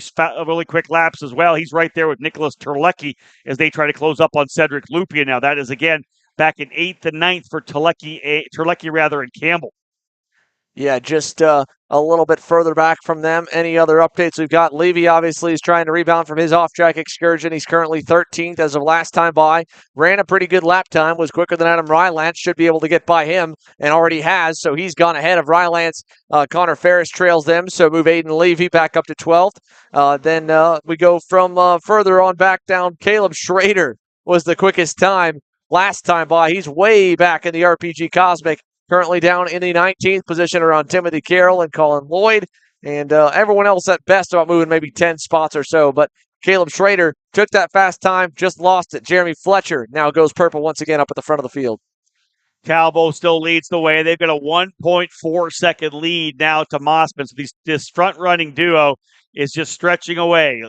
quick laps as well. He's right there with Nicholas Terlecki as they try to close up on Cedric Lupien. Now that is, again, back in 8th and 9th for Terlecki and Campbell. Yeah, just a little bit further back from them. Any other updates we've got? Levy obviously is trying to rebound from his off-track excursion. He's currently 13th as of last time by. Ran a pretty good lap time, was quicker than Adam Rylance. Should be able to get by him, and already has, so he's gone ahead of Rylance. Connor Ferris trails them, so move Aiden Levy back up to 12th. Then we go from further on back down. Caleb Schrader was the quickest time last time by. He's way back in the RPG Cosmic. Currently down in the 19th position around Timothy Carroll and Colin Lloyd. And everyone else at best about moving maybe 10 spots or so. But Caleb Schrader took that fast time, just lost it. Jeremy Fletcher now goes purple once again up at the front of the field. Calvo still leads the way. They've got a 1.4 second lead now to Mossman. So this front-running duo is just stretching away.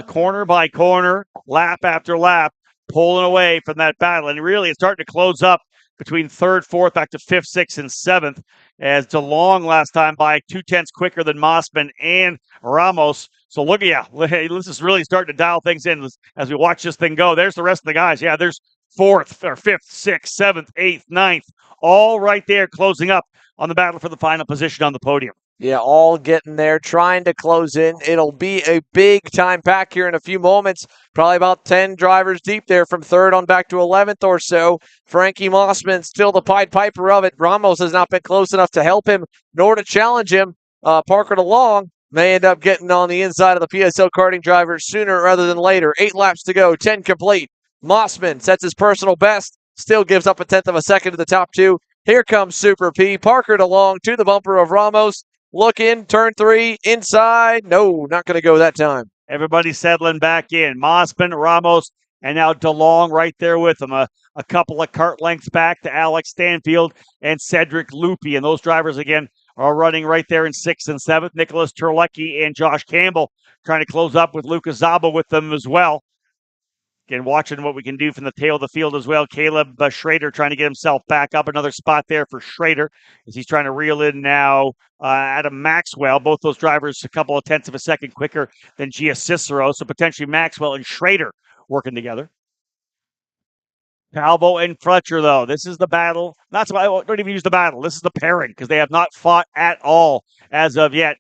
Corner by corner, lap after lap. pulling away from that battle. And really, it's starting to close up between third, fourth, back to fifth, sixth, and seventh, as DeLong last time by 0.2 quicker than Mossman and Ramos. So look at this is really starting to dial things in as we watch this thing go. There's the rest of the guys. Yeah, there's fourth or fifth, sixth, seventh, eighth, ninth, all right there closing up on the battle for the final position on the podium. Yeah, all getting there, trying to close in. It'll be a big-time pack here in a few moments. Probably about 10 drivers deep there from third on back to 11th or so. Frankie Mossman still the Pied Piper of it. Ramos has not been close enough to help him nor to challenge him. Parker DeLong may end up getting on the inside of the PSL karting drivers sooner rather than later. 8 laps to go, 10 complete. Mossman sets his personal best, still gives up 1/10 of a second to the top 2. Here comes Super P. Parker DeLong to the bumper of Ramos. Look in, turn 3, inside. No, not going to go that time. Everybody settling back in. Mossman, Ramos, and now DeLong right there with him. A couple of kart lengths back to Alex Stanfield and Cedric Loopy. And those drivers, again, are running right there in 6th and 7th. Nicholas Terlecki and Josh Campbell trying to close up with Lucas Zaba with them as well. Again, watching what we can do from the tail of the field as well. Caleb Schrader trying to get himself back up. Another spot there for Schrader as he's trying to reel in now Adam Maxwell. Both those drivers a couple of 1/10 of a second quicker than Gia Cicero. So potentially Maxwell and Schrader working together. Calvo and Fletcher, though. This is the battle. I don't even use the battle. This is the pairing because they have not fought at all as of yet.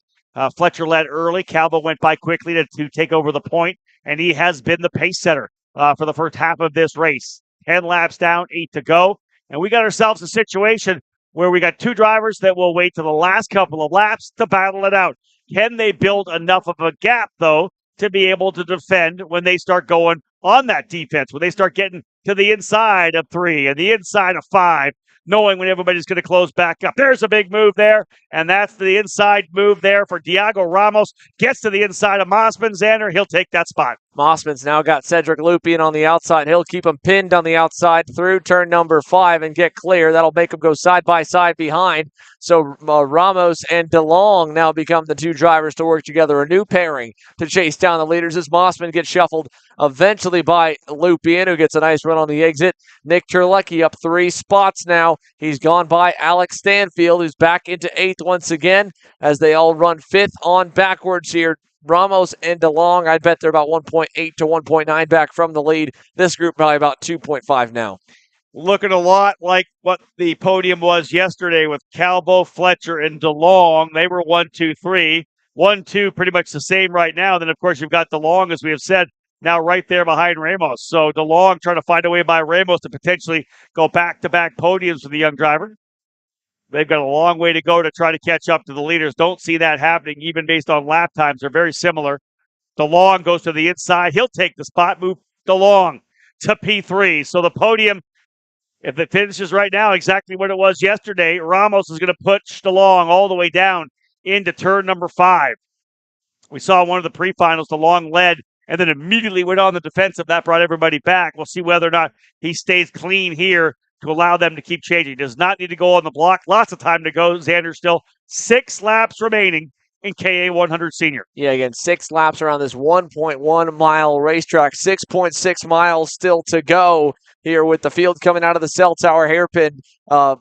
Fletcher led early. Calvo went by quickly to take over the point, and he has been the pace setter for the first half of this race. 10 laps down, 8 to go. And we got ourselves a situation where we got 2 drivers that will wait to the last couple of laps to battle it out. Can they build enough of a gap, though, to be able to defend when they start going on that defense, when they start getting to the inside of 3 and the inside of 5, knowing when everybody's going to close back up? There's a big move there, and that's the inside move there for Diego Ramos. Gets to the inside of Mossman. Xander, he'll take that spot. Mossman's now got Cedric Lupian on the outside. He'll keep him pinned on the outside through turn number 5 and get clear. That'll make him go side by side behind. So Ramos and DeLong now become the 2 drivers to work together. A new pairing to chase down the leaders as Mossman gets shuffled eventually by Lupian, who gets a nice run on the exit. Nick Terlecki up 3 spots now. He's gone by Alex Stanfield, who's back into 8th once again as they all run 5th on backwards here. Ramos and DeLong, I bet they're about 1.8 to 1.9 back from the lead. This group probably about 2.5 now. Looking a lot like what the podium was yesterday with Calvo, Fletcher, and DeLong. They were 1, 2, 3. 1, 2, pretty much the same right now. Then, of course, you've got DeLong, as we have said, now right there behind Ramos. So DeLong trying to find a way by Ramos to potentially go back-to-back podiums for the young driver. They've got a long way to go to try to catch up to the leaders. Don't see that happening, even based on lap times. They're very similar. DeLong goes to the inside. He'll take the spot. Move DeLong to P3. So the podium, if it finishes right now exactly what it was yesterday, Ramos is going to push DeLong all the way down into turn number 5. We saw one of the pre-finals, DeLong led, and then immediately went on the defensive. That brought everybody back. We'll see whether or not he stays clean here to allow them to keep changing. Does not need to go on the block. Lots of time to go. Xander still 6 laps remaining in KA 100 Senior. Yeah, again, 6 laps around this 1.1 mile racetrack. 6.6 miles still to go here with the field coming out of the cell tower hairpin.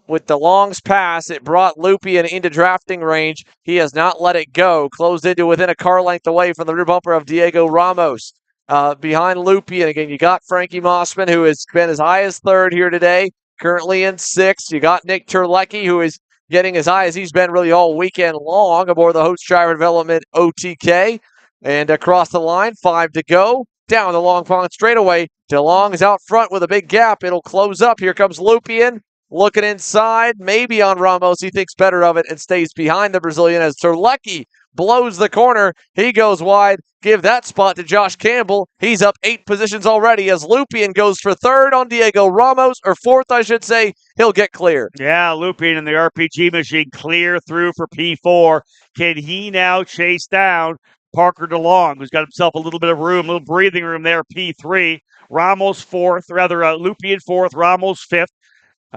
With DeLong's pass, it brought Lupian into drafting range. He has not let it go. Closed into within a car length away from the rear bumper of Diego Ramos. Behind Lupian, again, you got Frankie Mossman, who has been as high as 3rd here today. Currently in 6th. You got Nick Terlecki, who is getting as high as he's been really all weekend long aboard the Host Driver Development OTK. And across the line, 5 to go. Down the Long Pond straightaway. DeLong is out front with a big gap. It'll close up. Here comes Lupian. Looking inside, maybe on Ramos. He thinks better of it and stays behind the Brazilian as Terlecki blows the corner. He goes wide. Give that spot to Josh Campbell. He's up 8 positions already as Lupian goes for 3rd on Diego Ramos, or 4th, I should say. He'll get clear. Yeah, Lupian in the RPG machine clear through for P4. Can he now chase down Parker DeLong, who's got himself a little bit of room, a little breathing room there, P3. Ramos 4th, Lupian 4th, Ramos 5th.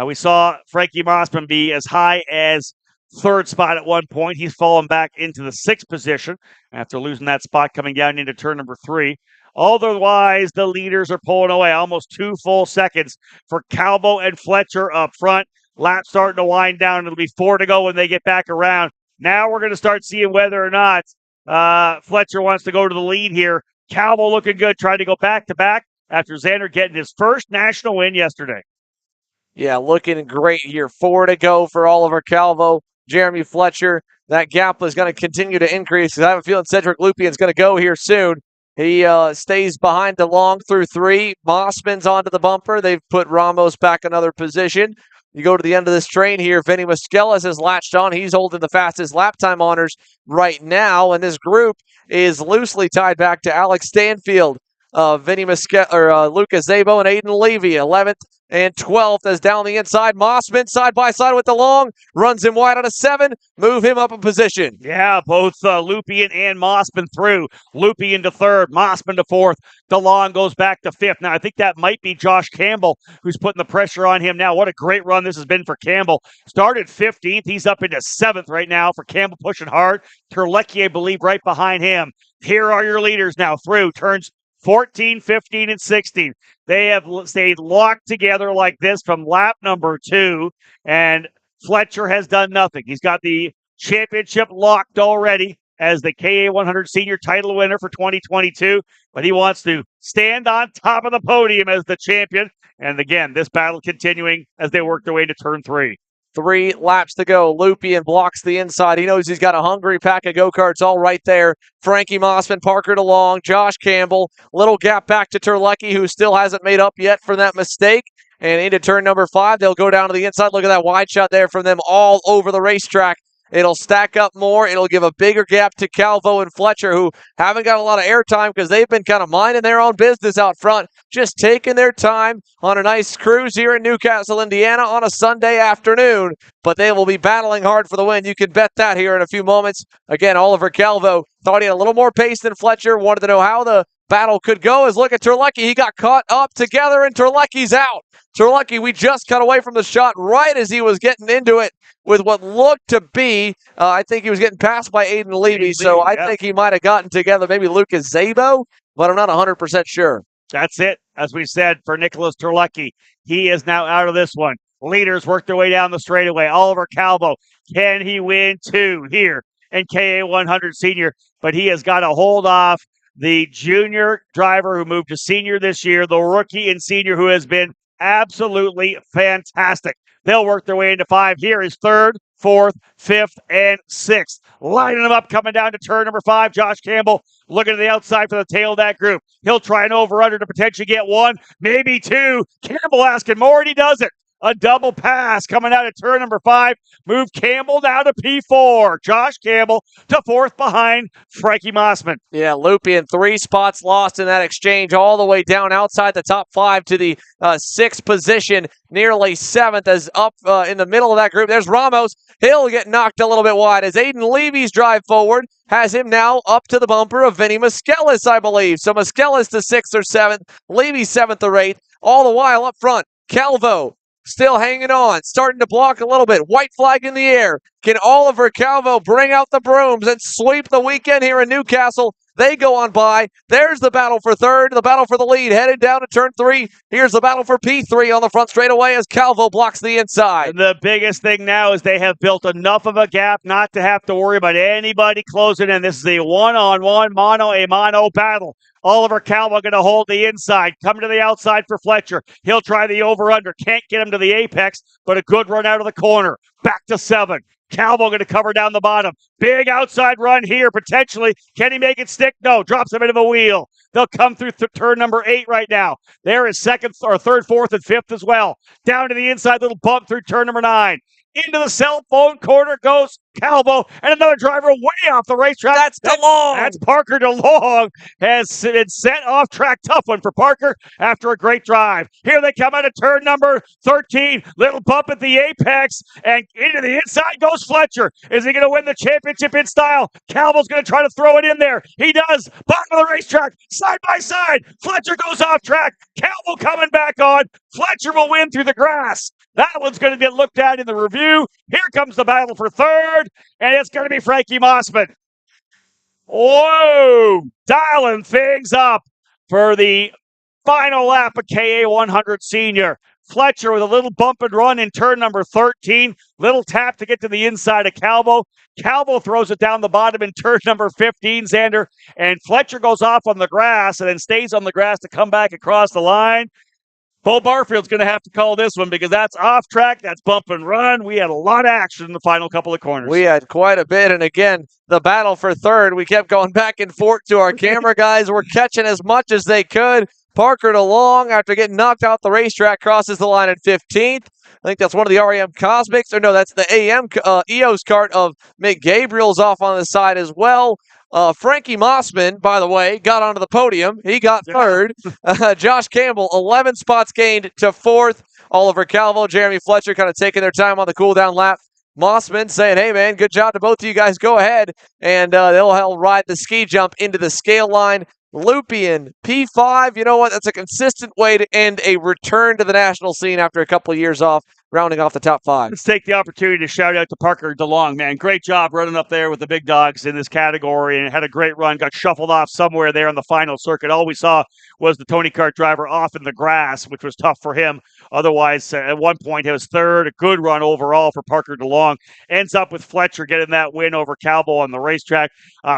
We saw Frankie Mossman be as high as 3rd spot at one point. He's fallen back into the 6th position after losing that spot coming down into turn number 3. Otherwise, the leaders are pulling away. Almost 2 full seconds for Calvo and Fletcher up front. Lap starting to wind down. It'll be 4 to go when they get back around. Now we're going to start seeing whether or not Fletcher wants to go to the lead here. Calvo looking good, trying to go back-to-back after Xander getting his first national win yesterday. Yeah, looking great here. 4 to go for Oliver Calvo, Jeremy Fletcher. That gap is going to continue to increase because I have a feeling Cedric Lupien's going to go here soon. He stays behind DeLong through 3. Mossman's onto the bumper. They've put Ramos back another position. You go to the end of this train here. Vinny Maskelis has latched on. He's holding the fastest lap time honors right now, and this group is loosely tied back to Alex Stanfield, Lucas Zabo, and Aiden Levy, 11th and 12th as down the inside. Mossman side by side with DeLong, runs him wide on a 7, move him up a position. Yeah, both Lupien and Mossman through. Lupien to 3rd, Mossman to 4th. DeLong goes back to 5th. Now, I think that might be Josh Campbell who's putting the pressure on him now. What a great run this has been for Campbell. Started 15th. He's up into 7th right now for Campbell, pushing hard. Terlecki, I believe, right behind him. Here are your leaders now through turns 14, 15, and 16. They have stayed locked together like this from lap number 2, and Fletcher has done nothing. He's got the championship locked already as the KA100 senior title winner for 2022, but he wants to stand on top of the podium as the champion. And again, this battle continuing as they work their way to turn 3. 3 laps to go. Lupien blocks the inside. He knows he's got a hungry pack of go-karts all right there. Frankie Mossman, Parker DeLong, Josh Campbell. Little gap back to Terlecki, who still hasn't made up yet for that mistake. And into turn number 5, they'll go down to the inside. Look at that wide shot there from them all over the racetrack. It'll stack up more. It'll give a bigger gap to Calvo and Fletcher, who haven't got a lot of airtime because they've been kind of minding their own business out front, just taking their time on a nice cruise here in Newcastle, Indiana on a Sunday afternoon. But they will be battling hard for the win. You can bet that here in a few moments. Again, Oliver Calvo thought he had a little more pace than Fletcher, wanted to know how the battle could go. As look at Terlecki. He got caught up together, and Terlecki's out. Terlecki, we just cut away from the shot right as he was getting into it with what looked to be, I think he was getting passed by Aiden Levy, so I think he might have gotten together maybe Lucas Zabo, but I'm not 100% sure. That's it, as we said, for Nicholas Terlecki. He is now out of this one. Leaders work their way down the straightaway. Oliver Calvo, can he win 2 here in KA100 Senior? But he has got to hold off the junior driver who moved to senior this year, the rookie and senior who has been absolutely fantastic. They'll work their way into 5. Here is 3rd, 4th, 5th, and 6th. Lining them up, coming down to turn number 5. Josh Campbell looking to the outside for the tail of that group. He'll try an over-under to potentially get 1, maybe 2. Campbell asking more, and he does it. A double pass coming out of turn number 5. Move Campbell down to P4. Josh Campbell to 4th behind Frankie Mossman. Yeah, Lupien, 3 spots lost in that exchange all the way down outside the top 5 to the 6th position, nearly 7th as up in the middle of that group. There's Ramos. He'll get knocked a little bit wide as Aiden Levy's drive forward has him now up to the bumper of Vinny Maskelis, I believe. So Maskelis to 6th or 7th, Levy 7th or 8th, all the while up front. Calvo still hanging on, starting to block a little bit. White flag in the air. Can Oliver Calvo bring out the brooms and sweep the weekend here in Newcastle? They go on by. There's the battle for 3rd, the battle for the lead, headed down to turn 3. Here's the battle for P3 on the front straightaway as Calvo blocks the inside. And the biggest thing now is they have built enough of a gap not to have to worry about anybody closing in. This is a one-on-one, mano-a-mano battle. Oliver Calvo going to hold the inside. Coming to the outside for Fletcher. He'll try the over-under. Can't get him to the apex, but a good run out of the corner. Back to 7. Calvo going to cover down the bottom. Big outside run here, potentially. Can he make it stick? No. Drops a bit of a wheel. They'll come through turn number 8 right now. There is 2nd, or 3rd, 4th, and 5th as well. Down to the inside, little bump through turn number 9. Into the cell phone corner goes Calvo, and another driver way off the racetrack. That's DeLong. That's Parker DeLong. Has been sent off track. Tough one for Parker after a great drive. Here they come out of turn number 13. Little bump at the apex, and into the inside goes Fletcher. Is he going to win the championship in style? Calvo's going to try to throw it in there. He does. Bottom of the racetrack, side by side. Fletcher goes off track. Calvo coming back on. Fletcher will win through the grass. That one's going to get looked at in the review. Here comes the battle for 3rd, and it's going to be Frankie Mossman. Whoa! Dialing things up. for the final lap of KA 100 Senior. Fletcher with a little bump and run in turn number 13. Little tap to get to the inside of Calvo. Calvo throws it down the bottom in turn number 15, Xander. And Fletcher goes off on the grass and then stays on the grass to come back across the line. Bo Barfield's going to have to call this one because that's off track. That's bump and run. We had a lot of action in the final couple of corners. We had quite a bit. And again, the battle for third, we kept going back and forth to our camera guys. Were catching as much as they could. Parker DeLong, after getting knocked out the racetrack, crosses the line at 15th. I think that's one of the REM Cosmics. Or no, that's the AM EOS kart of Mick Gabriel's off on the side as well. Frankie Mossman, by the way, got onto the podium. He got third. Josh Campbell, 11 spots gained to fourth. Oliver Calvo, Jeremy Fletcher kind of taking their time on the cool-down lap. Mossman saying, hey, man, good job to both of you guys. Go ahead. And they'll ride the ski jump into the scale line. Lupien, P5, you know what? That's a consistent way to end a return to the national scene after a couple of years off, rounding off the top five. Let's take the opportunity to shout out to Parker DeLong, man. Great job running up there with the big dogs in this category and had a great run. Got shuffled off somewhere there on the final circuit. All we saw was the Tony Kart driver off in the grass, which was tough for him. Otherwise, at one point, he was third. A good run overall for Parker DeLong. Ends up with Fletcher getting that win over Calvo on the racetrack.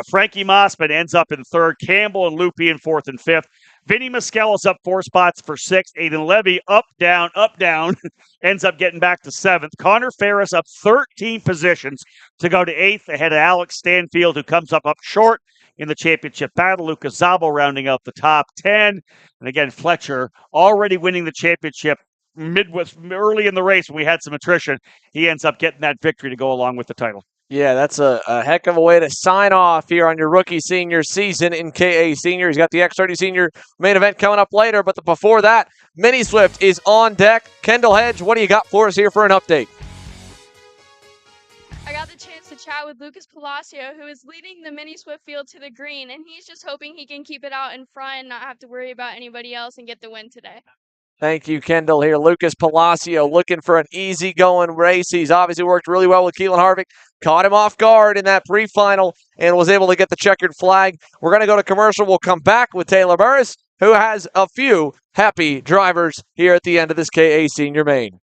Frankie Mossman ends up in third. Campbell and Lupien fourth and fifth. Vinny Maskelis up 4 spots for sixth. Aiden Levy up, down, ends up getting back to seventh. Connor Ferris up 13 positions to go to eighth ahead of Alex Stanfield, who comes up short in the championship battle. Lucas Zabo rounding out the top 10. And again, Fletcher already winning the championship early in the race when we had some attrition. He ends up getting that victory to go along with the title. Yeah, that's a heck of a way to sign off here on your rookie senior season in KA Senior. He's got the X30 Senior main event coming up later, but before that, Mini Swift is on deck. Kendall Hedge, what do you got for us here for an update? I got the chance to chat with Lucas Palacio, who is leading the Mini Swift field to the green, and he's just hoping he can keep it out in front and not have to worry about anybody else and get the win today. Thank you, Kendall. Here, Lucas Palacio looking for an easy-going race. He's obviously worked really well with Keelan Harvick. Caught him off guard in that pre-final and was able to get the checkered flag. We're going to go to commercial. We'll come back with Taylor Burris, who has a few happy drivers here at the end of this KA Senior Main.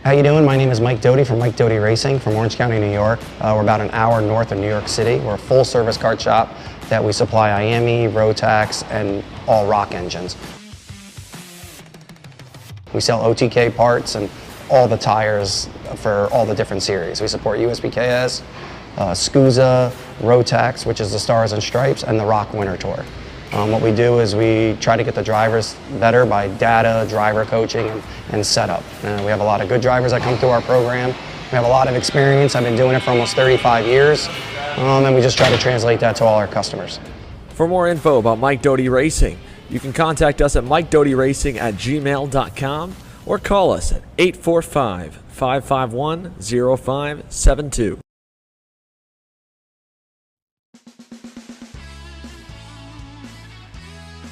How you doing? My name is Mike Doty from Mike Doty Racing from Orange County, New York. We're about an hour north of New York City. We're a full-service kart shop that we supply IAME, Rotax, and all rock engines. We sell OTK parts and all the tires for all the different series. We support USPKS, SKUSA, Rotax, which is the Stars and Stripes, and the Rock Winter Tour. What we do is we try to get the drivers better by data, driver coaching, and setup. We have a lot of good drivers that come through our program. We have a lot of experience. I've been doing it for almost 35 years, and we just try to translate that to all our customers. For more info about Mike Doty Racing, you can contact us at mikedotyracing@gmail.com or call us at 845-551-0572.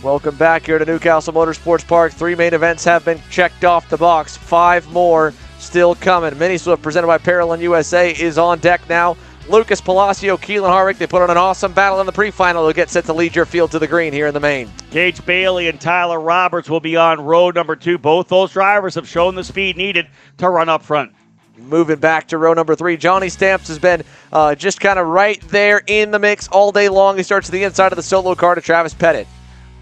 Welcome back here to Castle Motorsports Park. 3 main events have been checked off the box. 5 more still coming. Mini Swift presented by Parallel USA is on deck now. Lucas Palacio, Keelan Harvick, they put on an awesome battle in the pre-final. They'll get set to lead your field to the green here in the main. Gage Bailey and Tyler Roberts will be on road number 2. Both those drivers have shown the speed needed to run up front. moving back to row number 3. Johnny Stamps has been just kind of right there in the mix all day long. He starts to the inside of the solo car to Travis Pettit.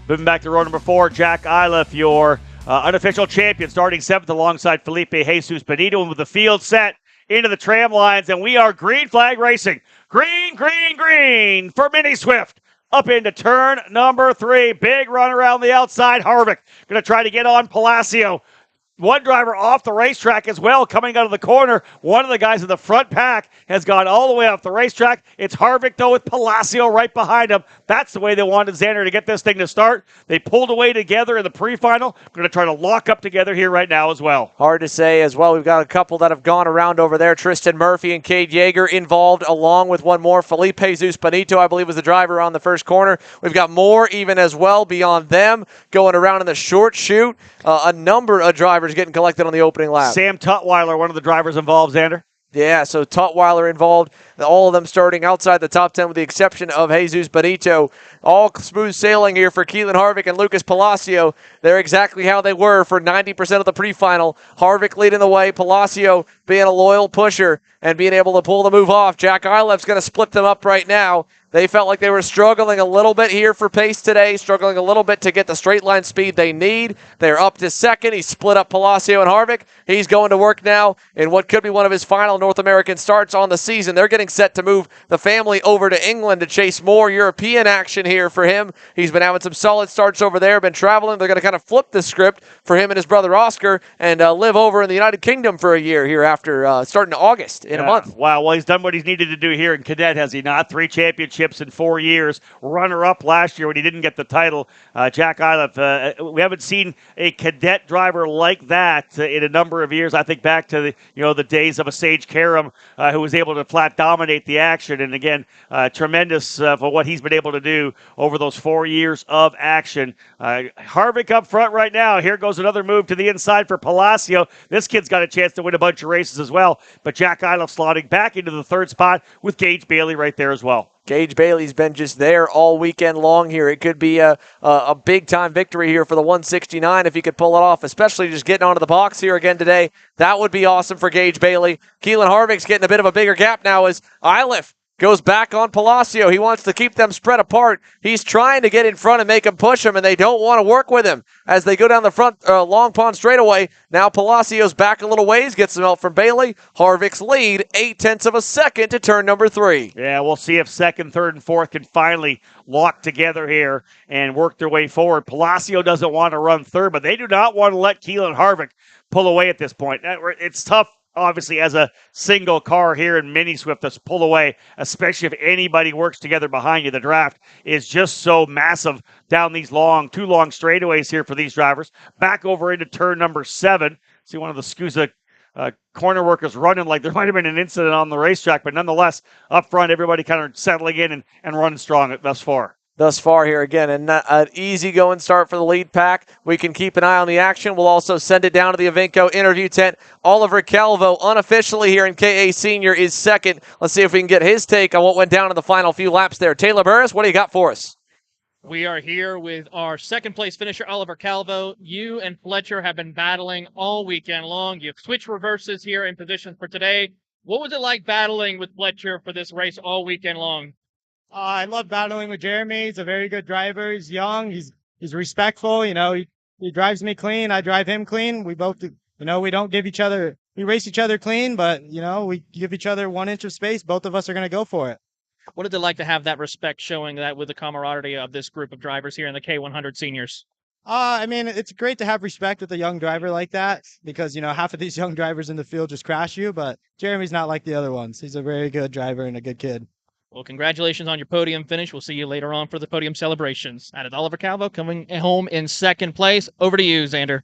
Moving back to row number 4, Jack Iliff, your unofficial champion, starting 7th alongside Felipe Jesus Benito, and with the field set into the tram lines, and we are green flag racing. Green, green, green for Mini Swift. Up into turn number 3. Big run around the outside. Harvick going to try to get on Palacio. One driver off the racetrack as well, coming out of the corner. One of the guys in the front pack has gone all the way off the racetrack. It's Harvick, though, with Palacio right behind him. That's the way they wanted Xander to get this thing to start. They pulled away together in the pre-final. Going to try to lock up together here right now as well. Hard to say as well. We've got a couple that have gone around over there. Tristan Murphy and Cade Yeager involved, along with one more. Felipe Jesus Benito, I believe, was the driver on the first corner. We've got more even as well beyond them going around in the short chute. A number of drivers getting collected on the opening lap. Sam Tutwiler, one of the drivers involved, Xander. Yeah, so Tutwiler involved, all of them starting outside the top 10 with the exception of Jesus Benito. All smooth sailing here for Keelan Harvick and Lucas Palacio. They're exactly how they were for 90% of the pre-final. Harvick leading the way, Palacio being a loyal pusher and being able to pull the move off. Jack Iliff's going to split them up right now. They felt like they were struggling a little bit here for pace today, struggling a little bit to get the straight line speed they need. They're up to second. He split up Palacio and Harvick. He's going to work now in what could be one of his final North American starts on the season. They're getting set to move the family over to England to chase more European action here for him. He's been having some solid starts over there, been traveling. They're going to kind of flip the script for him and his brother Oscar and live over in the United Kingdom for a year here after starting August in a month. Wow, well, he's done what he's needed to do here in Cadet, has he not? 3 championships in 4 years. Runner-up last year when he didn't get the title. Jack Iliff, we haven't seen a Cadet driver like that in a number of years. I think back to the days of a Sage Karam who was able to flat dominate the action. And again, tremendous for what he's been able to do over those 4 years of action. Harvick up front right now. Here goes another move to the inside for Palacio. This kid's got a chance to win a bunch of races as well. But Jack Iliff slotting back into the 3rd spot with Gage Bailey right there as well. Gage Bailey's been just there all weekend long here. It could be a big-time victory here for the 169 if he could pull it off, especially just getting onto the box here again today. That would be awesome for Gage Bailey. Keelan Harvick's getting a bit of a bigger gap now as Iliff goes back on Palacio. He wants to keep them spread apart. He's trying to get in front and make him push him, and they don't want to work with him as they go down the front Long Pond straightaway. Now Palacio's back a little ways, gets some help from Bailey. Harvick's lead, 0.8 of a second to turn number 3. Yeah, we'll see if 2nd, 3rd, and 4th can finally lock together here and work their way forward. Palacio doesn't want to run 3rd, but they do not want to let Keelan Harvick pull away at this point. It's tough, obviously, as a single car here in Mini Swift to pull away, especially if anybody works together behind you. The draft is just so massive down these two long straightaways here for these drivers. Back over into turn number 7. See one of the SKUSA corner workers running like there might have been an incident on the racetrack, but nonetheless, up front, everybody kind of settling in and running strong thus far. Thus far here again, and an easy-going start for the lead pack. We can keep an eye on the action. We'll also send it down to the Evenco interview tent. Oliver Calvo, unofficially here in KA Senior, is 2nd. Let's see if we can get his take on what went down in the final few laps there. Taylor Burris, what do you got for us? We are here with our 2nd place finisher, Oliver Calvo. You and Fletcher have been battling all weekend long. You've switched reverses here in position for today. What was it like battling with Fletcher for this race all weekend long? I love battling with Jeremy. He's a very good driver. He's young. He's respectful. He drives me clean. I drive him clean. We both, we don't give each other, we race each other clean, but, we give each other 1 inch of space. Both of us are going to go for it. What is it like to have that respect, showing that with the camaraderie of this group of drivers here in the K100 Seniors? It's great to have respect with a young driver like that because, half of these young drivers in the field just crash you, but Jeremy's not like the other ones. He's a very good driver and a good kid. Well, congratulations on your podium finish. We'll see you later on for the podium celebrations. That is Oliver Calvo coming home in 2nd place. Over to you, Xander.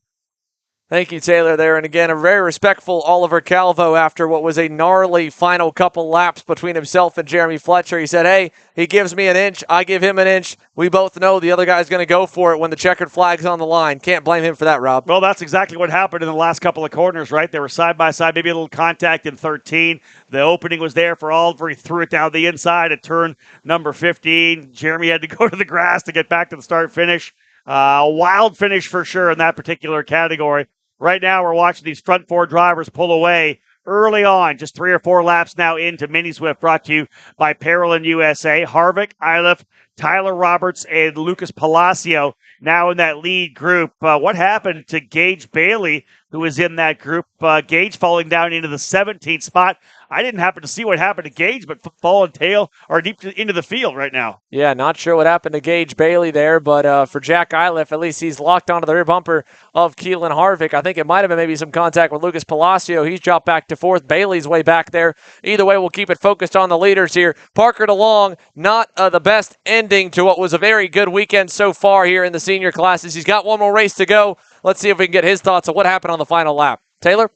Thank you, Taylor, there. And again, a very respectful Oliver Calvo after what was a gnarly final couple laps between himself and Jeremy Fletcher. He said, hey, he gives me an inch, I give him an inch. We both know the other guy's going to go for it when the checkered flag's on the line. Can't blame him for that, Rob. Well, that's exactly what happened in the last couple of corners, right? They were side by side, maybe a little contact in 13. The opening was there for Oliver. He threw it down the inside at turn number 15. Jeremy had to go to the grass to get back to the start-finish. A wild finish for sure in that particular category. Right now, we're watching these front 4 drivers pull away early on, just 3 or 4 laps now into Mini Swift, brought to you by Parolin USA. Harvick, Iliff, Tyler Roberts, and Lucas Palacio now in that lead group. What happened to Gage Bailey, who was in that group? Gage falling down into the 17th spot. I didn't happen to see what happened to Gage, but falling tail or deep into the field right now. Yeah, not sure what happened to Gage Bailey there, but for Jack Iliff, at least he's locked onto the rear bumper of Keelan Harvick. I think it might have been maybe some contact with Lucas Palacio. He's dropped back to 4th. Bailey's way back there. Either way, we'll keep it focused on the leaders here. Parker DeLong, not the best ending to what was a very good weekend so far here in the senior classes. He's got one more race to go. Let's see if we can get his thoughts on what happened on the final lap. Taylor?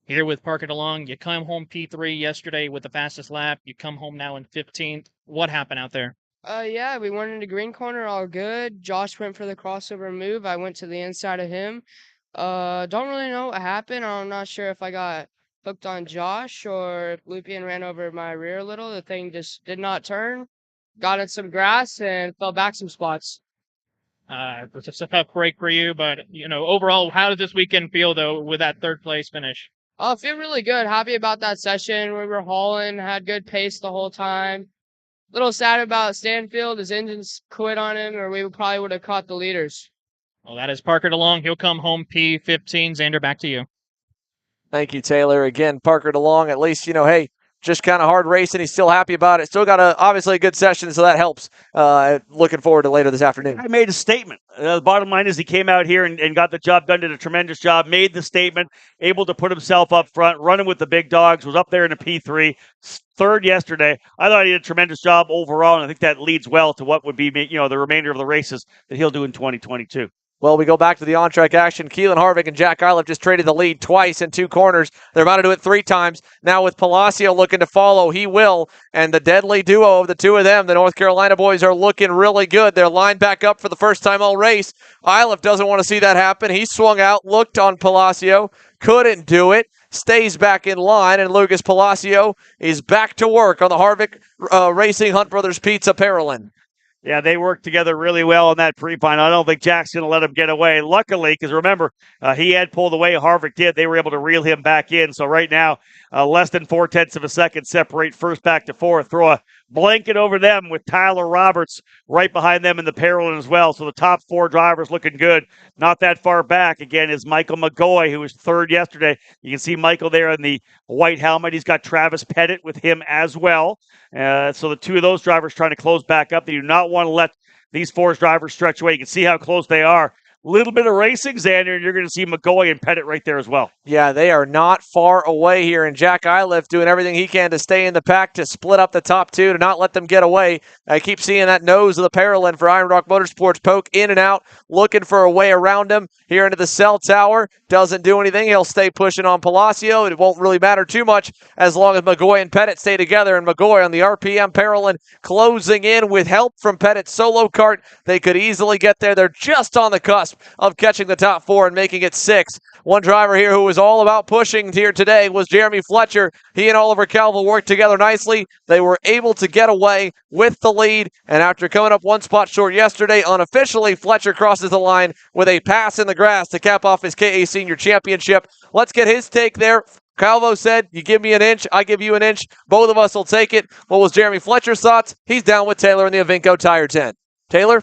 Here with Parker DeLong, you come home P3 yesterday with the fastest lap. You come home now in 15th. What happened out there? Yeah, we went into green corner, all good. Josh went for the crossover move. I went to the inside of him. Don't really know what happened. I'm not sure if I got hooked on Josh or if Lupien ran over my rear a little. The thing just did not turn. Got in some grass and fell back some spots. It was just a tough break for you, but, overall, how did this weekend feel, though, with that 3rd place finish? I feel really good. Happy about that session. We were hauling, had good pace the whole time. Little sad about Stanfield. His engines quit on him, or we probably would have caught the leaders. Well, that is Parker DeLong. He'll come home P15. Xander, back to you. Thank you, Taylor. Again, Parker DeLong, at least, hey, just kind of hard racing. He's still happy about it. Still got obviously a good session, so that helps. Looking forward to later this afternoon. I made a statement. The bottom line is he came out here and got the job done, did a tremendous job, made the statement, able to put himself up front, running with the big dogs, was up there in a P3, 3rd yesterday. I thought he did a tremendous job overall, and I think that leads well to what would be, the remainder of the races that he'll do in 2022. Well, we go back to the on-track action. Keelan Harvick and Jack Iliff just traded the lead twice in 2 corners. They're about to do it 3 times. Now with Palacio looking to follow, he will. And the deadly duo of the 2 of them, the North Carolina boys, are looking really good. They're lined back up for the first time all race. Iliff doesn't want to see that happen. He swung out, looked on Palacio, couldn't do it, stays back in line, and Lucas Palacio is back to work on the Harvick Racing Hunt Brothers Pizza Parolin. Yeah, they worked together really well on that pre-pine. I don't think Jack's going to let him get away. Luckily, because remember, he had pulled away. Harvick did. They were able to reel him back in. So right now, less than 0.4 of a second separate first back to 4th. Throw a blanket over them with Tyler Roberts right behind them in the Parolin as well. So the top 4 drivers looking good. Not that far back, again, is Michael McGoy, who was 3rd yesterday. You can see Michael there in the white helmet. He's got Travis Pettit with him as well. So the 2 of those drivers trying to close back up. They do not want to let these 4 drivers stretch away. You can see how close they are. Little bit of racing, Xander, and you're going to see McGoy and Pettit right there as well. Yeah, they are not far away here, and Jack Iliff doing everything he can to stay in the pack, to split up the top 2, to not let them get away. I keep seeing that nose of the Parolin for Iron Rock Motorsports poke in and out, looking for a way around him here into the cell tower. Doesn't do anything. He'll stay pushing on Palacio. It won't really matter too much as long as McGoy and Pettit stay together, and McGoy on the RPM Parolin closing in with help from Pettit's solo kart. They could easily get there. They're just on the cusp of catching the top 4 and making it 6. One driver here who was all about pushing here today was Jeremy Fletcher. He and Oliver Calvo worked together nicely. They were able to get away with the lead, and after coming up 1 spot short yesterday, unofficially, Fletcher crosses the line with a pass in the grass to cap off his KA Senior Championship. Let's get his take there. Calvo said, you give me an inch, I give you an inch. Both of us will take it. What was Jeremy Fletcher's thoughts? He's down with Taylor in the Avinco Tire 10. Taylor?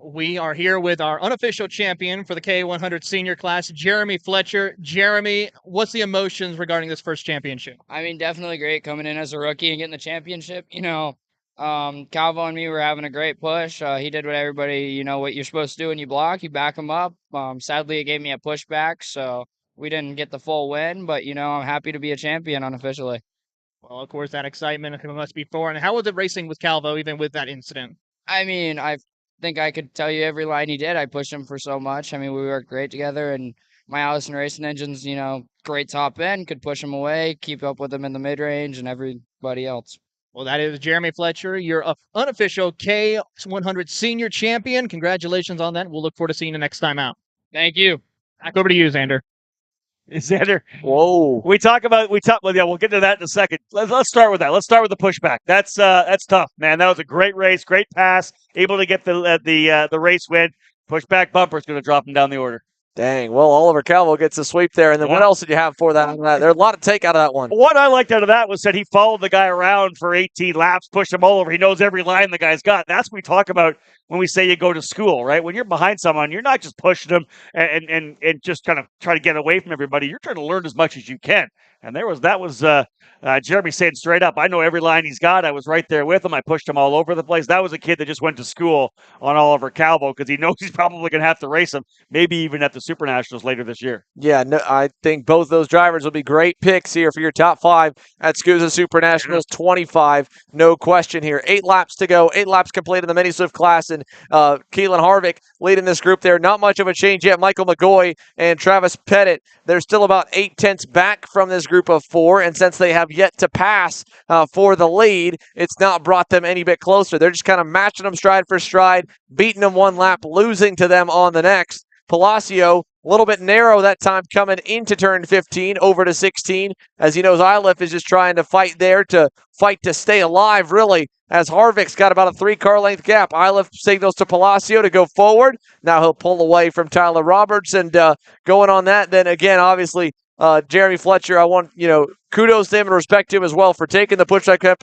We are here with our unofficial champion for the K100 senior class, Jeremy Fletcher. Jeremy, what's the emotions regarding this first championship? I mean, definitely great coming in as a rookie and getting the championship. Calvo and me were having a great push. He did what everybody, what you're supposed to do when you block. You back him up. Sadly, it gave me a pushback, so we didn't get the full win. But, I'm happy to be a champion unofficially. Well, of course, that excitement must be foreign. How was it racing with Calvo, even with that incident? I mean, I think I could tell you every line he did. I pushed him for so much. I mean, we worked great together, and my Allison Racing engines, great top end, could push him away, keep up with him in the mid-range, and everybody else. Well, that is Jeremy Fletcher, your unofficial K100 senior champion. Congratulations on that. We'll look forward to seeing you next time out. Thank you. Back over to you, Xander. Xander, whoa! We'll get to that in a second. Let's start with that. Let's start with the pushback. That's tough, man. That was a great race, great pass, able to get the race win. Pushback bumper is going to drop him down the order. Dang. Well, Oliver Calvo gets a sweep there. And then what else did you have for that? There's a lot of take out of that one. What I liked out of that was that he followed the guy around for 18 laps, pushed him all over. He knows every line the guy's got. That's what we talk about when we say you go to school, right? When you're behind someone, you're not just pushing them and just kind of try to get away from everybody. You're trying to learn as much as you can. And that was Jeremy saying straight up, I know every line he's got. I was right there with him. I pushed him all over the place. That was a kid that just went to school on Oliver Calvo because he knows he's probably going to have to race him, maybe even at the Super Nationals later this year. Yeah, no, I think both those drivers will be great picks here for your top 5 at SKUSA Super Nationals 25. No question here. 8 laps to go. 8 laps completed in the Mini Swift class. And Keelan Harvick leading this group there. Not much of a change yet. Michael McGoy and Travis Pettit, they're still about 8/10 back from this group of 4. And since they have yet to pass for the lead, it's not brought them any bit closer. They're just kind of matching them stride for stride, beating them one lap, losing to them on the next. Palacio, a little bit narrow that time coming into turn 15, over to 16, as he knows Iliff is just trying to fight there to stay alive, really, as Harvick's got about a 3-car length gap. Iliff signals to Palacio to go forward. Now he'll pull away from Tyler Roberts, and going on that, then again, obviously, Jeremy Fletcher, I want, kudos to him and respect to him as well for taking the pushback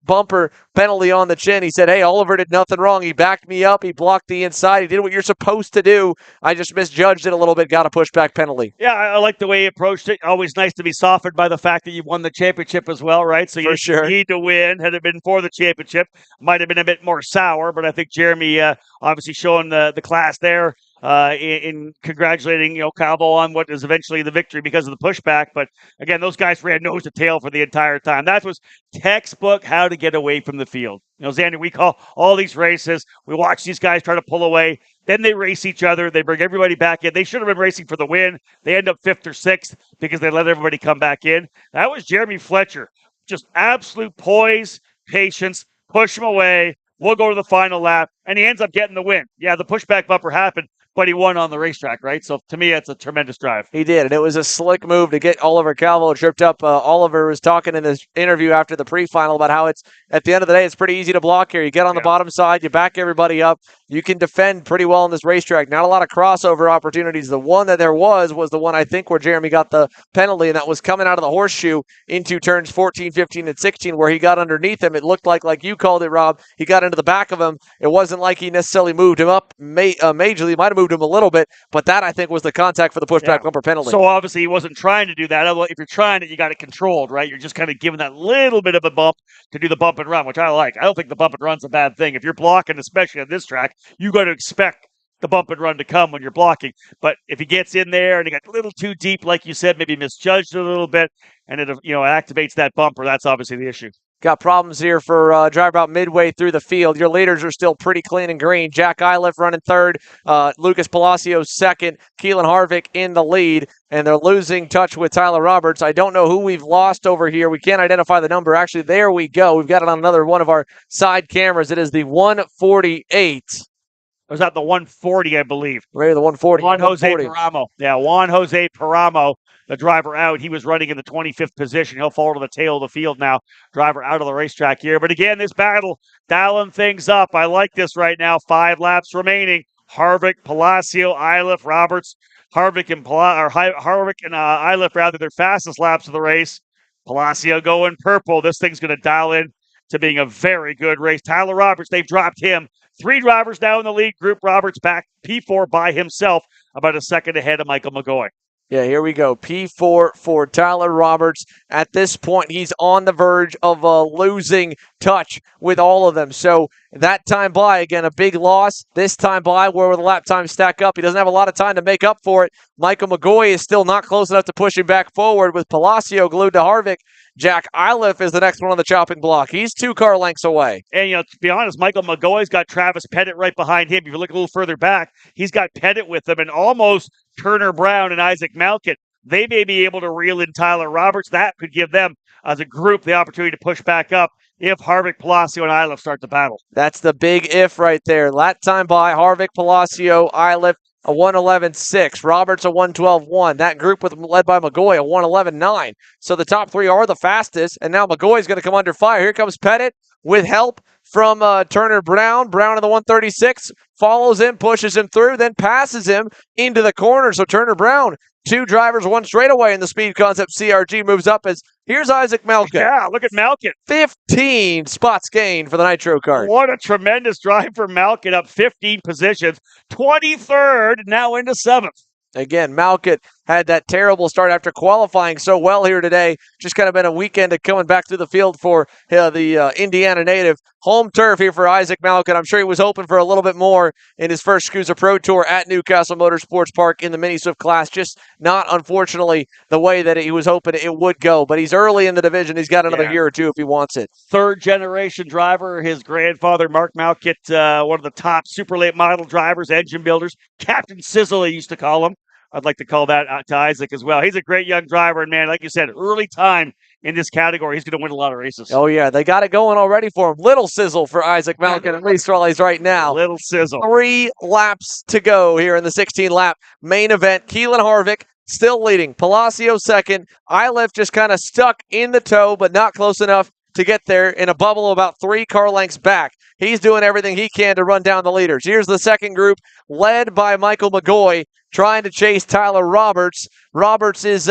bumper penalty on the chin. He said, hey, Oliver did nothing wrong. He backed me up. He blocked the inside. He did what you're supposed to do. I just misjudged it a little bit, got a pushback penalty. Yeah, I like the way he approached it. Always nice to be softened by the fact that you won the championship as well, right? So you need to win. Had it been for the championship, might have been a bit more sour, but I think Jeremy obviously showing the class there. In congratulating Calvo on what is eventually the victory because of the pushback. But again, those guys ran nose to tail for the entire time. That was textbook how to get away from the field. Xander, we call all these races. We watch these guys try to pull away. Then they race each other. They bring everybody back in. They should have been racing for the win. They end up 5th or 6th because they let everybody come back in. That was Jeremy Fletcher. Just absolute poise, patience, push him away. We'll go to the final lap. And he ends up getting the win. Yeah, the pushback bumper happened, but he won on the racetrack, right? So to me, it's a tremendous drive. He did, and it was a slick move to get Oliver Calvo tripped up. Oliver was talking in this interview after the pre-final about how it's, at the end of the day, it's pretty easy to block here. You get on the bottom side, you back everybody up. You can defend pretty well on this racetrack. Not a lot of crossover opportunities. The one that there was the one, I think, where Jeremy got the penalty, and that was coming out of the horseshoe into turns 14, 15, and 16, where he got underneath him. It looked like you called it, Rob. He got into the back of him. It wasn't like he necessarily moved him up majorly. He might have moved him a little bit, but that, I think, was the contact for the pushback bumper penalty. So obviously he wasn't trying to do that. If you're trying it, you got it controlled, right? You're just kind of giving that little bit of a bump to do the bump and run, which I like. I don't think the bump and run's a bad thing. If you're blocking, especially on this track, you got to expect the bump and run to come when you're blocking. But if he gets in there and he got a little too deep, like you said, maybe misjudged it a little bit, and it activates that bumper, that's obviously the issue. Got problems here for drive about midway through the field. Your leaders are still pretty clean and green. Jack Iliff running 3rd, Lucas Palacio 2nd, Keelan Harvick in the lead, and they're losing touch with Tyler Roberts. I don't know who we've lost over here. We can't identify the number. Actually, there we go. We've got it on another one of our side cameras. It is the 148. Was that the 140, I believe? Maybe the 140. Juan Jose Paramo. Yeah, Juan Jose Paramo, the driver out. He was running in the 25th position. He'll fall to the tail of the field now. Driver out of the racetrack here. But again, this battle, dialing things up. I like this right now. 5 laps remaining. Harvick, Palacio, Iliff, Roberts. Harvick and Iliff, rather, their fastest laps of the race. Palacio going purple. This thing's going to dial in to being a very good race. Tyler Roberts, they've dropped him. 3 drivers now in the lead group. Roberts back P4 by himself, about a second ahead of Michael McGoy. Yeah, here we go. P4 for Tyler Roberts. At this point, he's on the verge of losing touch with all of them. So that time by, again, a big loss. This time by, where will the lap time stack up? He doesn't have a lot of time to make up for it. Michael McGoy is still not close enough to push him back forward with Palacio glued to Harvick. Jack Iliff is the next one on the chopping block. He's 2 car lengths away. And, to be honest, Michael McGoy's got Travis Pettit right behind him. If you look a little further back, he's got Pettit with him and almost Turner Brown and Isaac Malkin. They may be able to reel in Tyler Roberts. That could give them, as a group, the opportunity to push back up if Harvick, Palacio, and Iliff start the battle. That's the big if right there. Lap time by Harvick, Palacio, Iliff, a 1:11.6. Roberts, a 1:12.1. That group led by McGoy, a 1:11.9. So the top 3 are the fastest, and now McGoy's going to come under fire. Here comes Pettit with help from Turner Brown. Brown in the 136 follows him, pushes him through, then passes him into the corner. So Turner Brown, 2 drivers, 1 straightaway in the Speed Concept CRG moves up as here's Isaac Malkin. Yeah, look at Malkin. 15 spots gained for the Nitro kart. What a tremendous drive for Malkin, up 15 positions. 23rd, now into 7th. Again, Malkin had that terrible start after qualifying so well here today. Just kind of been a weekend of coming back through the field for the Indiana native. Home turf here for Isaac Malkin. I'm sure he was hoping for a little bit more in his first SKUSA Pro Tour at Castle Motorsports Park in the Mini Swift class. Just not, unfortunately, the way that he was hoping it would go. But he's early in the division. He's got another year or two if he wants it. 3rd-generation driver. His grandfather, Mark Malkin, one of the top super late model drivers, engine builders. Captain Sizzle, they used to call him. I'd like to call that to Isaac as well. He's a great young driver, and man, like you said, early time in this category. He's going to win a lot of races. Oh, yeah. They got it going already for him. Little sizzle for Isaac Malkin, at least while he's right now. Little sizzle. 3 laps to go here in the 16-lap main event. Keelan Harvick still leading. Palacio second. Iliff just kind of stuck in the toe, but not close enough to get there in a bubble about 3 car lengths back. He's doing everything he can to run down the leaders. Here's the second group, led by Michael McGoy, trying to chase Tyler Roberts. Roberts is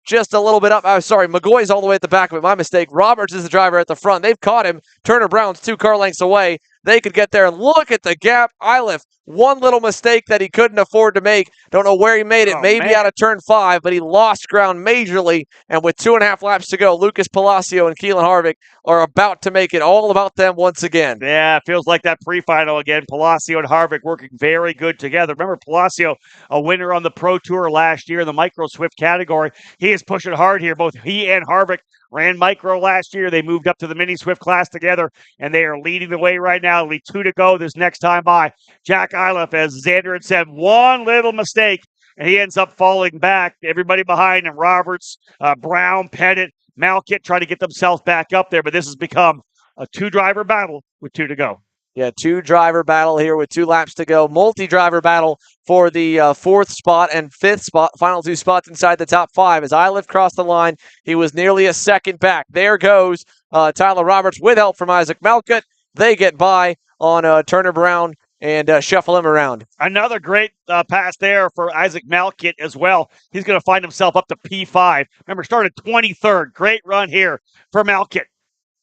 just a little bit up. McGoy's all the way at the back of it. My mistake. Roberts is the driver at the front. They've caught him. Turner Brown's 2 car lengths away. They could get there. And look at the gap. Iliff, one little mistake that he couldn't afford to make. Don't know where he made it. Maybe out of turn 5, but he lost ground majorly. And with 2.5 laps to go, Lucas Palacio and Keelan Harvick are about to make it all about them once again. Yeah, it feels like that pre-final again. Palacio and Harvick working very good together. Remember, Palacio, a winner on the Pro Tour last year in the Micro Swift category. He is pushing hard here. Both he and Harvick ran Micro last year. They moved up to the Mini Swift class together, and they are leading the way right now. Only 2 to go this next time by. Jack Iliff, as Xander had said, one little mistake, and he ends up falling back. Everybody behind him, Roberts, Brown, Pettit, Malkin, trying to get themselves back up there, but this has become a 2-driver battle with 2 to go. Yeah, 2-driver battle here with 2 laps to go. Multi-driver battle for the 4th spot and 5th spot. Final 2 spots inside the top 5. As Iliff crossed the line, he was nearly a second back. There goes Tyler Roberts with help from Isaac Malkin. They get by on Turner Brown and shuffle him around. Another great pass there for Isaac Malkin as well. He's going to find himself up to P5. Remember, started 23rd. Great run here for Malkin.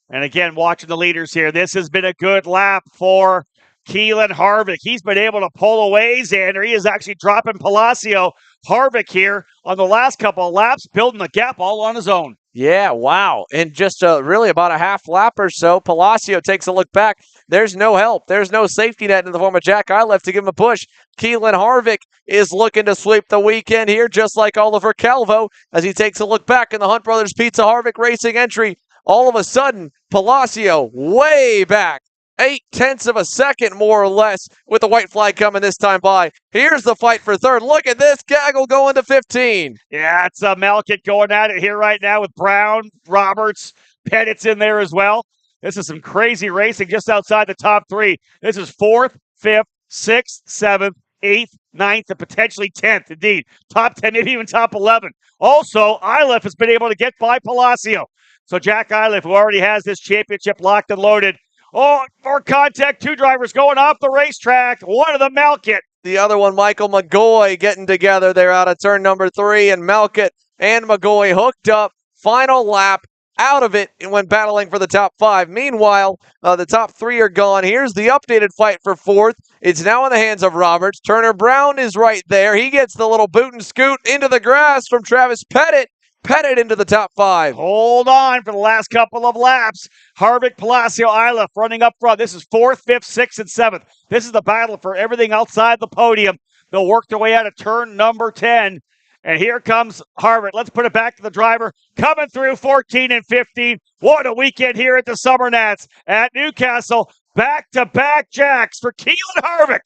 And again, watching the leaders here, this has been a good lap for Keelan Harvick. He's been able to pull away, Xander. He is actually dropping Palacio. Harvick here on the last couple of laps, building the gap all on his own. Yeah, wow. And just really about a half lap or so, Palacio takes a look back. There's no help. There's no safety net in the form of Jack Iliff to give him a push. Keelan Harvick is looking to sweep the weekend here, just like Oliver Calvo, as he takes a look back in the Hunt Brothers Pizza Harvick Racing entry. All of a sudden, Palacio way back. 0.8 of a second, more or less, with the white flag coming this time by. Here's the fight for 3rd. Look at this. Gaggle going to 15. Yeah, it's Malkin going at it here right now with Brown, Roberts, Pettit's in there as well. This is some crazy racing just outside the top 3. This is 4th, 5th, 6th, 7th, 8th, 9th, and potentially 10th. Indeed, top 10, maybe even top 11. Also, Iliff has been able to get by Palacio. So Jack Iliff, who already has this championship locked and loaded. Oh, more contact. 2 drivers going off the racetrack. One of them, Malkin. The other one, Michael McGoy, getting together there out of turn number 3. And Malkin and McGoy hooked up. Final lap out of it when battling for the top 5. Meanwhile, the top 3 are gone. Here's the updated fight for 4th. It's now in the hands of Roberts. Turner Brown is right there. He gets the little boot and scoot into the grass from Travis Pettit. Pettit into the top 5. Hold on for the last couple of laps. Harvick, Palacio, Iliff running up front. This is 4th, 5th, 6th, and 7th. This is the battle for everything outside the podium. They'll work their way out of turn number 10. And here comes Harvick. Let's put it back to the driver. Coming through 14 and 15. What a weekend here at the Summer Nats at Newcastle. Back-to-back jacks for Keelan Harvick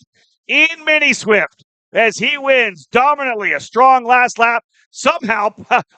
in Mini Swift as he wins dominantly. A strong last lap. Somehow,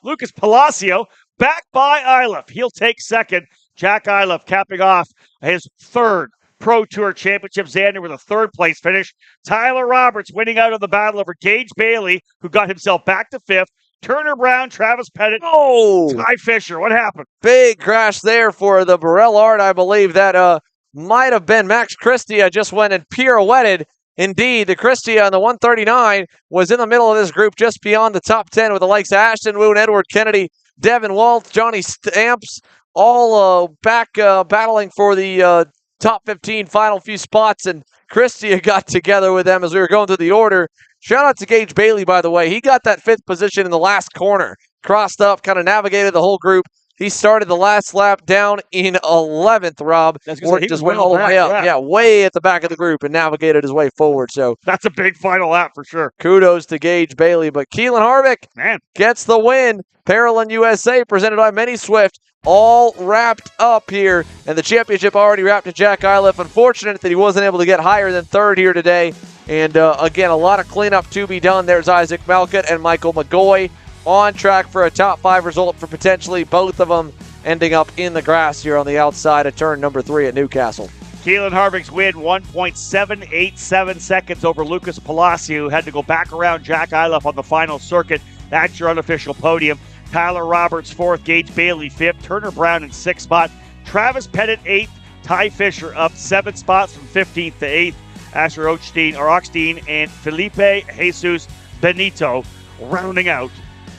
Lucas Palacio back by Iliff. He'll take 2nd. Jack Iliff capping off his 3rd Pro Tour Championship. Xander with a 3rd place finish. Tyler Roberts winning out of the battle over Gage Bailey, who got himself back to 5th. Turner Brown, Travis Pettit, Ty Fisher. What happened? Big crash there for the Burrell Art. I believe that might have been Max Christia just went and pirouetted. Indeed, the Christia on the 139 was in the middle of this group just beyond the top 10 with the likes of Ashton Woon, Edward Kennedy, Devin Walt, Johnny Stamps, all back battling for the top 15 final few spots, and Christia got together with them as we were going through the order. Shout out to Gage Bailey, by the way. He got that 5th position in the last corner. Crossed up, kind of navigated the whole group. He started the last lap down in 11th, Rob. Just went all the way up. Yeah, way at the back of the group and navigated his way forward. So that's a big final lap for sure. Kudos to Gage Bailey. But Keelan Harvick gets the win. Parallel USA presented by Mini Swift. All wrapped up here. And the championship already wrapped to Jack Iliff. Unfortunate that he wasn't able to get higher than 3rd here today. And again, a lot of cleanup to be done. There's Isaac Malkut and Michael McGoy on track for a top 5 result for potentially both of them ending up in the grass here on the outside of turn number 3 at Newcastle. Keelan Harvick's win, 1.787 seconds over Lucas Palacio, who had to go back around Jack Iliff on the final circuit. That's your unofficial podium. Tyler Roberts 4th, Gage Bailey 5th, Turner Brown in 6th spot, Travis Pettit 8th, Ty Fisher up 7 spots from 15th to 8th. Asher Ochstein and Felipe Jesus Benito rounding out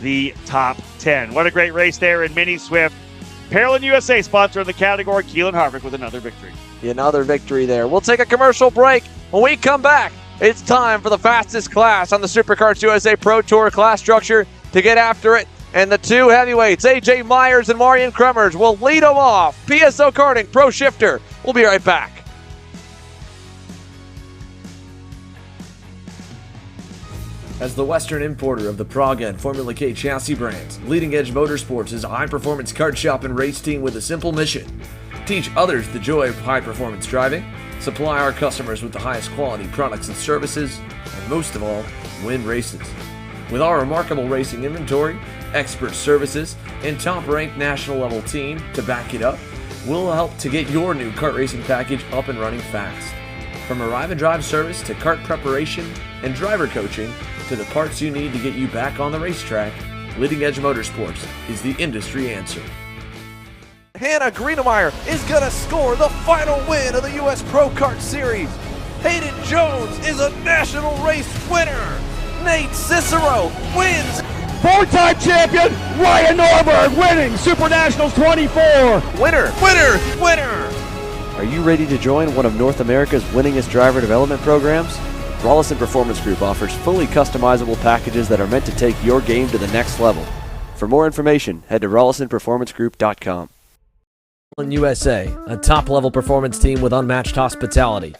the top 10. What a great race there in Mini Swift. Parallel USA sponsor in the category, Keelan Harvick with another victory. Another victory there. We'll take a commercial break. When we come back, it's time for the fastest class on the SuperCarts USA Pro Tour class structure to get after it. And the 2 heavyweights, AJ Myers and Marian Kremers, will lead them off. PSO Karting Pro Shifter. We'll be right back. As the Western importer of the Praga and Formula K chassis brands, Leading Edge Motorsports is a high-performance kart shop and race team with a simple mission: teach others the joy of high-performance driving, supply our customers with the highest quality products and services, and most of all, win races. With our remarkable racing inventory, expert services, and top-ranked national-level team to back it up, we'll help to get your new kart racing package up and running fast. From arrive and drive service to kart preparation and driver coaching, to the parts you need to get you back on the racetrack, Leading Edge Motorsports is the industry answer. Hannah Greenemeyer is going to score the final win of the U.S. Pro Kart Series. Hayden Jones is a national race winner. Nate Cicero wins. 4-time champion Ryan Norberg winning Super Nationals 24. Winner, winner, winner. Are you ready to join one of North America's winningest driver development programs? Rollison Performance Group offers fully customizable packages that are meant to take your game to the next level. For more information, head to rollisonperformancegroup.com. USA, a top-level performance team with unmatched hospitality,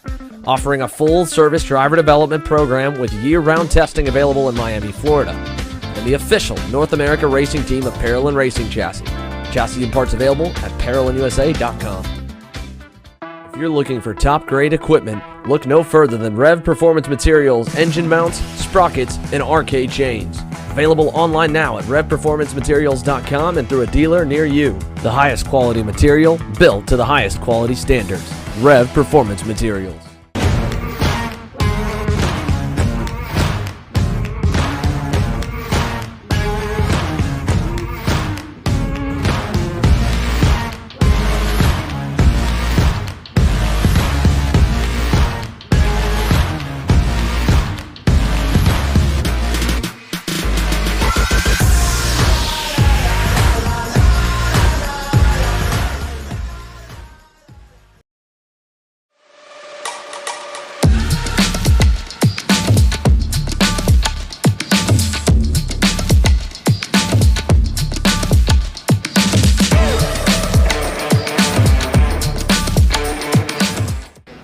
offering a full-service driver development program with year-round testing available in Miami, Florida, and the official North America racing team of Parallel Racing Chassis. Chassis and parts available at ParallelinUSA.com. If you're looking for top-grade equipment, look no further than Rev Performance Materials, engine mounts, sprockets, and arcade chains. Available online now at RevPerformanceMaterials.com and through a dealer near you. The highest quality material, built to the highest quality standards. Rev Performance Materials.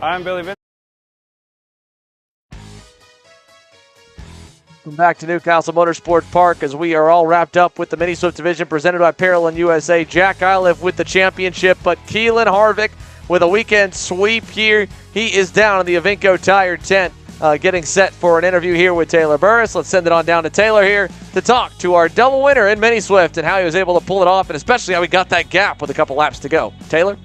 I'm Billy Vince. Welcome back to Newcastle Motorsports Park as we are all wrapped up with the Mini Swift division presented by Parallel USA. Jack Iliff with the championship, but Keelan Harvick with a weekend sweep here. He is down in the Avinco Tire tent, getting set for an interview here with Taylor Burris. Let's send it on down to Taylor here to talk to our double winner in Mini Swift and how he was able to pull it off, and especially how he got that gap with a couple laps to go. Taylor?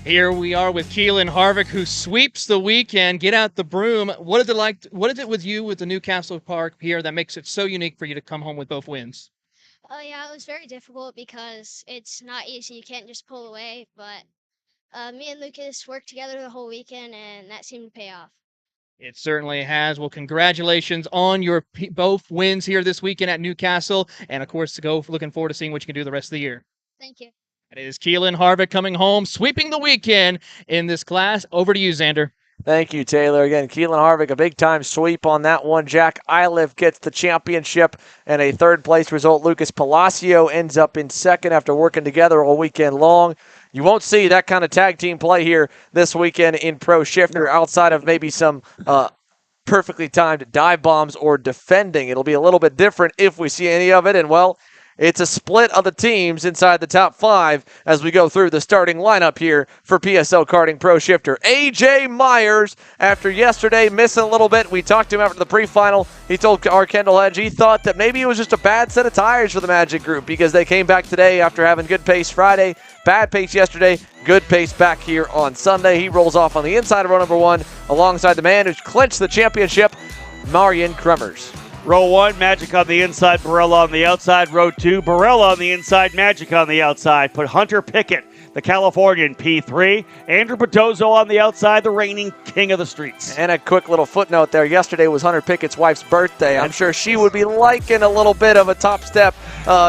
Here we are with Keelan Harvick, who sweeps the weekend. Get out the broom. What is it like? What is it with you with the Newcastle Park here that makes it so unique for you to come home with both wins? Oh yeah, it was very difficult because it's not easy. You can't just pull away, but me and Lucas worked together the whole weekend, and that seemed to pay off. It certainly has. Well, congratulations on your both wins here this weekend at Newcastle, and of course, looking forward to seeing what you can do the rest of the year. Thank you. It is Keelan Harvick coming home, sweeping the weekend in this class. Over to you, Xander. Thank you, Taylor. Again, Keelan Harvick, a big-time sweep on that one. Jack Iliff gets the championship and a third-place result. Lucas Palacio ends up in second after working together all weekend long. You won't see that kind of tag team play here this weekend in Pro Shifter outside of maybe some perfectly timed dive bombs or defending. It'll be a little bit different if we see any of it, and, well, it's a split of the teams inside the top 5 as we go through the starting lineup here for PSL Karting Pro Shifter. A.J. Myers, after yesterday missing a little bit, we talked to him after the pre-final. He told our Kendall Hedge he thought that maybe it was just a bad set of tires for the Magic Group because they came back today after having good pace Friday, bad pace yesterday, good pace back here on Sunday. He rolls off on the inside of row number 1 alongside the man who's clinched the championship, Marian Kremers. Row 1, Magic on the inside, Barella on the outside. Row 2, Barella on the inside, Magic on the outside. Put Hunter Pickett, the Californian, P3. Andrew Pedozzo on the outside, the reigning king of the streets. And a quick little footnote there. Yesterday was Hunter Pickett's wife's birthday. I'm sure she would be liking a little bit of a top step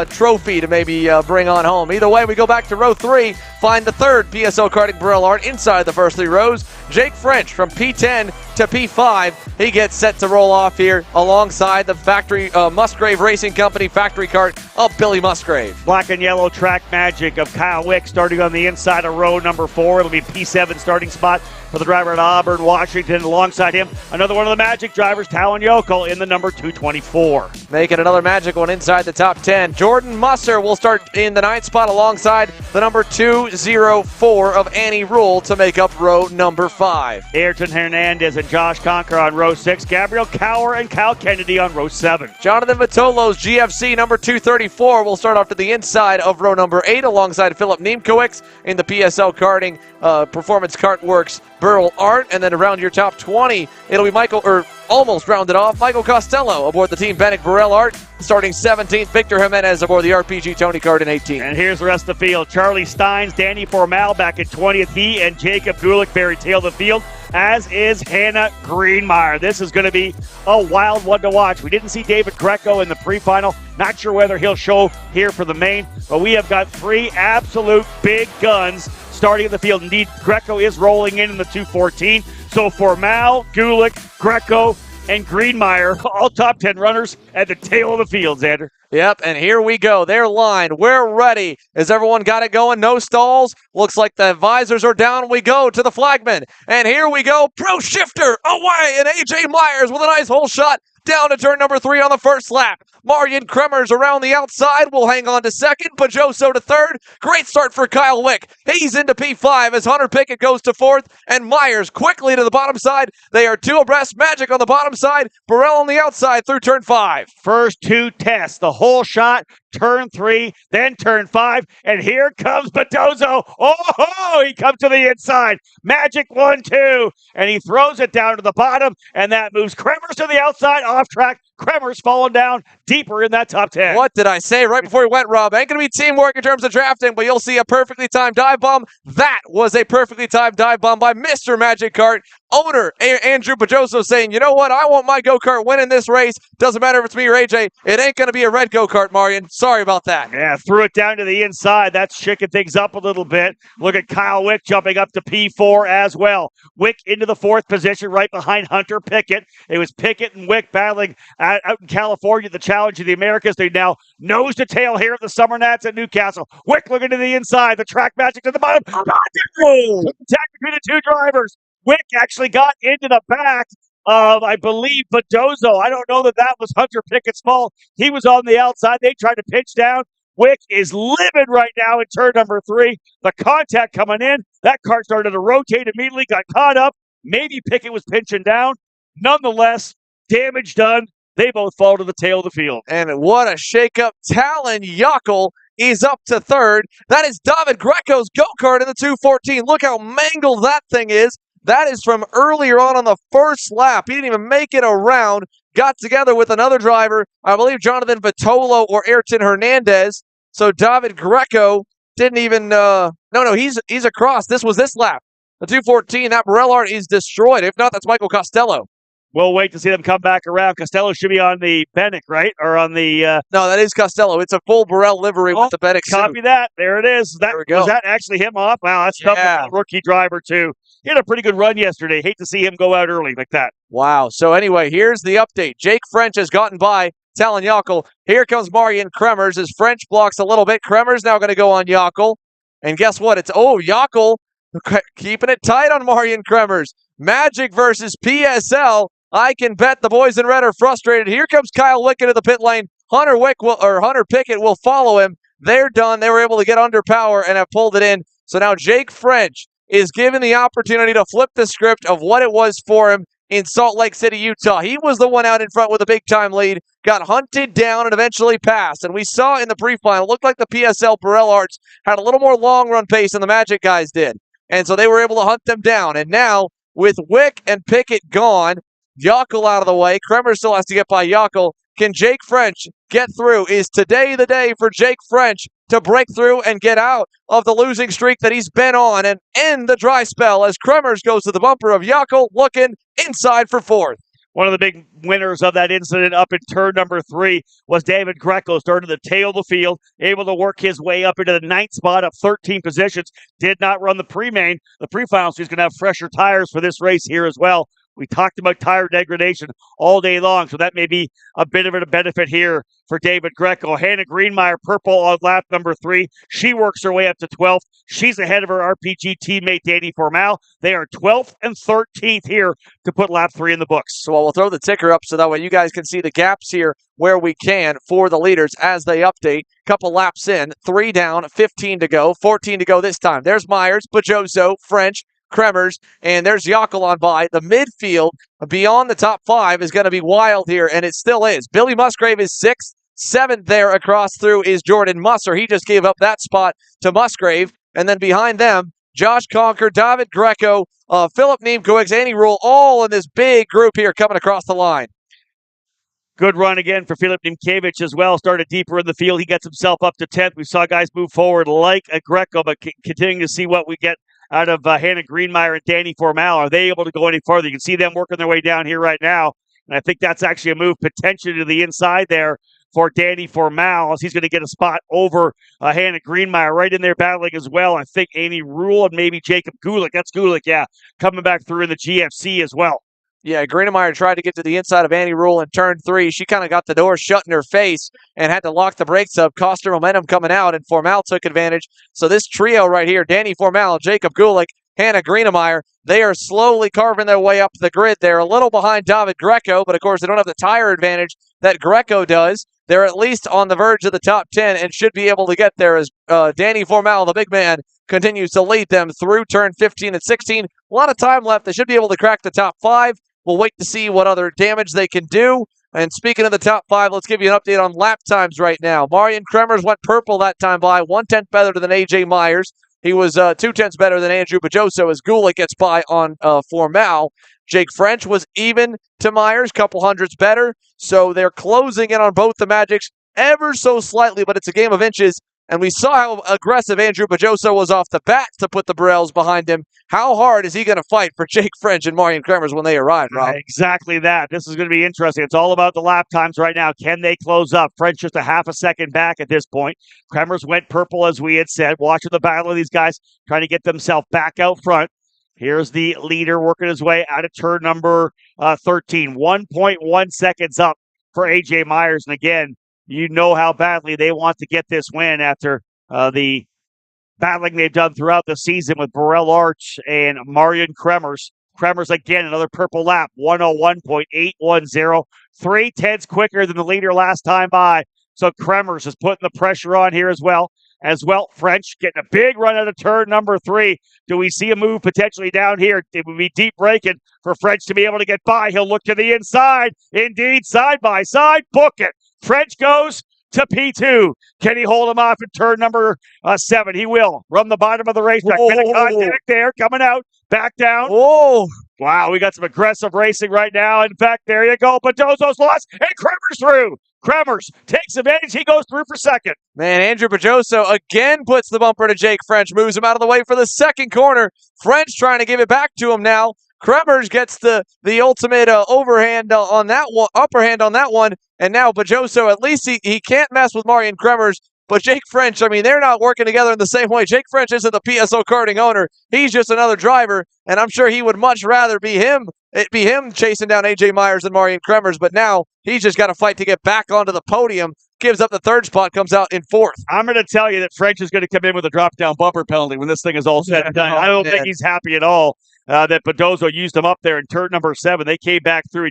trophy to maybe bring on home. Either way, we go back to row 3, find the third PSO Karting Barrel Art inside the first 3 rows. Jake French from P10 to P5. He gets set to roll off here alongside the factory Musgrave Racing Company factory cart of Billy Musgrave. Black and yellow track magic of Kyle Wick starting on the inside of row number 4. It'll be P7 starting spot for the driver at Auburn, Washington. Alongside him, another one of the Magic drivers, Talon Yokel, in the number 224. Making another Magic one inside the top 10. Jordan Musser will start in the 9th spot alongside the number 204 of Annie Rule to make up row number 5. Ayrton Hernandez and Josh Conker on row 6. Gabriel Cower and Kyle Kennedy on row 7. Jonathan Vitolo's GFC number 234 will start off to the inside of row number 8 alongside Philip Niemkowicz in the PSL Karting Performance Kart Works Burl Art. And then around your top 20, it'll be almost rounded off, Michael Costello aboard the Team Bennett Burrell Art, starting 17th. Victor Jimenez aboard the RPG Tony Kart in 18th. And here's the rest of the field. Charlie Steins, Danny Formal back in 20th. He and Jacob Gulick bury tail of the field, as is Hannah Greenmeyer. This is going to be a wild one to watch. We didn't see David Greco in the pre-final. Not sure whether he'll show here for the main, but we have got 3 absolute big guns starting in the field. Indeed, Greco is rolling in the 214. So Formal, Gulick, Greco, and Greenmeyer, all top 10 runners at the tail of the field, Xander. Yep, and here we go. They're lined. We're ready. Has everyone got it going? No stalls. Looks like the visors are down. We go to the flagman. And here we go. Pro Shifter away. And A.J. Myers with a nice hole shot down to turn number 3 on the first lap. Marian Kremers around the outside will hang on to second. Pajoso to third. Great start for Kyle Wick. He's into P5 as Hunter Pickett goes to 4th. And Myers quickly to the bottom side. They are 2 abreast. Magic on the bottom side. Burrell on the outside through turn 5. First 2 tests. The whole shot, turn 3, then turn 5. And here comes Pajoso. Oh, he comes to the inside. Magic 1-2. And he throws it down to the bottom. And that moves Kremers to the outside, off track. Kremers falling down deeper in that top 10. What did I say right before we went, Rob? Ain't going to be teamwork in terms of drafting, but you'll see a perfectly timed dive bomb. That was a perfectly timed dive bomb by Mr. Magic Kart. Owner Andrew Pajoso saying, you know what? I want my go-kart winning this race. Doesn't matter if it's me or AJ. It ain't going to be a red go-kart, Marian. Sorry about that. Yeah, threw it down to the inside. That's shaking things up a little bit. Look at Kyle Wick jumping up to P4 as well. Wick into the 4th position right behind Hunter Pickett. It was Pickett and Wick battling out in California, the Challenge of the Americas. They now nose to tail here at the Summer Nats at Newcastle. Wick looking to the inside. The track magic to the bottom. Attack between the 2 drivers. Wick actually got into the back of, I believe, Pajoso. I don't know that was Hunter Pickett's fault. He was on the outside. They tried to pinch down. Wick is livid right now in turn number 3. The contact coming in. That car started to rotate immediately, got caught up. Maybe Pickett was pinching down. Nonetheless, damage done. They both fall to the tail of the field. And what a shakeup. Talon Yokel is up to 3rd. That is David Greco's go-kart in the 214. Look how mangled that thing is. That is from earlier on the first lap. He didn't even make it around. Got together with another driver, I believe Jonathan Vitolo or Ayrton Hernandez. So David Greco didn't even, no, he's across. This was this lap. The 214, that Borellard is destroyed. If not, that's Michael Costello. We'll wait to see them come back around. Costello should be on the Bennick, right? Or on the... No, that is Costello. It's a full Burrell livery with the Bennick Copy suit. that. There it is. There we go. Was that actually him off? Wow, that's tough for a rookie driver, too. He had a pretty good run yesterday. Hate to see him go out early like that. Wow. So anyway, here's the update. Jake French has gotten by Talon Yockel. Here comes Marian Kremers as French blocks a little bit. Kremers now going to go on Yockel. And guess what? It's, Yockel keeping it tight on Marian Kremers. Magic versus PSL. I can bet the boys in red are frustrated. Here comes Kyle Wick into the pit lane. Hunter Pickett will follow him. They're done. They were able to get under power and have pulled it in. So now Jake French is given the opportunity to flip the script of what it was for him in Salt Lake City, Utah. He was the one out in front with a big-time lead, got hunted down, and eventually passed. And we saw in the pre-final, it looked like the PSL Borellards had a little more long-run pace than the Magic guys did. And so they were able to hunt them down. And now, with Wick and Pickett gone, Yockel out of the way. Kremer still has to get by Yockel. Can Jake French get through? Is today the day for Jake French to break through and get out of the losing streak that he's been on and end the dry spell as Kremers goes to the bumper of Yockel, looking inside for fourth? One of the big winners of that incident up in turn number 3 was David Greco, starting at the tail of the field, able to work his way up into the 9th spot, up 13 positions. Did not run the pre-main. The pre-final, so he's going to have fresher tires for this race here as well. We talked about tire degradation all day long, so that may be a bit of a benefit here for David Greco. Hannah Greenmeyer, purple on lap number 3. She works her way up to 12th. She's ahead of her RPG teammate, Danny Formal. They are 12th and 13th here to put lap 3 in the books. So we'll throw the ticker up so that way you guys can see the gaps here where we can for the leaders as they update. Couple laps in, 3 down, 15 to go, 14 to go this time. There's Myers, Bajoso, French, Kremers, and there's Yockel on by. The midfield beyond the top 5 is going to be wild here, and it still is. Billy Musgrave is 6th. 7th there across through is Jordan Musser. He just gave up that spot to Musgrave. And then behind them, Josh Conker, David Greco, Philip Niemkowicz, Andy Rule, all in this big group here coming across the line. Good run again for Filip Niemkiewicz as well. Started deeper in the field. He gets himself up to 10th. We saw guys move forward like a Greco, but continuing to see what we get out of Hannah Greenmeyer and Danny Formal. Are they able to go any farther? You can see them working their way down here right now. And I think that's actually a move potentially to the inside there for Danny Formal, as he's going to get a spot over Hannah Greenmeyer right in there battling as well. I think Amy Rule and maybe Jacob Gulick. That's Gulick, yeah, coming back through in the GFC as well. Yeah, Greenmeyer tried to get to the inside of Annie Rule in turn 3. She kind of got the door shut in her face and had to lock the brakes up, cost her momentum coming out, and Formal took advantage. So this trio right here, Danny Formal, Jacob Gulick, Hannah Greenmeyer, they are slowly carving their way up the grid. They're a little behind David Greco, but of course they don't have the tire advantage that Greco does. They're at least on the verge of the top 10 and should be able to get there as Danny Formal, the big man, continues to lead them through turn 15 and 16. A lot of time left. They should be able to crack the top 5. We'll wait to see what other damage they can do. And speaking of the top 5, let's give you an update on lap times right now. Marian Kremers went purple that time by, 1/10 better than A.J. Myers. He was 2/10 better than Andrew Bajoso as Gulick gets by on Formal. Jake French was even to Myers, couple hundreds better. So they're closing in on both the Magics ever so slightly, but it's a game of inches. And we saw how aggressive Andrew Bajoso was off the bat to put the Burrells behind him. How hard is he going to fight for Jake French and Marian Kremers when they arrive, Rob? Exactly that. This is going to be interesting. It's all about the lap times right now. Can they close up? French just a half a second back at this point. Kremers went purple, as we had said. Watching the battle of these guys trying to get themselves back out front. Here's the leader working his way out of turn number 13. 1.1 seconds up for A.J. Myers. And again, you know how badly they want to get this win after the battling they've done throughout the season with Burrell Arch and Marian Kremers. Kremers again, another purple lap, 101.810. 3/10 quicker than the leader last time by. So Kremers is putting the pressure on here as well. French getting a big run out of turn number 3. Do we see a move potentially down here? It would be deep braking for French to be able to get by. He'll look to the inside. Indeed, side by side, book it. French goes to P2. Can he hold him off in turn number 7? He will. From the bottom of the racetrack. Bit of contact there, coming out, back down. Oh, wow, we got some aggressive racing right now. In fact, there you go. Pedozzo's lost, and Kremers through. Kremers takes advantage. He goes through for second. Man, Andrew Pedozzo again puts the bumper to Jake French, moves him out of the way for the second corner. French trying to give it back to him now. Kremers gets the ultimate overhand on that one, upper hand on that one, and now Pedozzo, at least he can't mess with Marian Kremers, but Jake French, I mean, they're not working together in the same way. Jake French isn't the PSO karting owner. He's just another driver, and I'm sure he would much rather be him chasing down AJ Myers than Marian Kremers, but now he's just got to fight to get back onto the podium, gives up the third spot, comes out in fourth. I'm going to tell you that French is going to come in with a drop-down bumper penalty when this thing is all said and done. I don't think he's happy at all that Pedozzo used him up there in turn number 7. They came back through.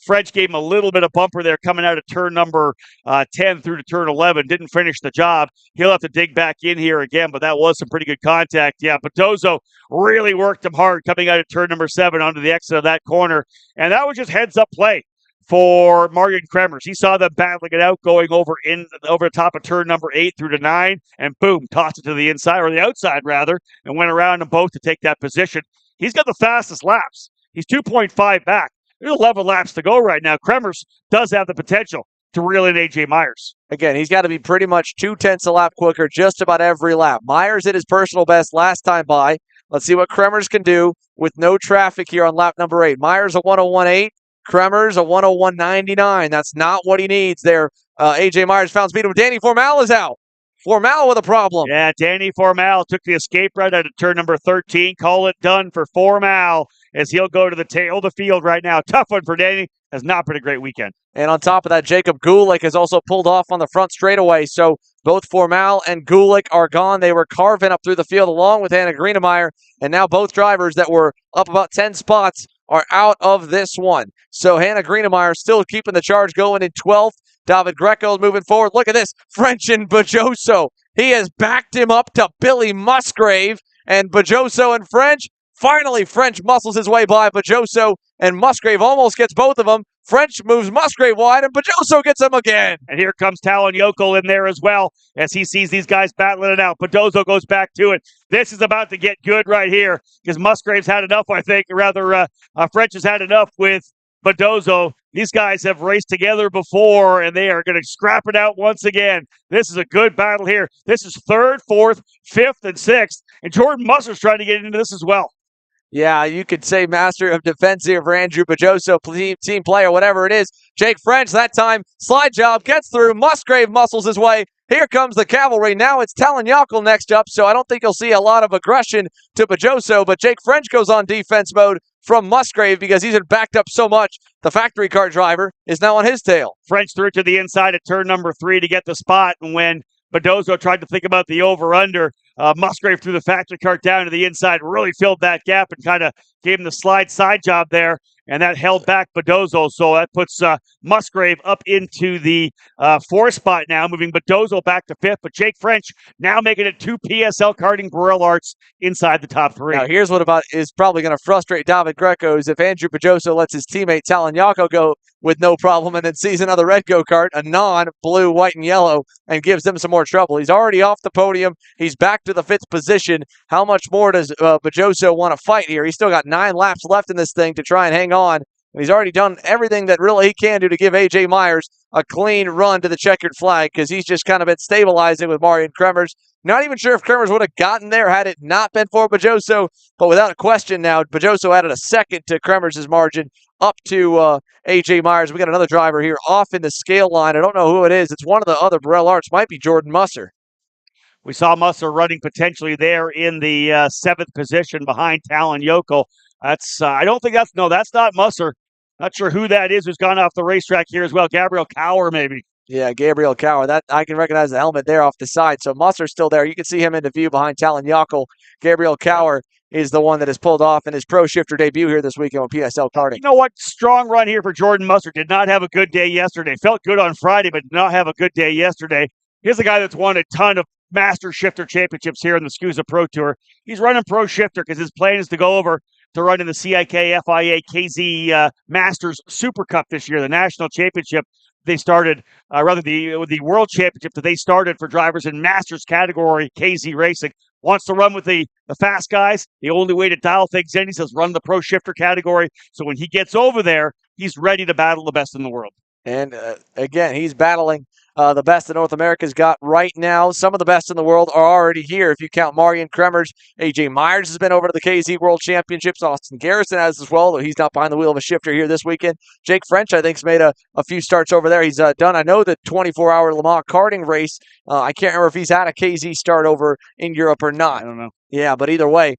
French gave him a little bit of bumper there coming out of turn number 10 through to turn 11. Didn't finish the job. He'll have to dig back in here again, but that was some pretty good contact. Yeah, Pedozzo really worked him hard coming out of turn number 7 onto the exit of that corner, and that was just heads-up play for Marian Kremers. He saw them battling it out, going over the top of turn number 8 through to 9, and boom, tossed it to the inside, or the outside rather, and went around them both to take that position. He's got the fastest laps. He's 2.5 back. There's 11 laps to go right now. Kremers does have the potential to reel in AJ Myers. Again, he's got to be pretty much 0.2 a lap quicker just about every lap. Myers hit his personal best last time by. Let's see what Kremers can do with no traffic here on lap number 8. Myers a 101.8. Kremers a 101.99. That's not what he needs there. AJ Myers found speed, but Danny Formal is out. Formal with a problem. Yeah, Danny Formal took the escape right out of turn number 13. Call it done for Formal as he'll go to the tail of the field right now. Tough one for Danny. Has not been a great weekend. And on top of that, Jacob Gulick has also pulled off on the front straightaway. So both Formal and Gulick are gone. They were carving up through the field along with Hannah Greenemeyer. And now both drivers that were up about 10 spots are out of this one. So Hannah Greenemeyer still keeping the charge going in 12th. David Greco moving forward. Look at this. French and Pedozzo. He has backed him up to Billy Musgrave. And Pedozzo and French. Finally, French muscles his way by Pedozzo, and Musgrave almost gets both of them. French moves Musgrave wide, and Pedozzo gets him again. And here comes Talon Yokel in there as well as he sees these guys battling it out. Pedozzo goes back to it. This is about to get good right here because Musgrave's had enough, I think. Rather, French has had enough with Pedozzo. These guys have raced together before, and they are going to scrap it out once again. This is a good battle here. This is 3rd, 4th, 5th, and 6th, and Jordan Musser's trying to get into this as well. Yeah, you could say master of defense here for Andrew Pedozzo, team player, whatever it is. Jake French, that time, slide job, gets through. Musgrave muscles his way. Here comes the cavalry. Now it's Talon Yockel next up, so I don't think you'll see a lot of aggression to Pedozzo, but Jake French goes on defense mode from Musgrave because he's been backed up so much. The factory car driver is now on his tail. French threw it to the inside at turn number 3 to get the spot, and when Pedozzo tried to think about the over-under, Musgrave threw the factory car down to the inside, really filled that gap and kind of gave him the slide side job there, and that held back Pedozzo. So that puts Musgrave up into the 4th spot now, moving Pedozzo back to 5th. But Jake French now making it 2 PSL Karting Burrell Arts inside the top 3. Now here's what is probably going to frustrate David Greco is if Andrew Pedozzo lets his teammate Talon Yockel go with no problem and then sees another red go-kart, a non-blue, white, and yellow, and gives them some more trouble. He's already off the podium. He's back to the 5th position. How much more does Pedozzo want to fight here? He's still got 9 laps left in this thing to try and hang on. And he's already done everything that really he can do to give AJ Myers a clean run to the checkered flag because he's just kind of been stabilizing with Marian Kremers. Not even sure if Kremers would have gotten there had it not been for Pedozzo, but without a question now, Pedozzo added a second to Kremers' margin up to AJ Myers. We got another driver here off in the scale line. I don't know who it is. It's one of the other Burrell Arts. Might be Jordan Musser. We saw Musser running potentially there in the 7th position behind Talon Yokel. That's that's not Musser. Not sure who that is who's gone off the racetrack here as well. Gabriel Cower, maybe. Yeah, Gabriel Cower. That I can recognize the helmet there off the side. So Musser's still there. You can see him in the view behind Talon Yockel. Gabriel Cower is the one that has pulled off in his pro shifter debut here this weekend with PSL Karting. You know what? Strong run here for Jordan Musser. Did not have a good day yesterday. Felt good on Friday, but did not have a good day yesterday. Here's a guy that's won a ton of Master Shifter Championships here in the SKUSA Pro Tour. He's running Pro Shifter because his plan is to go over to run in the CIK FIA KZ Masters Super Cup this year, the national championship. They started, the World Championship that they started for drivers in Masters category, KZ Racing. Wants to run with the fast guys. The only way to dial things in, he says, run the Pro Shifter category. So when he gets over there, he's ready to battle the best in the world. And again, he's battling the best that North America's got right now. Some of the best in the world are already here. If you count Marion Kremers, AJ Myers has been over to the KZ World Championships. Austin Garrison has as well, though he's not behind the wheel of a shifter here this weekend. Jake French, I think, has made a few starts over there. He's done, I know, the 24-hour Le Mans karting race. I can't remember if he's had a KZ start over in Europe or not. I don't know. Yeah, but either way,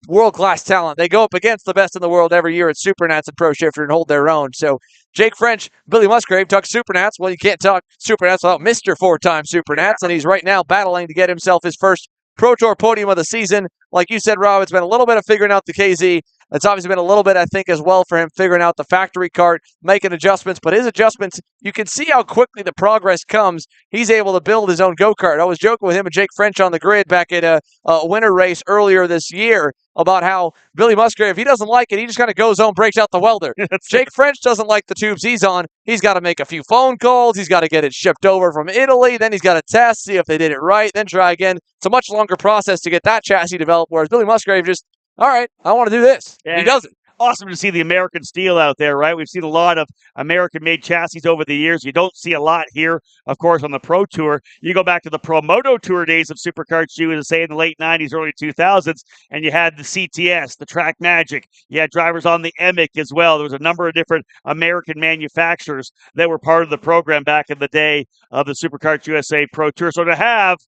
world-class talent. They go up against the best in the world every year at Supernats and Pro Shifter and hold their own. So Jake French, Billy Musgrave talk Supernats. Well, you can't talk Supernats without Mr. 4-time Supernats, and he's right now battling to get himself his first Pro Tour podium of the season. Like you said, Rob, it's been a little bit of figuring out the KZ. It's obviously been a little bit, I think, as well for him figuring out the factory kart, making adjustments. But his adjustments, you can see how quickly the progress comes. He's able to build his own go-kart. I was joking with him and Jake French on the grid back at a winter race earlier this year about how Billy Musgrave, if he doesn't like it, he just kind of goes home, breaks out the welder. Jake French doesn't like the tubes he's on. He's got to make a few phone calls. He's got to get it shipped over from Italy. Then he's got to test, see if they did it right, then try again. It's a much longer process to get that chassis developed, whereas Billy Musgrave just, all right, I want to do this. And he does it. Awesome to see the American steel out there, right? We've seen a lot of American-made chassis over the years. You don't see a lot here, of course, on the Pro Tour. You go back to the Pro Moto Tour days of Superkarts USA in the late 90s, early 2000s, and you had the CTS, the Track Magic. You had drivers on the EMIC as well. There was a number of different American manufacturers that were part of the program back in the day of the Superkarts USA Pro Tour. So to have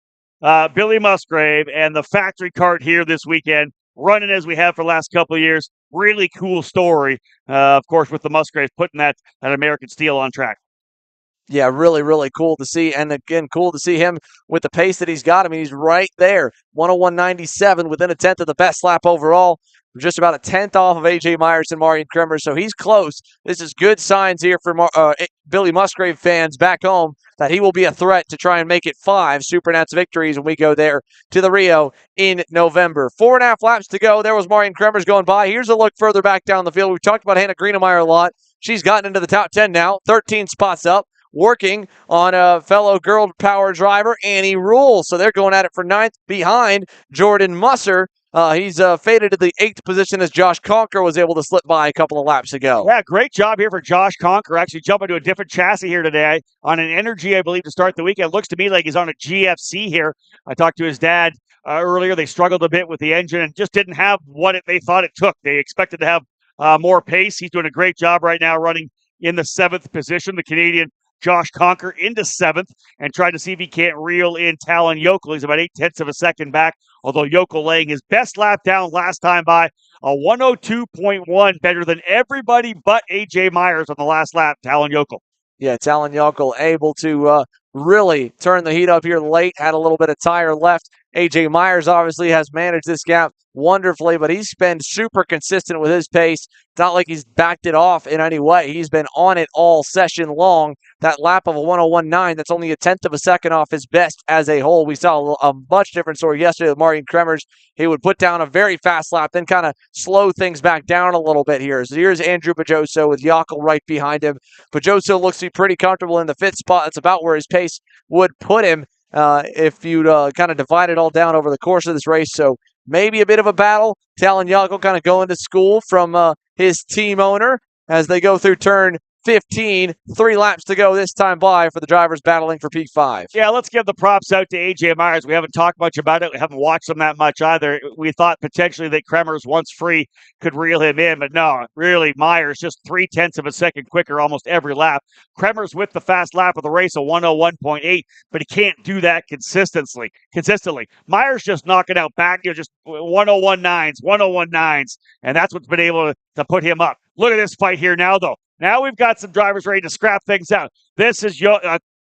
Billy Musgrave and the factory kart here this weekend, running as we have for the last couple of years, really cool story, of course, with the Musgraves putting that American steel on track. Yeah, really, really cool to see. And again, cool to see him with the pace that he's got. I mean, he's right there, 101.97, within a tenth of the best lap overall. Just about a tenth off of AJ Myers and Marion Kremers, so he's close. This is good signs here for Billy Musgrave fans back home that he will be a threat to try and make it 5 Supernats victories when we go there to the Rio in November. 4.5 laps to go. There was Marion Kremers going by. Here's a look further back down the field. We've talked about Hannah Greenemeyer a lot. She's gotten into the top 10 now, 13 spots up, working on a fellow girl power driver, Annie Rule. So they're going at it for 9th behind Jordan Musser. He's faded to the 8th position as Josh Conker was able to slip by a couple of laps ago. Yeah, great job here for Josh Conker. Actually jumping to a different chassis here today on an Energy, I believe, to start the weekend. Looks to me like he's on a GFC here. I talked to his dad earlier. They struggled a bit with the engine and just didn't have what they thought it took. They expected to have more pace. He's doing a great job right now running in the 7th position. The Canadian Josh Conker into 7th and tried to see if he can't reel in Talon Yokel. He's about 0.8 of a second back, although Yokel laying his best lap down last time by a 102.1, better than everybody but AJ Myers on the last lap, Talon Yokel. Yeah, Talon Yokel able to really turn the heat up here late, had a little bit of tire left. AJ Myers obviously has managed this gap wonderfully, but he's been super consistent with his pace. It's not like he's backed it off in any way. He's been on it all session long. That lap of a 101.9, that's only a tenth of a second off his best as a whole. We saw a much different story yesterday with Marion Kremers. He would put down a very fast lap, then kind of slow things back down a little bit here. So here's Andrew Pajoso with Yokel right behind him. Pajoso looks to be pretty comfortable in the 5th spot. That's about where his pace would put him if you'd kind of divide it all down over the course of this race. So maybe a bit of a battle. Talon Yokel kind of going to school from his team owner as they go through turn 15. 3 laps to go this time by for the drivers battling for P5. Yeah, let's give the props out to AJ Myers. We haven't talked much about it. We haven't watched him that much either. We thought potentially that Kremers, once free, could reel him in, but no, really, Myers just 0.3 of a second quicker almost every lap. Kremers with the fast lap of the race, a 101.8, but he can't do that consistently. Myers just knocking out back, just 101.9s, and that's what's been able to put him up. Look at this fight here now, though. Now we've got some drivers ready to scrap things out. This is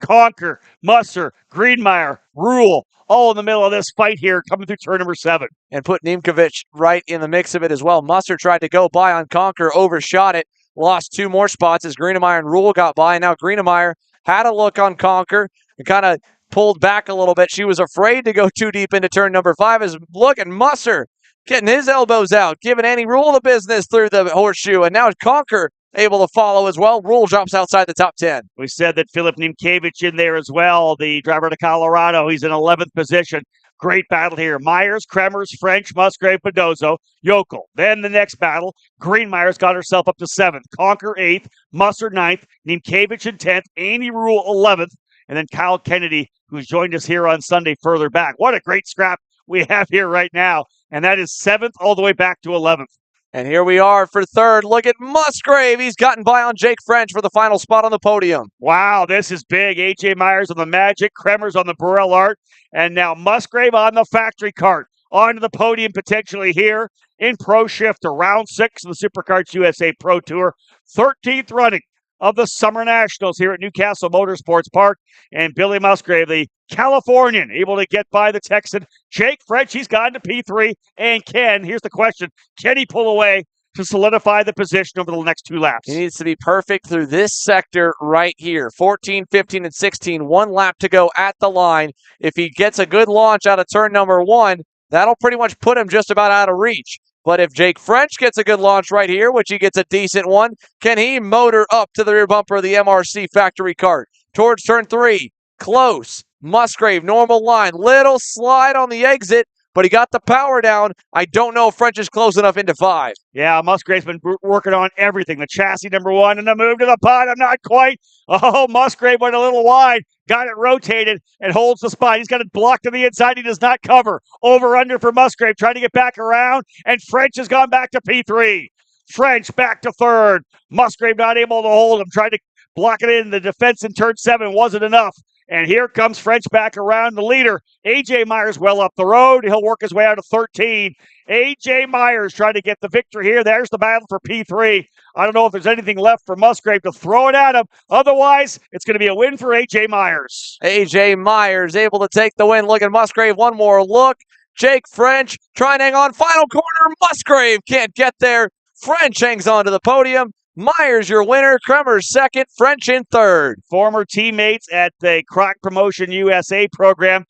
Conker, Musser, Greenmeyer, Rule, all in the middle of this fight here, coming through turn number 7. And put Nemkovic right in the mix of it as well. Musser tried to go by on Conker, overshot it, lost 2 more spots as Greenmeyer and Rule got by. And now Greenmeyer had a look on Conker and kind of pulled back a little bit. She was afraid to go too deep into turn number 5 as look at Musser getting his elbows out, giving Andy Rule the business through the horseshoe, and now Conker able to follow as well. Rule drops outside the top 10. We said that Philip Niemkiewicz in there as well, the driver to Colorado. He's in 11th position. Great battle here. Myers, Kremers, French, Musgrave, Pedozzo, Yokel. Then the next battle, Greenmeyer's got herself up to 7th. Conker 8th, Musser 9th, Niemkiewicz in 10th, Andy Rule 11th, and then Kyle Kennedy, who's joined us here on Sunday further back. What a great scrap we have here right now, and that is 7th all the way back to 11th. And here we are for 3rd. Look at Musgrave. He's gotten by on Jake French for the final spot on the podium. Wow, this is big. A.J. Myers on the Magic, Kremers on the Burrell Art, and now Musgrave on the factory cart. Onto the podium potentially here in Pro Shifter, round 6 of the SuperCarts USA Pro Tour. 13th running of the Summer Nationals here at Newcastle Motorsports Park. And Billy Musgrave, the Californian, able to get by the Texan. Jake French, he's gone to P3. And here's the question, can he pull away to solidify the position over the next 2 laps? He needs to be perfect through this sector right here. 14, 15, and 16. 1 lap to go at the line. If he gets a good launch out of turn number 1, that'll pretty much put him just about out of reach. But if Jake French gets a good launch right here, which he gets a decent one, can he motor up to the rear bumper of the MRC factory cart? Towards turn 3, close. Musgrave, normal line. Little slide on the exit, but he got the power down. I don't know if French is close enough into 5. Yeah, Musgrave's been working on everything. The chassis number 1 and the move to the bottom, not quite. Oh, Musgrave went a little wide, got it rotated, and holds the spot. He's got it blocked to the inside. He does not cover. Over-under for Musgrave, trying to get back around, and French has gone back to P3. French back to 3rd. Musgrave not able to hold him, trying to block it in. The defense in turn 7 wasn't enough. And here comes French back around the leader. A.J. Myers well up the road. He'll work his way out of 13. A.J. Myers trying to get the victory here. There's the battle for P3. I don't know if there's anything left for Musgrave to throw it at him. Otherwise, it's going to be a win for A.J. Myers. A.J. Myers able to take the win. Look at Musgrave. One more look. Jake French trying to hang on. Final corner. Musgrave can't get there. French hangs on to the podium. Myers, your winner. Kremers, 2nd. French in 3rd. Former teammates at the Croc Promotion USA program.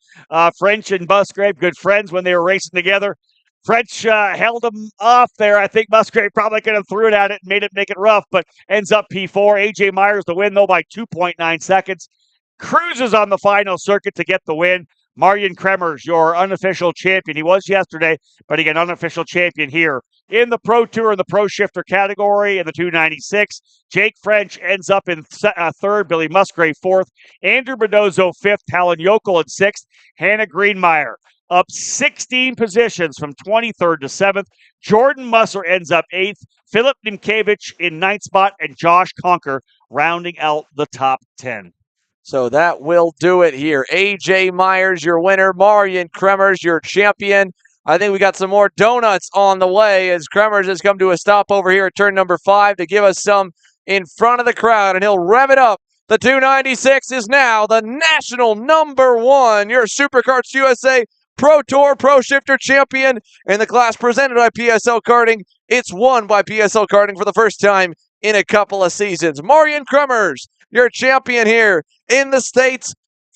French and Musgrave, good friends when they were racing together. French held him off there. I think Musgrave probably could have threw it at it and make it rough, but ends up P4. A.J. Myers the win, though, by 2.9 seconds. Cruises on the final circuit to get the win. Marian Kremers, your unofficial champion. He was yesterday, but again, unofficial champion here in the Pro Tour in the Pro Shifter category in the 296. Jake French ends up in 3rd. Billy Musgrave 4th. Andrew Bedozzo 5th. Talon Yokel in 6th. Hannah Greenmeyer up 16 positions from 23rd to 7th. Jordan Musser ends up 8th. Philip Niemkiewicz in 9th spot. And Josh Conker rounding out the top 10. So that will do it here. A.J. Myers, your winner. Marian Kremers, your champion. I think we got some more donuts on the way as Kremers has come to a stop over here at turn number 5 to give us some in front of the crowd, and he'll rev it up. The 296 is now the national number 1, your SuperCarts USA Pro Tour Pro Shifter champion in the class presented by PSL Karting. It's won by PSL Karting for the first time in a couple of seasons. Marian Kremers, your champion here in the States.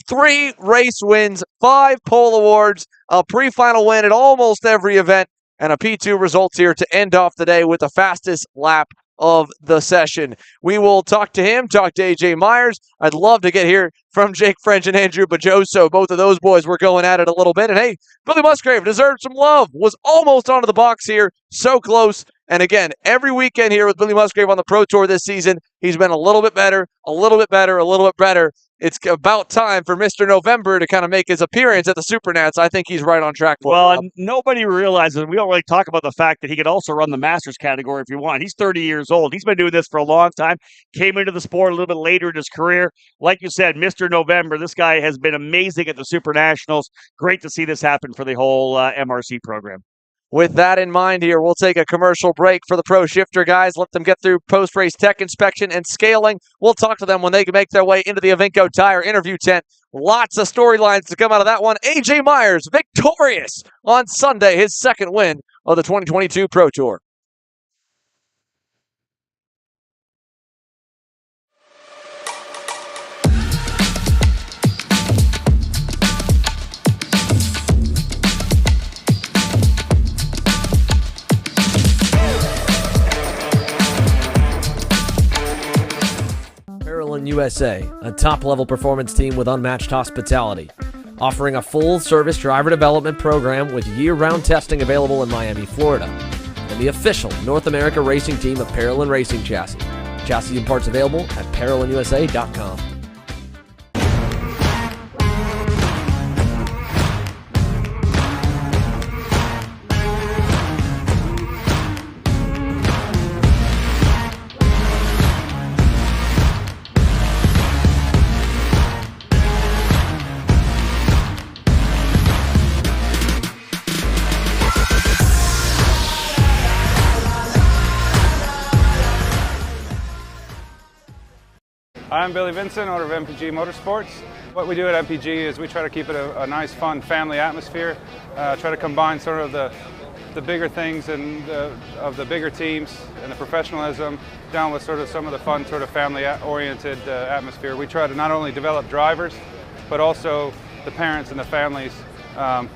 3 race wins, 5 pole awards, a pre-final win at almost every event, and a P2 results here to end off the day with the fastest lap of the session. We will talk to him, talk to A.J. Myers. I'd love to get here from Jake French and Andrew Bedozzo. Both of those boys were going at it a little bit. And hey, Billy Musgrave deserved some love. Was almost onto the box here. So close. And again, every weekend here with Billy Musgrave on the Pro Tour this season, he's been a little bit better, a little bit better, a little bit better. It's about time for Mr. November to kind of make his appearance at the Supernats. I think he's right on track for it. Well, nobody realizes, we don't really talk about the fact that he could also run the Masters category if you want. He's 30 years old. He's been doing this for a long time. Came into the sport a little bit later in his career. Like you said, Mr. November, this guy has been amazing at the Super Nationals. Great to see this happen for the whole MRC program. With that in mind here, we'll take a commercial break for the Pro Shifter guys. Let them get through post-race tech inspection and scaling. We'll talk to them when they can make their way into the Avinco Tire interview tent. Lots of storylines to come out of that one. A.J. Myers, victorious on Sunday, his 2nd win of the 2022 Pro Tour. Parallel USA, a top-level performance team with unmatched hospitality, offering a full-service driver development program with year-round testing available in Miami, Florida, and the official North America racing team of Parallel Racing Chassis. Chassis and parts available at ParalleLUSA.com. I'm Billy Vincent, owner of MPG Motorsports. What we do at MPG is we try to keep it a nice, fun family atmosphere, try to combine sort of the bigger things and of the bigger teams and the professionalism down with sort of some of the fun, sort of family-oriented atmosphere. We try to not only develop drivers, but also the parents and the families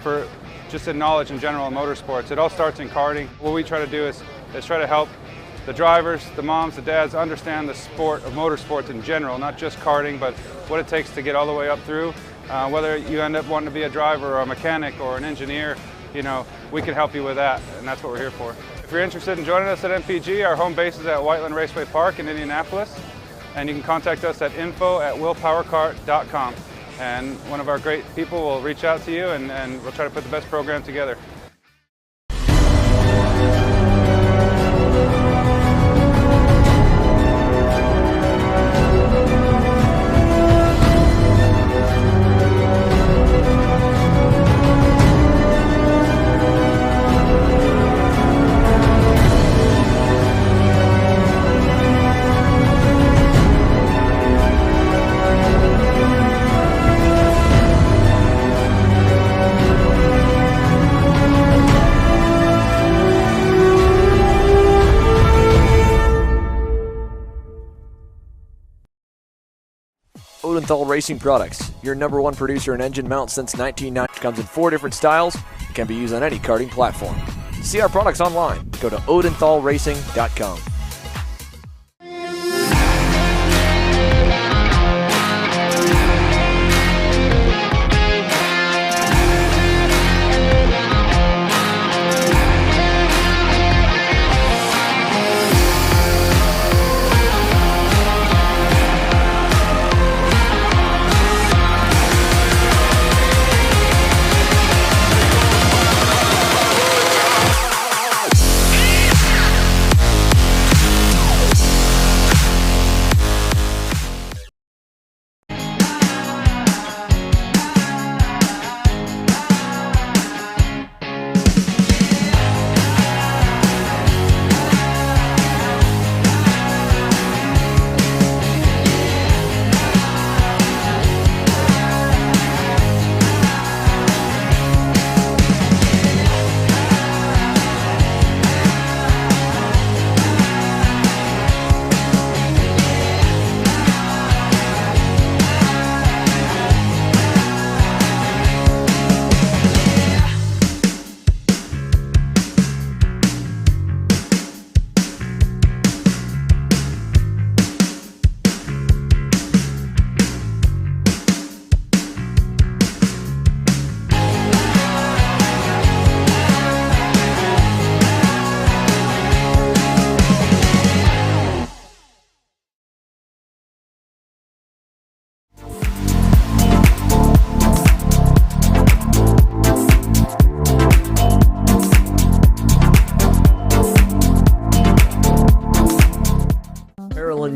for just in knowledge in general in motorsports. It all starts in karting. What we try to do is try to help the drivers, the moms, the dads understand the sport of motorsports in general, not just karting, but what it takes to get all the way up through. Whether you end up wanting to be a driver or a mechanic or an engineer, you know, we can help you with that, and that's what we're here for. If you're interested in joining us at MPG, our home base is at Whiteland Raceway Park in Indianapolis, and you can contact us at info@willpowerkart.com. And one of our great people will reach out to you, and we'll try to put the best program together. Odenthal Racing Products, your #1 producer in engine mounts since 1990. Comes in 4 different styles, can be used on any karting platform. See our products online. Go to odenthalracing.com.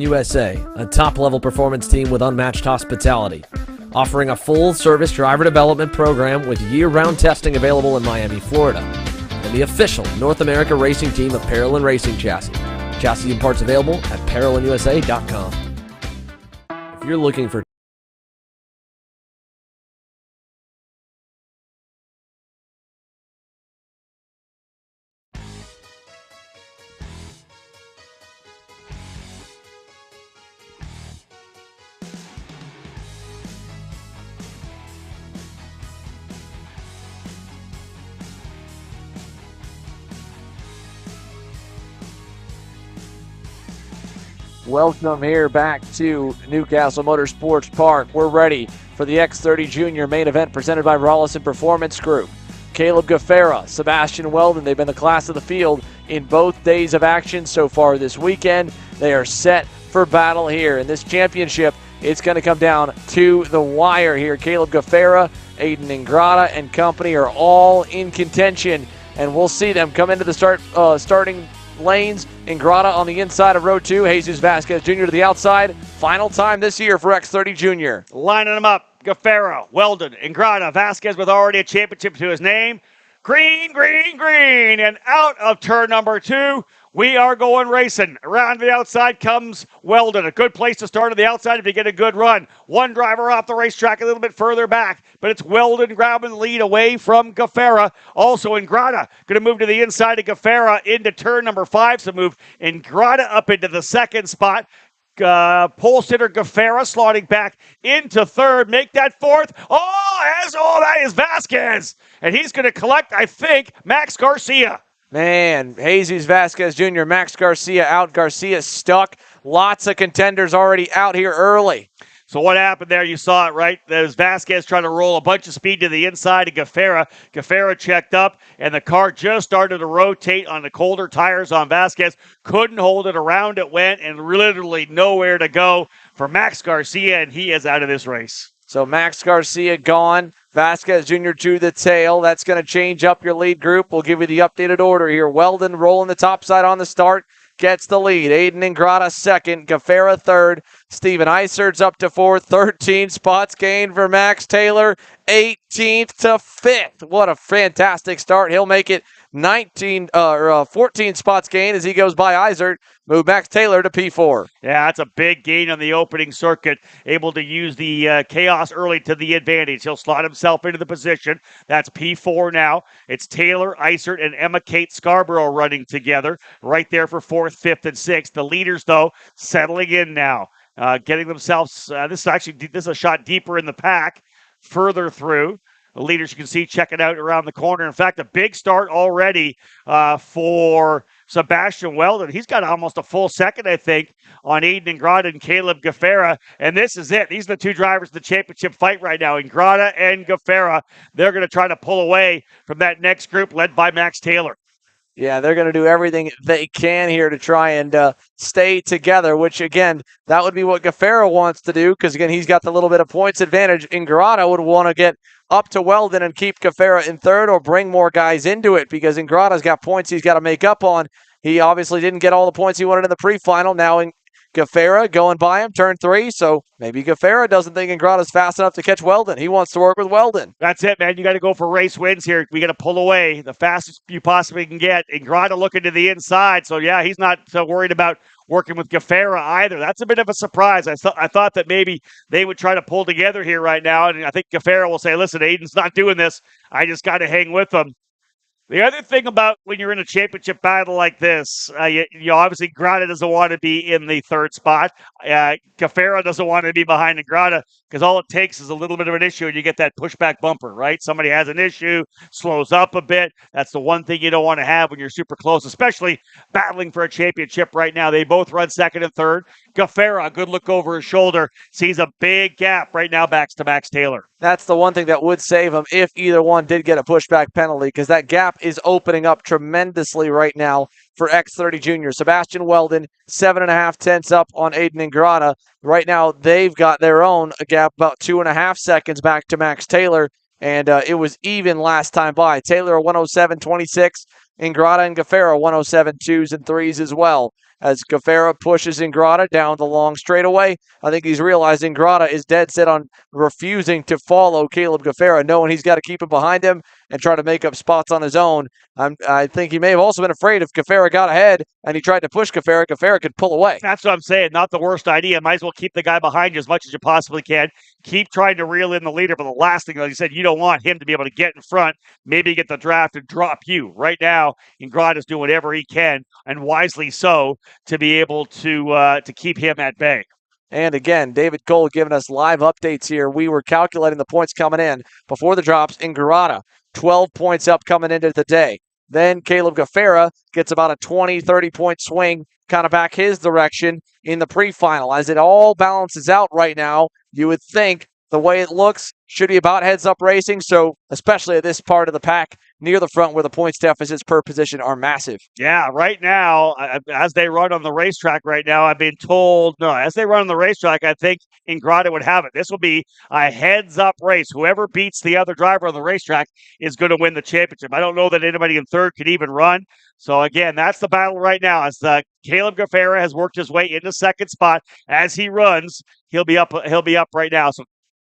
USA, a top-level performance team with unmatched hospitality, offering a full-service driver development program with year-round testing available in Miami, Florida, and the official North America racing team of Parallel Racing Chassis. Chassis and parts available at ParalleLUSA.com. If you're looking for Welcome here back to Newcastle Motorsports Park. We're ready for the X30 Junior main event presented by Rollison Performance Group. Caleb Gaffera, Sebastian Weldon, they've been the class of the field in both days of action so far this weekend. They are set for battle here. In this championship, it's going to come down to the wire here. Caleb Gaffera, Aiden Ingrata, and company are all in contention, and we'll see them come into the starting lanes. Ingrata on the inside of row 2, Jesus Vasquez Jr. to the outside. Final time this year for X30 Junior. Lining them up, Gaffera, Weldon, Ingrata, Vasquez with already a championship to his name. Green, green, green, and out of turn number 2, we are going racing. Around the outside comes Weldon. A good place to start on the outside if you get a good run. One driver off the racetrack a little bit further back, but it's Weldon grabbing the lead away from Gaffera. Also Ingrata going to move to the inside of Gaffera into turn number 5, so move Ingrata up into the second spot. Pole sitter Gaffera slotting back into third. Make that fourth. That is Vasquez. And he's going to collect, I think, Max Garcia. Man, Jesus Vasquez Jr., Max Garcia out. Garcia stuck. Lots of contenders already out here early. So what happened there? You saw it, right? There's Vasquez trying to roll a bunch of speed to the inside of Gaffera. Gaffera checked up, and the car just started to rotate on the colder tires on Vasquez. Couldn't hold it. Around it went, and literally nowhere to go for Max Garcia, and he is out of this race. So Max Garcia gone. Vasquez Jr. to the tail. That's going to change up your lead group. We'll give you the updated order here. Weldon rolling the top side on the start. Gets the lead. Aiden Ingrata second. Gaffera third. Steven Eisert's up to fourth. 13 spots gained for Max Taylor. 18th to 5th. What a fantastic start. He'll make it 14 spots gained as he goes by Eisert. Move Max Taylor to P4. Yeah, that's a big gain on the opening circuit. Able to use the chaos early to the advantage. He'll slot himself into the position. That's P4 now. It's Taylor, Eisert, and Emma Kate Scarborough running together right there for 4th, 5th, and 6th. The leaders, though, settling in now. Getting themselves, this is a shot deeper in the pack, further through. The leaders you can see checking out around the corner. In fact, a big start already for Sebastian Weldon. He's got almost a full second, I think, on Aiden Ingrata and Caleb Gaffera. And this is it. These are the two drivers in the championship fight right now, Ingrata and Gaffera. They're going to try to pull away from that next group led by Max Taylor. Yeah, they're going to do everything they can here to try and stay together, which, again, that would be what Gaffera wants to do because, again, he's got the little bit of points advantage. Ingrata would want to get up to Weldon and keep Gaffera in third or bring more guys into it because Ingrata's got points he's got to make up on. He obviously didn't get all the points he wanted in the pre-final. Now Gaffera going by him, turn 3, so maybe Gaffera doesn't think Ingrata's fast enough to catch Weldon. He wants to work with Weldon. That's it, man. You got to go for race wins here. We got to pull away the fastest you possibly can get. Ingrata looking to the inside, so yeah, he's not so worried about working with Gaffera either. That's a bit of a surprise. I thought that maybe they would try to pull together here right now, and I think Gaffera will say, listen, Aiden's not doing this. I just got to hang with him. The other thing about when you're in a championship battle like this, you obviously Ingrata doesn't want to be in the third spot. Gaffera doesn't want to be behind Ingrata because all it takes is a little bit of an issue and you get that pushback bumper, right? Somebody has an issue, slows up a bit. That's the one thing you don't want to have when you're super close, especially battling for a championship right now. They both run second and third. Gaffera, a good look over his shoulder, sees a big gap right now back to Max Taylor. That's the one thing that would save him if either one did get a pushback penalty because that gap is opening up tremendously right now for X30 Junior. Sebastian Weldon, 7.5 tenths up on Aiden Ingrata. Right now, they've got their own a gap about 2.5 seconds back to Max Taylor, and it was even last time by. Taylor, 107.26. Ingrata and Gaffera, 107 2s and 3s as well. As Gaffera pushes Ingrata down the long straightaway, I think he's realized Ingrata is dead set on refusing to follow Caleb Gaffera, knowing he's got to keep him behind him and try to make up spots on his own. I think he may have also been afraid if Gaffera got ahead and he tried to push Gaffera, Gaffera could pull away. That's what I'm saying. Not the worst idea. Might as well keep the guy behind you as much as you possibly can. Keep trying to reel in the leader, but the last thing, like you said, you don't want him to be able to get in front, maybe get the draft and drop you. Right now, Ingrata's doing whatever he can, and wisely so, to be able to keep him at bay. And again, David Cole giving us live updates here. We were calculating the points coming in before the drops. Ingrata, 12 points up coming into the day. Then Caleb Gaffera gets about a 20, 30-point swing kind of back his direction in the pre-final. As it all balances out right now, you would think the way it looks should be about heads-up racing, so especially at this part of the pack near the front where the points deficits per position are massive. Yeah, right now, as they run on the racetrack right now, I've been told, no, as they run on the racetrack, I think Ingrata would have it. This will be a heads-up race. Whoever beats the other driver on the racetrack is going to win the championship. I don't know that anybody in third could even run. So, again, that's the battle right now. As Caleb Gaffera has worked his way into second spot. As he runs, he'll be up right now. So,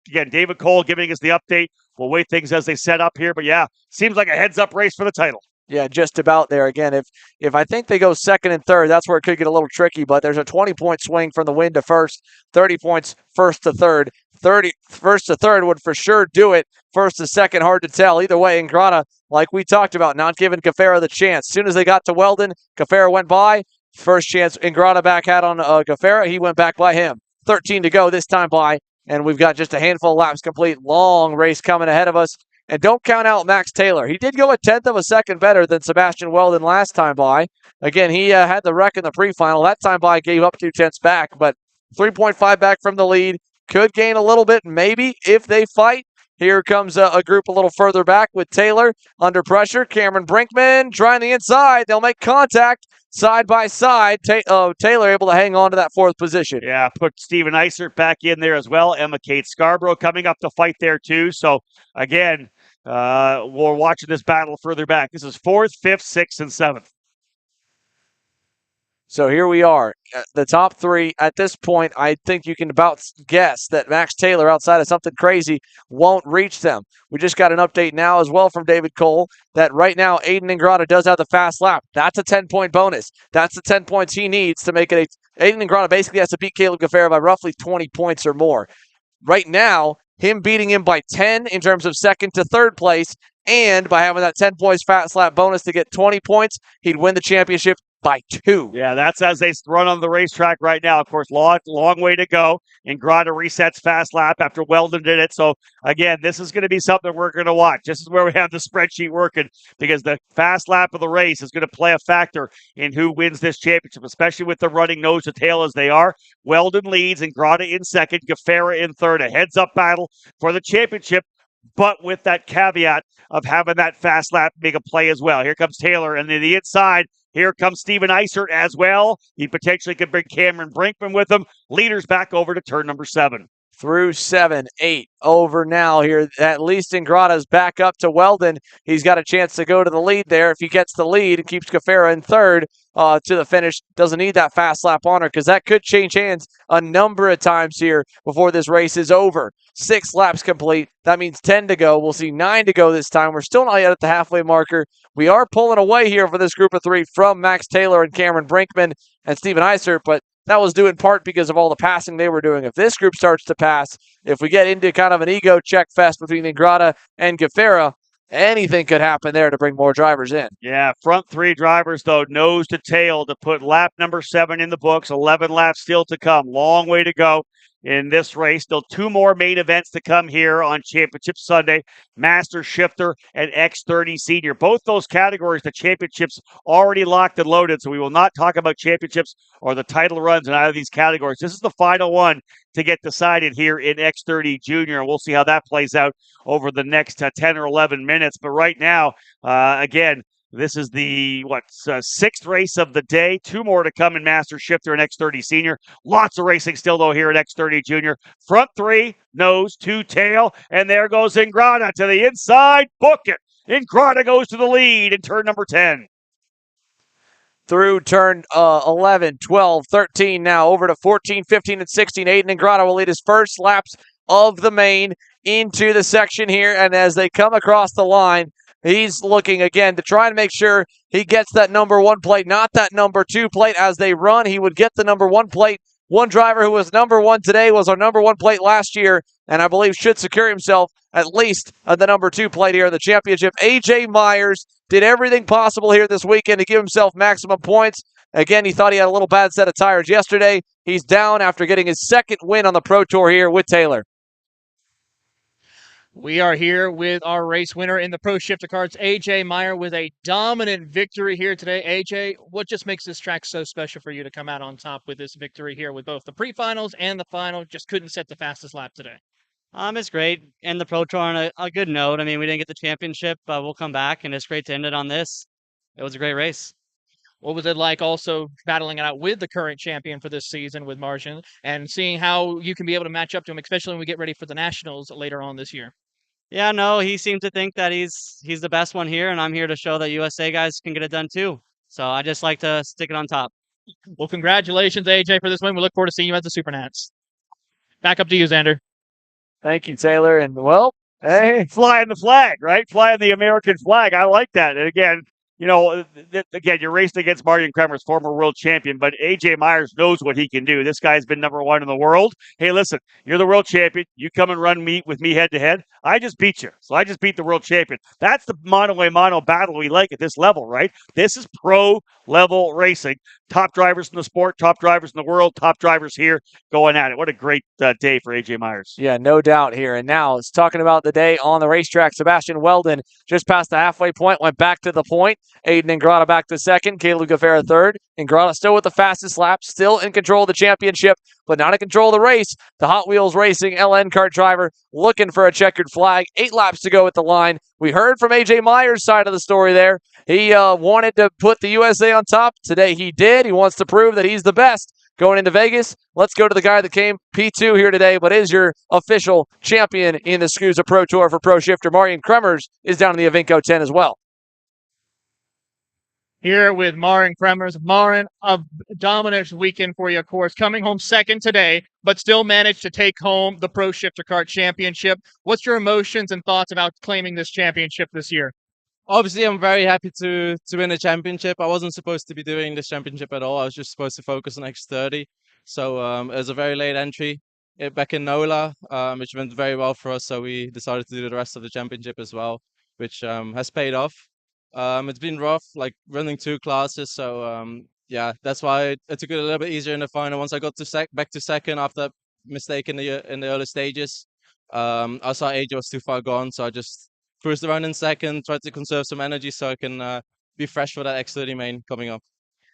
again, David Cole giving us the update. We'll wait things as they set up here. But, yeah, seems like a heads-up race for the title. Yeah, just about there. Again, if I think they go second and third, that's where it could get a little tricky. But there's a 20-point swing from the win to first, 30 points first to third. 30 first to third would for sure do it. First to second, hard to tell. Either way, Ingrata, like we talked about, not giving Gaffera the chance. As soon as they got to Weldon, Gaffera went by. First chance Ingrata back had on Gaffera, he went back by him. 13 to go this time by, and we've got just a handful of laps complete. Long race coming ahead of us. And don't count out Max Taylor. He did go a tenth of a second better than Sebastian Weldon last time by. Again, he had the wreck in the pre-final. That time by gave up 2/10 back, but 3.5 back from the lead. Could gain a little bit, maybe, if they fight. Here comes a group a little further back with Taylor under pressure. Cameron Brinkman trying the inside. They'll make contact side by side. Taylor able to hang on to that fourth position. Yeah, put Steven Eisert back in there as well. Emma Kate Scarborough coming up to fight there too. So, again, we're watching this battle further back. This is 4th, 5th, 6th, and 7th. So here we are. The top three at this point, I think you can about guess that Max Taylor, outside of something crazy, won't reach them. We just got an update now as well from David Cole that right now Aiden Ingrata does have the fast lap. That's a 10-point bonus. That's the 10 points he needs to make it Aiden Ingrata basically has to beat Caleb Gaffera by roughly 20 points or more. Right now, him beating him by 10 in terms of second to third place, and by having that 10 points fast lap bonus to get 20 points, he'd win the championship by 2. Yeah, that's as they run on the racetrack right now. Of course, long way to go. Ingrata resets fast lap after Weldon did it. So, again, this is going to be something we're going to watch. This is where we have the spreadsheet working because the fast lap of the race is going to play a factor in who wins this championship, especially with the running nose to tail as they are. Weldon leads, Ingrata in second, Gaffera in third. A heads-up battle for the championship, but with that caveat of having that fast lap make a play as well. Here comes Taylor, and then the inside, here comes Steven Eisert as well. He potentially could bring Cameron Brinkman with him. Leaders back over to turn number 7. Through 7, 8, over now here. At least Ingrata's back up to Weldon. He's got a chance to go to the lead there. If he gets the lead and keeps Gaffera in third to the finish, doesn't need that fast lap on her because that could change hands a number of times here before this race is over. 6 laps complete. That means 10 to go. We'll see 9 to go this time. We're still not yet at the halfway marker. We are pulling away here for this group of 3 from Max Taylor and Cameron Brinkman and Steven Eisert, but that was due in part because of all the passing they were doing. If this group starts to pass, if we get into kind of an ego check fest between Ingrata and Gaffera, anything could happen there to bring more drivers in. Yeah, front 3 drivers, though, nose to tail to put lap number 7 in the books. 11 laps still to come. Long way to go in this race. Still 2 more main events to come here on Championship Sunday. Master Shifter and X30 Senior. Both those categories, the championships already locked and loaded, so we will not talk about championships or the title runs in either of these categories. This is the final one to get decided here in X30 Junior. We'll see how that plays out over the next 10 or 11 minutes. But right now, again, this is the, 6th race of the day. 2 more to come in Master Shifter and X30 Senior. Lots of racing still, though, here at X30 Junior. Front 3, nose to tail, and there goes Ingrata to the inside. Book it. Ingrata goes to the lead in turn number 10. Through turn 11, 12, 13 now, over to 14, 15, and 16. Aiden Ingrata will lead his first laps of the main into the section here, and as they come across the line, he's looking again to try and make sure he gets that number 1 plate, not that number 2 plate. As they run, he would get the number 1 plate. One driver who was number 1 today was our number 1 plate last year, and I believe should secure himself at least the number 2 plate here in the championship. A.J. Myers did everything possible here this weekend to give himself maximum points. Again, he thought he had a little bad set of tires yesterday. He's down after getting his 2nd win on the Pro Tour here with Taylor. We are here with our race winner in the Pro Shifter Karts, AJ Meyer, with a dominant victory here today. AJ, what just makes this track so special for you to come out on top with this victory here with both the pre-finals and the final? Just couldn't set the fastest lap today. It's great. And the Pro Tour on a good note. I mean, we didn't get the championship, but we'll come back, and it's great to end it on this. It was a great race. What was it like also battling it out with the current champion for this season with Martian and seeing how you can be able to match up to him, especially when we get ready for the Nationals later on this year? Yeah, no, he seemed to think that he's the best one here, and I'm here to show that USA guys can get it done too. So I just like to stick it on top. Well, congratulations, AJ, for this win. We look forward to seeing you at the Super Nats. Back up to you, Xander. Thank you, Taylor. And, well, hey. Flying the flag, right? Flying the American flag. I like that. And again, you know, again, you're racing against Martin Kremer's former world champion, but AJ Myers knows what he can do. This guy's been #1 in the world. Hey, listen, you're the world champion. You come and run meet with me head to head. I just beat you. So I just beat the world champion. That's the mano-a-mano battle we like at this level, right? This is pro-level racing. Top drivers in the sport, top drivers in the world, top drivers here going at it. What a great day for AJ Myers. Yeah, no doubt here. And now it's talking about the day on the racetrack. Sebastian Weldon just past the halfway point, went back to the point. Aiden Ingrata back to second. Caleb Guevara third. Ingrata still with the fastest lap, still in control of the championship, but not in control of the race. The Hot Wheels Racing LN kart driver looking for a checkered flag. 8 laps to go at the line. We heard from AJ Myers' side of the story there. He wanted to put the USA on top. Today he did. He wants to prove that he's the best going into Vegas. Let's go to the guy that came P2 here today, but is your official champion in the SKUSA Pro Tour for Pro Shifter. Marian Kremers is down in the Avinco 10 as well. Here with Marin Kremers. Marin, a dominant weekend for you, of course, coming home second today, but still managed to take home the Pro Shifter Kart Championship. What's your emotions and thoughts about claiming this championship this year? Obviously, I'm very happy to win the championship. I wasn't supposed to be doing this championship at all. I was just supposed to focus on X30. So it was a very late entry back in NOLA, which went very well for us. So we decided to do the rest of the championship as well, which has paid off. It's been rough, like running 2 classes. So yeah, that's why I took it a little bit easier in the final. Once I got to back to second after that mistake in the early stages, I saw AJ was too far gone. So I just cruised around in second, tried to conserve some energy so I can be fresh for that X30 main coming up.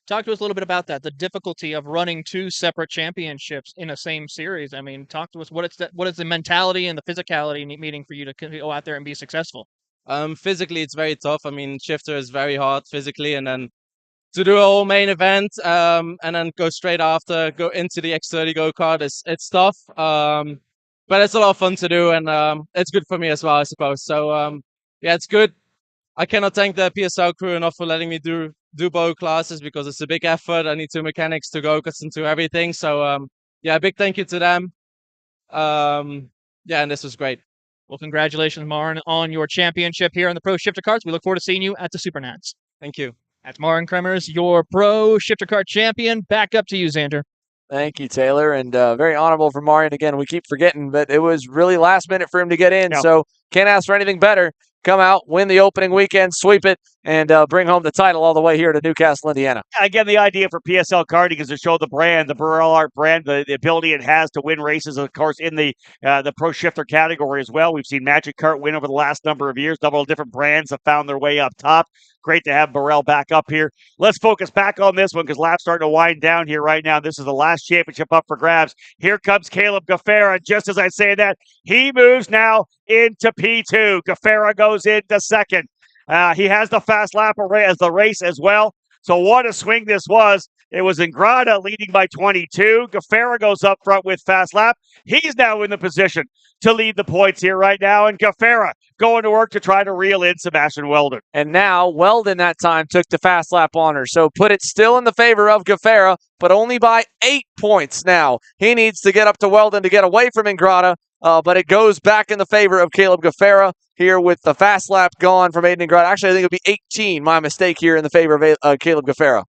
Talk to us a little bit about that, the difficulty of running 2 separate championships in a same series. I mean, talk to us, what is the mentality and the physicality meeting for you to go out there and be successful? Physically, it's very tough. I mean, shifter is very hard physically, and then to do a whole main event and then go straight after, go into the X30 go-kart, it's tough. But it's a lot of fun to do, and it's good for me as well, I suppose. So, yeah, it's good. I cannot thank the PSL crew enough for letting me do both classes because it's a big effort. I need 2 mechanics to go-karts and do everything. So, yeah, a big thank you to them. Yeah, and this was great. Well, congratulations, Marin, on your championship here on the Pro Shifter Karts. We look forward to seeing you at the Super Nats. Thank you. That's Marin Kremers, your Pro Shifter Kart champion. Back up to you, Xander. Thank you, Taylor, and very honorable for Marian. Again, we keep forgetting, but it was really last minute for him to get in, so can't ask for anything better. Come out, win the opening weekend, sweep it, and bring home the title all the way here to Newcastle, Indiana. Again, the idea for PSL karting is to show the brand, the Burrell Art brand, the ability it has to win races, of course, in the Pro Shifter category as well. We've seen Magic Kart win over the last number of years. Several different brands have found their way up top. Great to have Burrell back up here. Let's focus back on this one because lap's starting to wind down here right now. This is the last championship up for grabs. Here comes Caleb Guevara. Just as I say that, he moves now into P2. Guevara goes into second. He has the fast lap as the race as well. So what a swing this was. It was Ingrata leading by 22. Guevara goes up front with fast lap. He's now in the position to lead the points here right now. And Guevara going to work to try to reel in Sebastian Weldon. And now Weldon that time took the fast lap honor. So put it still in the favor of Guevara, but only by 8 points now. He needs to get up to Weldon to get away from Ingrata. But it goes back in the favor of Caleb Guevara here with the fast lap gone from Aiden Ingrata. Actually, I think it'll be 18. My mistake here in the favor of Caleb Guevara.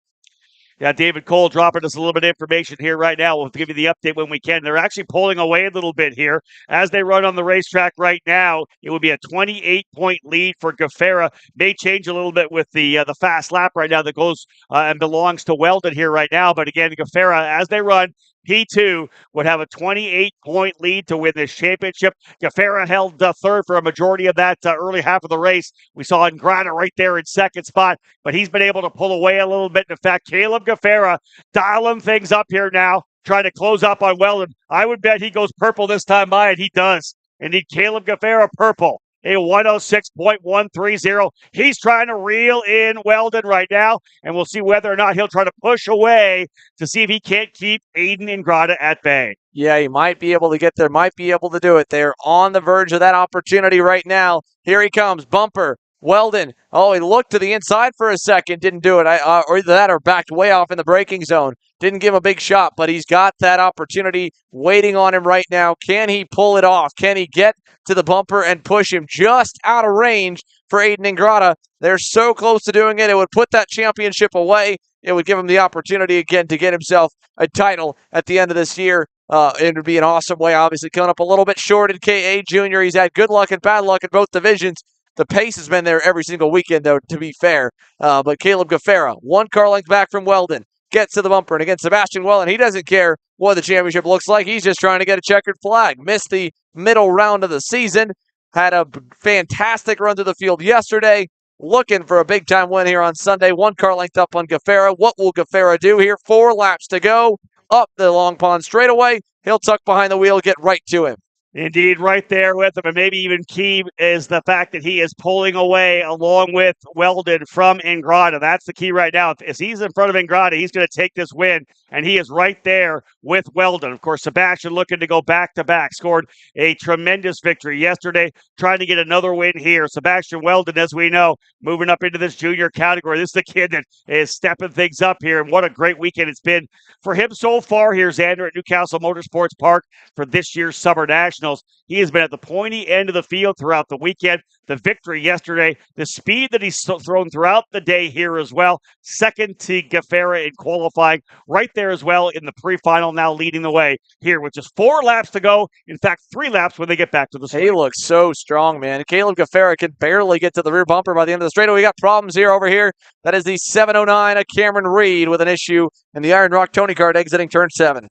Yeah, David Cole dropping us a little bit of information here right now. We'll give you the update when we can. They're actually pulling away a little bit here. As they run on the racetrack right now, it would be a 28-point lead for Guevara. May change a little bit with the fast lap right now that goes and belongs to Weldon here right now. But again, Guevara, as they run, he too would have a 28-point lead to win this championship. Gaffera held third for a majority of that early half of the race. We saw Ingrata right there in second spot, but he's been able to pull away a little bit. In fact, Caleb Gaffera dialing things up here now, trying to close up on Weldon. I would bet he goes purple this time by, and he does. Indeed, Caleb Gaffera purple. A 106.130. He's trying to reel in Weldon right now, and we'll see whether or not he'll try to push away to see if he can't keep Aiden Ingrata at bay. Yeah, he might be able to get there, might be able to do it. They're on the verge of that opportunity right now. Here he comes, bumper. Weldon, he looked to the inside for a second, didn't do it. Or either that or backed way off in the braking zone. Didn't give him a big shot, but he's got that opportunity waiting on him right now. Can he pull it off? Can he get to the bumper and push him just out of range for Aiden Ingrata? They're so close to doing it. It would put that championship away. It would give him the opportunity again to get himself a title at the end of this year. It would be an awesome way, obviously, coming up a little bit short in KA Junior. He's had good luck and bad luck in both divisions. The pace has been there every single weekend, though, to be fair. But Caleb Gaffera, 1 car length back from Weldon, gets to the bumper. And again, Sebastian Weldon, he doesn't care what the championship looks like. He's just trying to get a checkered flag. Missed the middle round of the season. Had a fantastic run through the field yesterday. Looking for a big-time win here on Sunday. 1 car length up on Gaffera. What will Gaffera do here? 4 laps to go. Up the Long Pond straightaway. He'll tuck behind the wheel, get right to him. Indeed, right there with him. And maybe even key is the fact that he is pulling away along with Weldon from Ingrata. That's the key right now. If he's in front of Ingrata, he's going to take this win, and he is right there with Weldon. Of course, Sebastian looking to go back-to-back. Scored a tremendous victory yesterday, trying to get another win here. Sebastian Weldon, as we know, moving up into this junior category. This is the kid that is stepping things up here, and what a great weekend it's been for him so far here, Xander, at Castle Motorsports Park for this year's Summer Nationals. He has been at the pointy end of the field throughout the weekend. The victory yesterday, the speed that he's thrown throughout the day here as well. Second to Gaffera in qualifying, right there as well in the pre-final, now leading the way here with just 4 laps to go. In fact, 3 laps when they get back to the street. He looks so strong, man. Caleb Gaffera can barely get to the rear bumper by the end of the straightaway. We got problems here over here. That is the 709 of Cameron Reed with an issue in the Iron Rock Tony Kart exiting turn 7.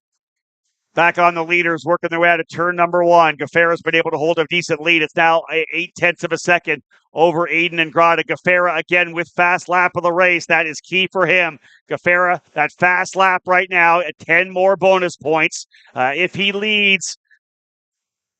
Back on the leaders, working their way out of turn number 1. Gaffera's been able to hold a decent lead. It's now 0.8 of a second over Aiden Ingrata. Gaffera again with fast lap of the race. That is key for him. Gaffera, that fast lap right now at 10 more bonus points. If he leads,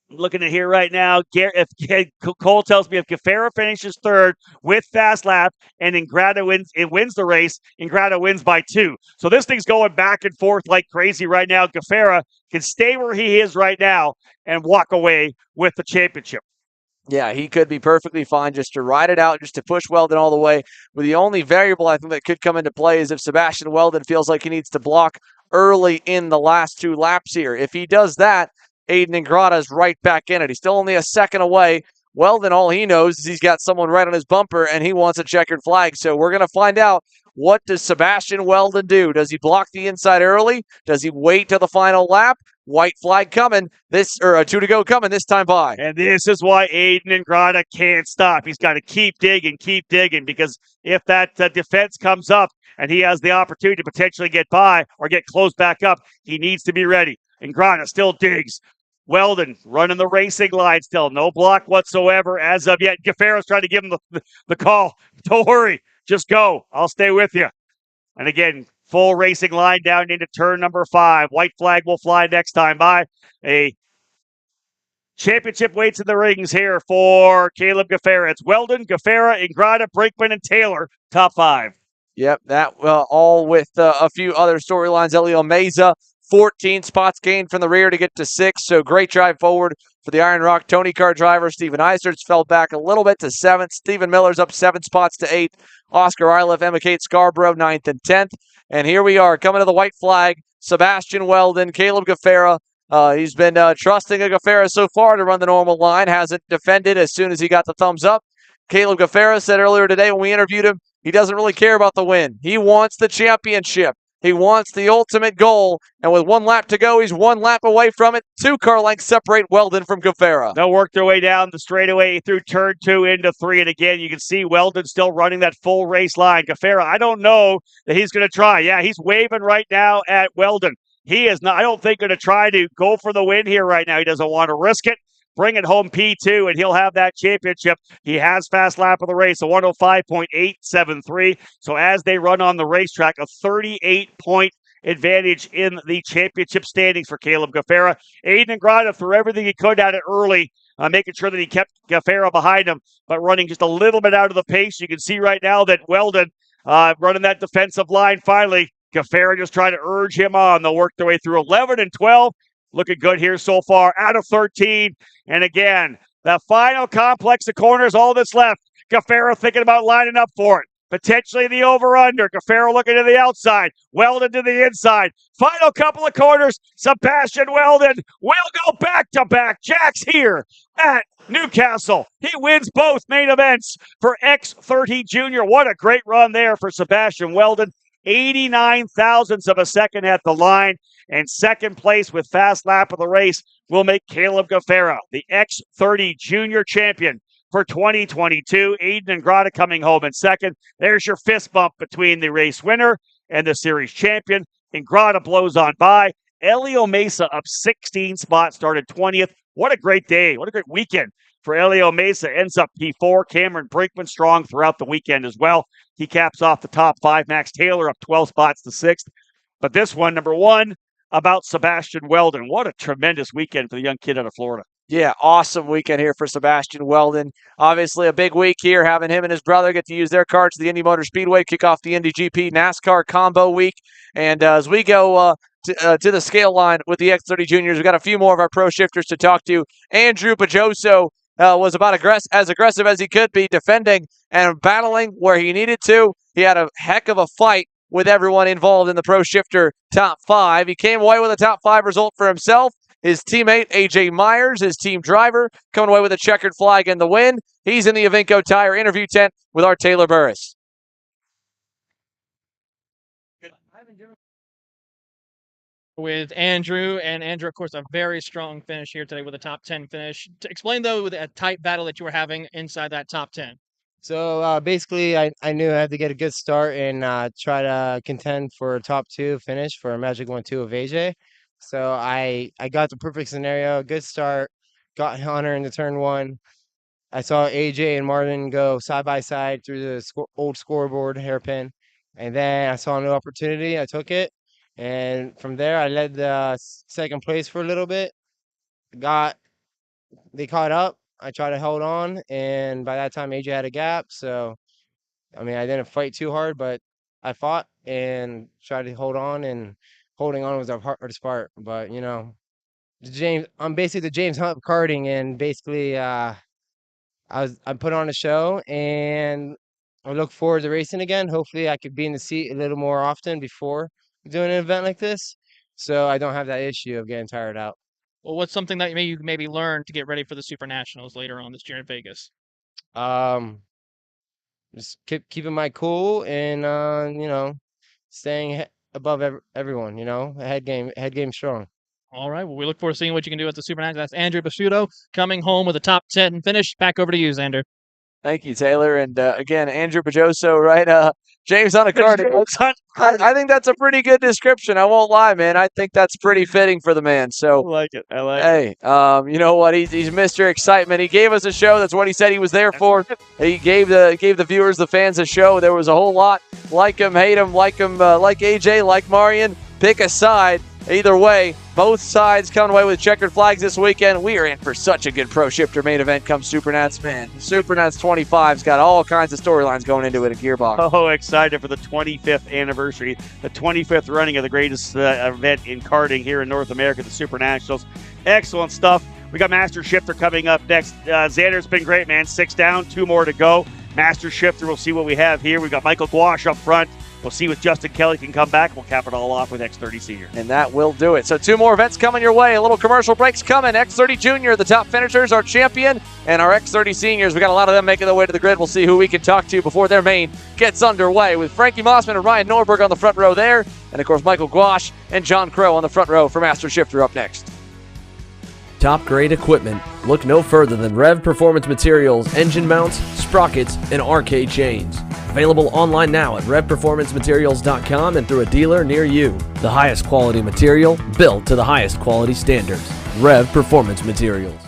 looking at here right now, if Cole tells me if Gaffera finishes third with fast lap and Ingrata wins the race, Ingrata wins by 2. So this thing's going back and forth like crazy right now. Gaffera can stay where he is right now and walk away with the championship. Yeah, he could be perfectly fine just to ride it out, just to push Weldon all the way. But the only variable I think that could come into play is if Sebastian Weldon feels like he needs to block early in the last 2 laps here. If he does that, Aiden Ingrata is right back in it. He's still only a second away. Weldon, all he knows is he's got someone right on his bumper, and he wants a checkered flag. So we're going to find out, what does Sebastian Weldon do? Does he block the inside early? Does he wait till the final lap? White flag coming, 2 to go coming this time by. And this is why Aiden Ingrata can't stop. He's got to keep digging, because if that defense comes up and he has the opportunity to potentially get by or get close back up, he needs to be ready. Ingrata still digs. Weldon running the racing line still. No block whatsoever as of yet. Gaffera's trying to give him the call. Don't worry. Just go. I'll stay with you. And again, full racing line down into turn number 5. White flag will fly next time by. A championship waits in the rings here for Caleb Gaffera. It's Weldon, Gaffera, Ingrata, Brinkman, and Taylor. Top 5. Yep, that all with a few other storylines. Elio Meza, 14 spots gained from the rear to get to 6. So great drive forward for the Iron Rock Tony Kart driver. Steven Eisert's fell back a little bit to 7th. Stephen Miller's up 7 spots to 8th. Oscar Iliff, Emma Kate Scarborough, 9th and 10th. And here we are coming to the white flag. Sebastian Weldon, Caleb Gaffera. He's been trusting a Gaffera so far to run the normal line. Hasn't defended as soon as he got the thumbs up. Caleb Gaffera said earlier today when we interviewed him, he doesn't really care about the win. He wants the championship. He wants the ultimate goal, and with 1 lap to go, he's 1 lap away from it. 2 car lengths separate Weldon from Gaffera. They'll work their way down the straightaway through turn 2 into 3, and again, you can see Weldon still running that full race line. Gaffera, I don't know that he's going to try. Yeah, he's waving right now at Weldon. He is not, I don't think, going to try to go for the win here right now. He doesn't want to risk it. Bring it home P2, and he'll have that championship. He has fast lap of the race, a 105.873. So as they run on the racetrack, a 38-point advantage in the championship standings for Caleb Gaffera. Aiden Ingrata threw everything he could at it early, making sure that he kept Gaffera behind him, but running just a little bit out of the pace. You can see right now that Weldon running that defensive line finally. Gaffera just trying to urge him on. They'll work their way through 11 and 12. Looking good here so far, out of 13. And again, the final complex of corners, all that's left. Gaffera thinking about lining up for it. Potentially the over-under. Gaffera looking to the outside. Weldon to the inside. Final couple of corners. Sebastian Weldon will go back-to-back. Jack's here at Newcastle. He wins both main events for X30 Junior. What a great run there for Sebastian Weldon. 89 thousandths of a second at the line. And second place with fast lap of the race will make Caleb Gaffera the X30 Junior champion for 2022. Aiden Ingrata coming home in second. There's your fist bump between the race winner and the series champion. Ingrata blows on by. Elio Mesa up 16 spots, started 20th. What a great day. What a great weekend for Elio Mesa. Ends up P4. Cameron Brinkman strong throughout the weekend as well. He caps off the top 5. Max Taylor up 12 spots to 6th. But this one, number 1, about Sebastian Weldon. What a tremendous weekend for the young kid out of Florida. Yeah, awesome weekend here for Sebastian Weldon. Obviously a big week here, having him and his brother get to use their carts to the Indy Motor Speedway, kick off the Indy GP NASCAR combo week. And as we go to the scale line with the X30 Juniors, we've got a few more of our pro shifters to talk to. Andrew Pajoso was about as aggressive as he could be, defending and battling where he needed to. He had a heck of a fight with everyone involved in the pro shifter top 5. He came away with a top 5 result for himself. His teammate, A.J. Myers, his team driver, coming away with a checkered flag in the win. He's in the Avinco Tire interview tent with our Taylor Burris. With Andrew, and Andrew, of course, a very strong finish here today with a top 10 finish. Explain, though, with a tight battle that you were having inside that top 10. So basically, I knew I had to get a good start and try to contend for a top 2 finish for a Magic 1-2 of AJ. So I got the perfect scenario, good start, got Hunter into turn 1. I saw AJ and Martin go side by side through the old scoreboard hairpin, and then I saw a new opportunity. I took it, and from there I led the second place for a little bit. They caught up. I tried to hold on, and by that time, AJ had a gap. So, I mean, I didn't fight too hard, but I fought and tried to hold on, and holding on was the hardest part. But, you know, I'm basically the James Hunt of karting, and basically I put on a show, and I look forward to racing again. Hopefully, I could be in the seat a little more often before doing an event like this, so I don't have that issue of getting tired out. Well, what's something that you maybe learn to get ready for the Super Nationals later on this year in Vegas? Just keeping my cool and you know, staying above everyone. You know, head game strong. All right. Well, we look forward to seeing what you can do at the Super Nationals. That's Andrew Pasuto coming home with a top 10 finish. Back over to you, Xander. Thank you, Taylor. And again, Andrew Pajoso, right? James on a card. I think that's a pretty good description. I won't lie, man. I think that's pretty fitting for the man. So I like it. Hey, you know what? He's Mr. Excitement. He gave us a show. That's what he said he was there for. He gave the viewers, the fans, a show. There was a whole lot. Like him, hate him, like AJ, like Marion. Pick a side. Either way, both sides coming away with checkered flags this weekend. We are in for such a good pro shifter main event come Supernats, man. Supernats 25's got all kinds of storylines going into it at Gearbox. Oh, excited for the 25th anniversary, the 25th running of the greatest event in karting here in North America, the Super Nationals. Excellent stuff. We got Master Shifter coming up next. Xander's been great, man. 6 down, 2 more to go. Master Shifter, we'll see what we have here. We've got Michael Gouache up front. We'll see if Justin Kelly can come back. We'll cap it all off with X30 Senior. And that will do it. So 2 more events coming your way. A little commercial breaks coming. X30 Junior, the top finishers, our champion, and our X30 Seniors. We got a lot of them making their way to the grid. We'll see who we can talk to before their main gets underway with Frankie Mossman and Ryan Norberg on the front row there. And, of course, Michael Gouache and John Crow on the front row for Master Shifter up next. Top grade equipment. Look no further than Rev Performance Materials, engine mounts, sprockets, and arcade chains. Available online now at revperformancematerials.com and through a dealer near you. The highest quality material, built to the highest quality standards. Rev Performance Materials.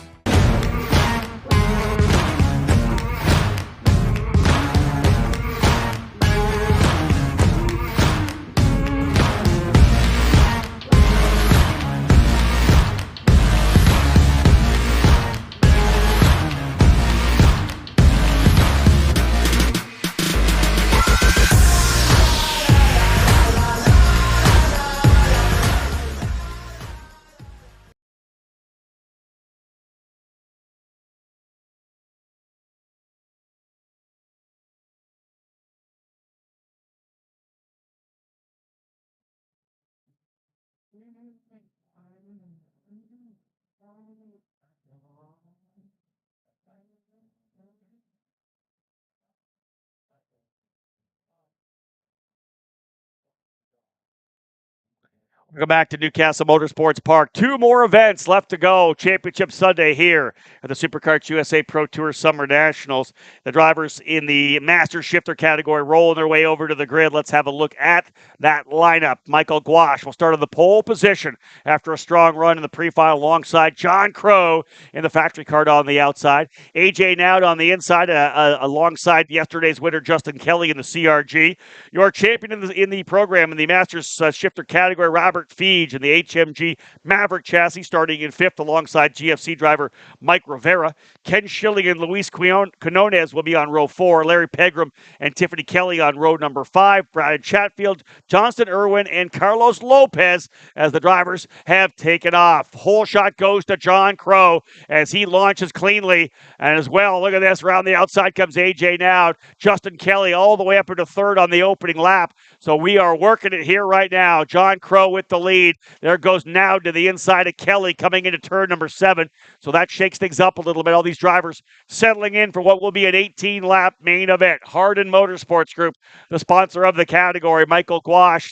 Welcome back to Castle Motorsports Park. 2 more events left to go. Championship Sunday here at the SuperKarts USA Pro Tour Summer Nationals. The drivers in the Master Shifter category rolling their way over to the grid. Let's have a look at that lineup. Michael Gouache will start on the pole position after a strong run in the pre-final alongside John Crow in the factory car on the outside. AJ Nowd on the inside alongside yesterday's winner Justin Kelly in the CRG. Your champion in the program in the Masters Shifter category, Robert Feege in the HMG Maverick chassis, starting in 5th alongside GFC driver Mike Rivera. Ken Schilling and Luis Quinones will be on row 4. Larry Pegram and Tiffany Kelly on row number 5. Brian Chatfield, Johnston Irwin, and Carlos Lopez as the drivers have taken off. Whole shot goes to John Crow as he launches cleanly. And as well, look at this. Around the outside comes AJ Nowd. Justin Kelly all the way up into 3rd on the opening lap. So we are working it here right now. John Crow with the lead. There goes Nowd to the inside of Kelly coming into turn number 7. So that shakes things up a little bit. All these drivers settling in for what will be an 18-lap main event. Hardin Motorsports Group, the sponsor of the category. Michael Gouache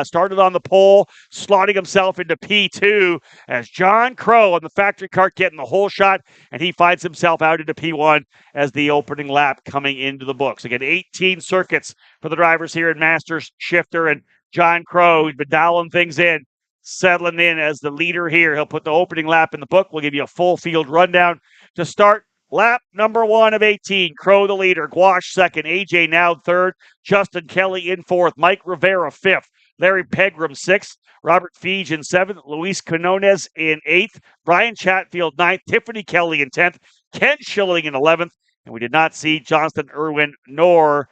started on the pole, slotting himself into P2 as John Crow on the factory cart getting the whole shot, and he finds himself out into P1 as the opening lap coming into the books. Again, 18 circuits for the drivers here in Masters Shifter, and John Crow, who's been dialing things in, settling in as the leader here. He'll put the opening lap in the book. We'll give you a full field rundown to start. Lap number 1 of 18. Crow the leader. Gouache 2nd. AJ Nowd 3rd. Justin Kelly in 4th. Mike Rivera 5th. Larry Pegram 6th. Robert Feege in 7th. Luis Quinones in 8th. Brian Chatfield 9th. Tiffany Kelly in 10th. Ken Schilling in 11th. And we did not see Johnston Irwin nor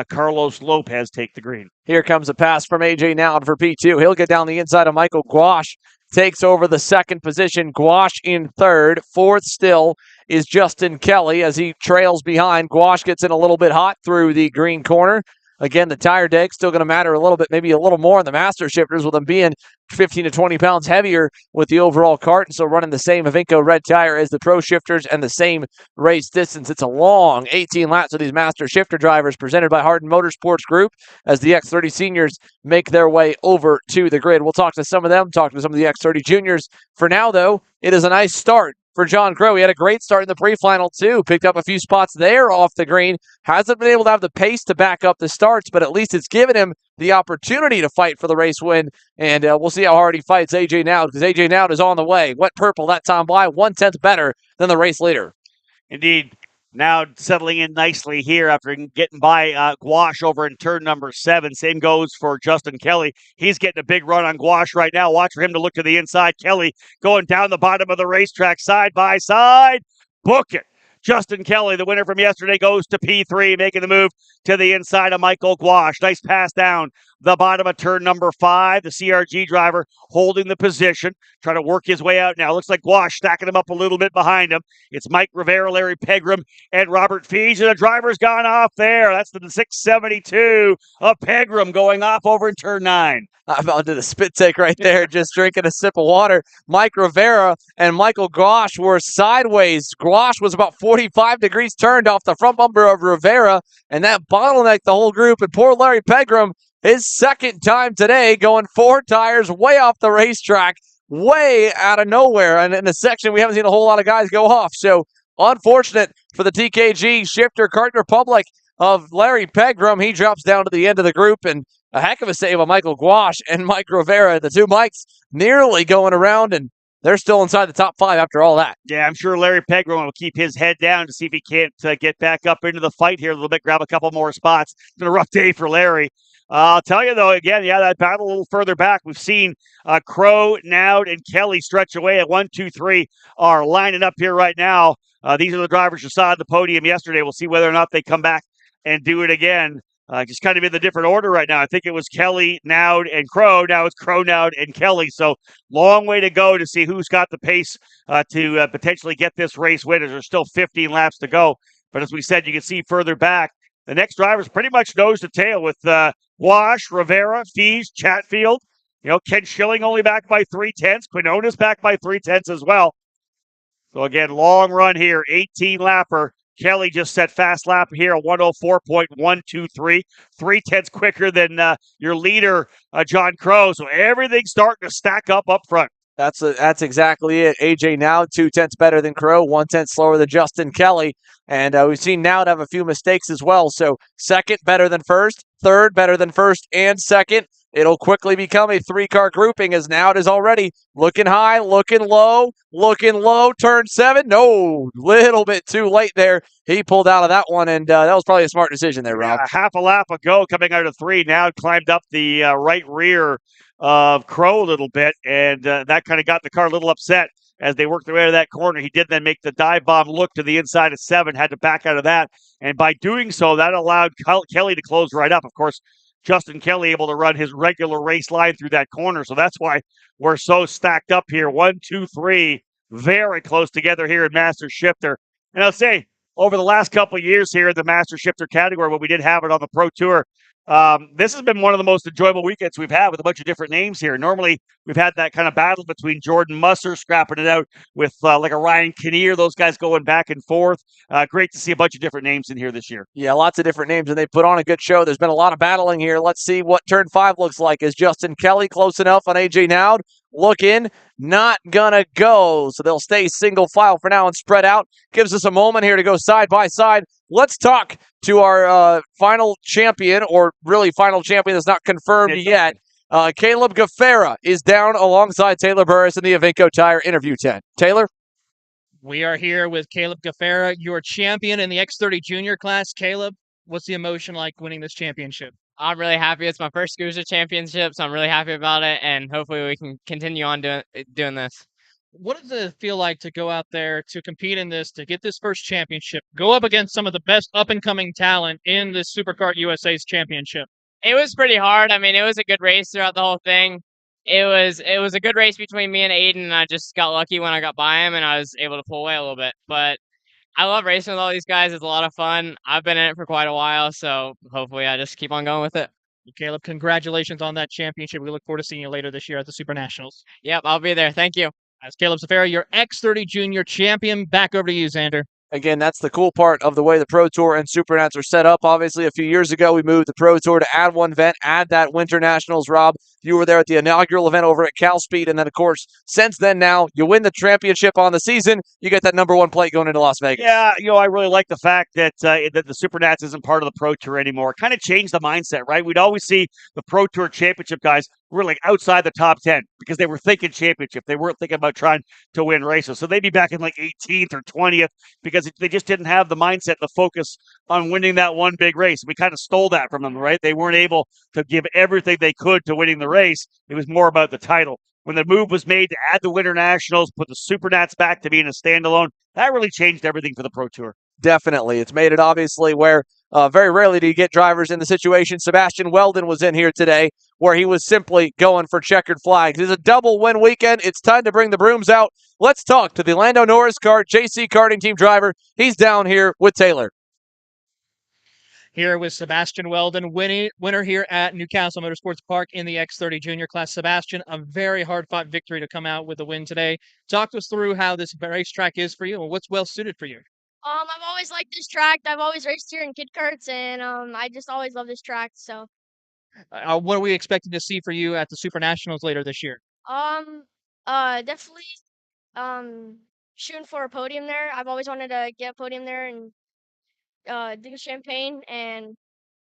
Carlos Lopez take the green. Here comes a pass from AJ Nowd for P2. He'll get down the inside of Michael Gouache. Takes over the 2nd position. Gouache in 3rd. 4th still is Justin Kelly as he trails behind. Gouache gets in a little bit hot through the green corner. Again, the tire deck still going to matter a little bit, maybe a little more in the Master Shifters with them being 15 to 20 pounds heavier with the overall cart, and so running the same Avinco red tire as the Pro Shifters and the same race distance. It's a long 18 laps of these Master Shifter drivers presented by Hardin Motorsports Group as the X30 Seniors make their way over to the grid. We'll talk to some of them, talk to some of the X30 Juniors. For now, though, it is a nice start for John Crow. He had a great start in the pre-final, too. Picked up a few spots there off the green. Hasn't been able to have the pace to back up the starts, but at least it's given him the opportunity to fight for the race win. And we'll see how hard he fights AJ Nowd, because AJ Nowd is on the way. Wet purple that time by 1/10 better than the race leader. Indeed. Now settling in nicely here after getting by Gouache over in turn number 7. Same goes for Justin Kelly. He's getting a big run on Gouache right now. Watch for him to look to the inside. Kelly going down the bottom of the racetrack side by side. Book it. Justin Kelly, the winner from yesterday, goes to P3, making the move to the inside of Michael Gouache. Nice pass down the bottom of turn number 5. The CRG driver holding the position, trying to work his way out now. Looks like Gouache stacking him up a little bit behind him. It's Mike Rivera, Larry Pegram, and Robert Feege, and the driver's gone off there. That's the 672 of Pegram going off over in turn 9. I'm about to the spit take right there, just drinking a sip of water. Mike Rivera and Michael Gouache were sideways. Gouache was about 45 degrees turned off the front bumper of Rivera, and that bottlenecked the whole group. And poor Larry Pegram, his second time today, going 4 tires way off the racetrack, way out of nowhere. And in a section we haven't seen a whole lot of guys go off. So unfortunate for the TKG Shifter Kart Republic. of Larry Pegram. He drops down to the end of the group, and a heck of a save on Michael Gouache and Mike Rivera. The two Mikes nearly going around, and they're still inside the top 5 after all that. Yeah, I'm sure Larry Pegram will keep his head down to see if he can't get back up into the fight here a little bit, grab a couple more spots. It's been a rough day for Larry. I'll tell you, though, again, that battle a little further back. We've seen Crow, Nowd, and Kelly stretch away at 1, 2, 3 are lining up here right now. These are the drivers you saw at the podium yesterday. We'll see whether or not they come back and do it again. Just kind of in the different order right now. I think it was Kelly, Nowd, and Crow. Now it's Crow, Nowd, and Kelly. So long way to go to see who's got the pace to potentially get this race win. There's still 15 laps to go. But as we said, you can see further back, the next driver's pretty much nose to tail with Wash, Rivera, Fees, Chatfield. Ken Schilling only back by 3/10. Quinones back by 3/10 as well. So again, long run here, 18 lapper. Kelly just set fast lap here, a 104.123, 3/10 quicker than your leader, John Crow. So everything's starting to stack up front. That's exactly it. AJ now 2/10 better than Crow, 1/10 slower than Justin Kelly. And we've seen Nowd have a few mistakes as well. So second better than first, third better than first and second. It'll quickly become a 3-car grouping as Nowd is already looking high, looking low, turn 7. No, little bit too late there. He pulled out of that one, and that was probably a smart decision there, Rob. Half a lap ago coming out of 3. Nowd climbed up the right rear of Crow a little bit, and that kind of got the car a little upset as they worked their way out of that corner. He did then make the dive bomb look to the inside of 7, had to back out of that, and by doing so, that allowed Kelly to close right up. Of course, Justin Kelly able to run his regular race line through that corner, so that's why we're so stacked up here. 1, 2, 3, very close together here in Master Shifter. And I'll say, over the last couple of years here in the Master Shifter category, when we did have it on the Pro Tour, this has been one of the most enjoyable weekends we've had with a bunch of different names here. Normally, we've had that kind of battle between Jordan Musser scrapping it out with like a Ryan Kinnear, those guys going back and forth. Great to see a bunch of different names in here this year. Yeah, lots of different names, and they put on a good show. There's been a lot of battling here. Let's see what turn 5 looks like. Is Justin Kelly close enough on AJ Nowd? Looking, not gonna go. So they'll stay single file for now and spread out. Gives us a moment here to go side by side. Let's talk to our final champion, or really final champion that's not confirmed yet. Caleb Gaffera is down alongside Taylor Burris in the Avinco Tire interview tent. Taylor? We are here with Caleb Gaffera, your champion in the X30 Junior class. Caleb, what's the emotion like winning this championship? I'm really happy. It's my first SKUSA championship, so I'm really happy about it, and hopefully we can continue on doing this. What does it feel like to go out there to compete in this, to get this first championship, go up against some of the best up-and-coming talent in this Superkart USA's championship? It was pretty hard. I mean, it was a good race throughout the whole thing. It was a good race between me and Aiden, and I just got lucky when I got by him, and I was able to pull away a little bit. But I love racing with all these guys. It's a lot of fun. I've been in it for quite a while, so hopefully I just keep on going with it. Well, Caleb, congratulations on that championship. We look forward to seeing you later this year at the Super Nationals. Yep, I'll be there. Thank you. As Caleb Gaffera, your X30 Junior champion. Back over to you, Xander. Again, that's the cool part of the way the Pro Tour and Super Nats are set up. Obviously, a few years ago, we moved the Pro Tour to add one event, add that Winter Nationals. Rob, you were there at the inaugural event over at Cal Speed, and then, of course, since then now, you win the championship on the season, you get that #1 plate going into Las Vegas. Yeah, I really like the fact that that the Super Nats isn't part of the Pro Tour anymore. Kind of changed the mindset, right? We'd always see the Pro Tour championship guys were like outside the top 10 because they were thinking championship. They weren't thinking about trying to win races. So they'd be back in like 18th or 20th because they just didn't have the mindset, the focus on winning that one big race. We kind of stole that from them, right? They weren't able to give everything they could to winning the race. It was more about the title. When the move was made to add the Winter Nationals, put the Super Nats back to being a standalone, that really changed everything for the Pro Tour. Definitely. It's made it obviously where very rarely do you get drivers in the situation. Sebastian Weldon was in here today where he was simply going for checkered flags. It's a double win weekend. It's time to bring the brooms out. Let's talk to the Lando Norris Kart JC Karting Team driver. He's down here with Taylor. Here with Sebastian Weldon, winner here at Castle Motorsports Park in the X30 Junior class. Sebastian, a very hard-fought victory to come out with a win today. Talk to us through how this racetrack is for you and what's well-suited for you. I've always liked this track. I've always raced here in kid karts, and I just always love this track. So, what are we expecting to see for you at the Super Nationals later this year? definitely shooting for a podium there. I've always wanted to get a podium there, and drink champagne, and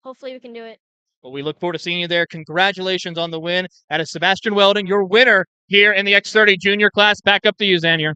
hopefully we can do it. Well, we look forward to seeing you there. Congratulations on the win. That is Sebastian Weldon, your winner here in the X30 Junior class. Back up to you, Xanier.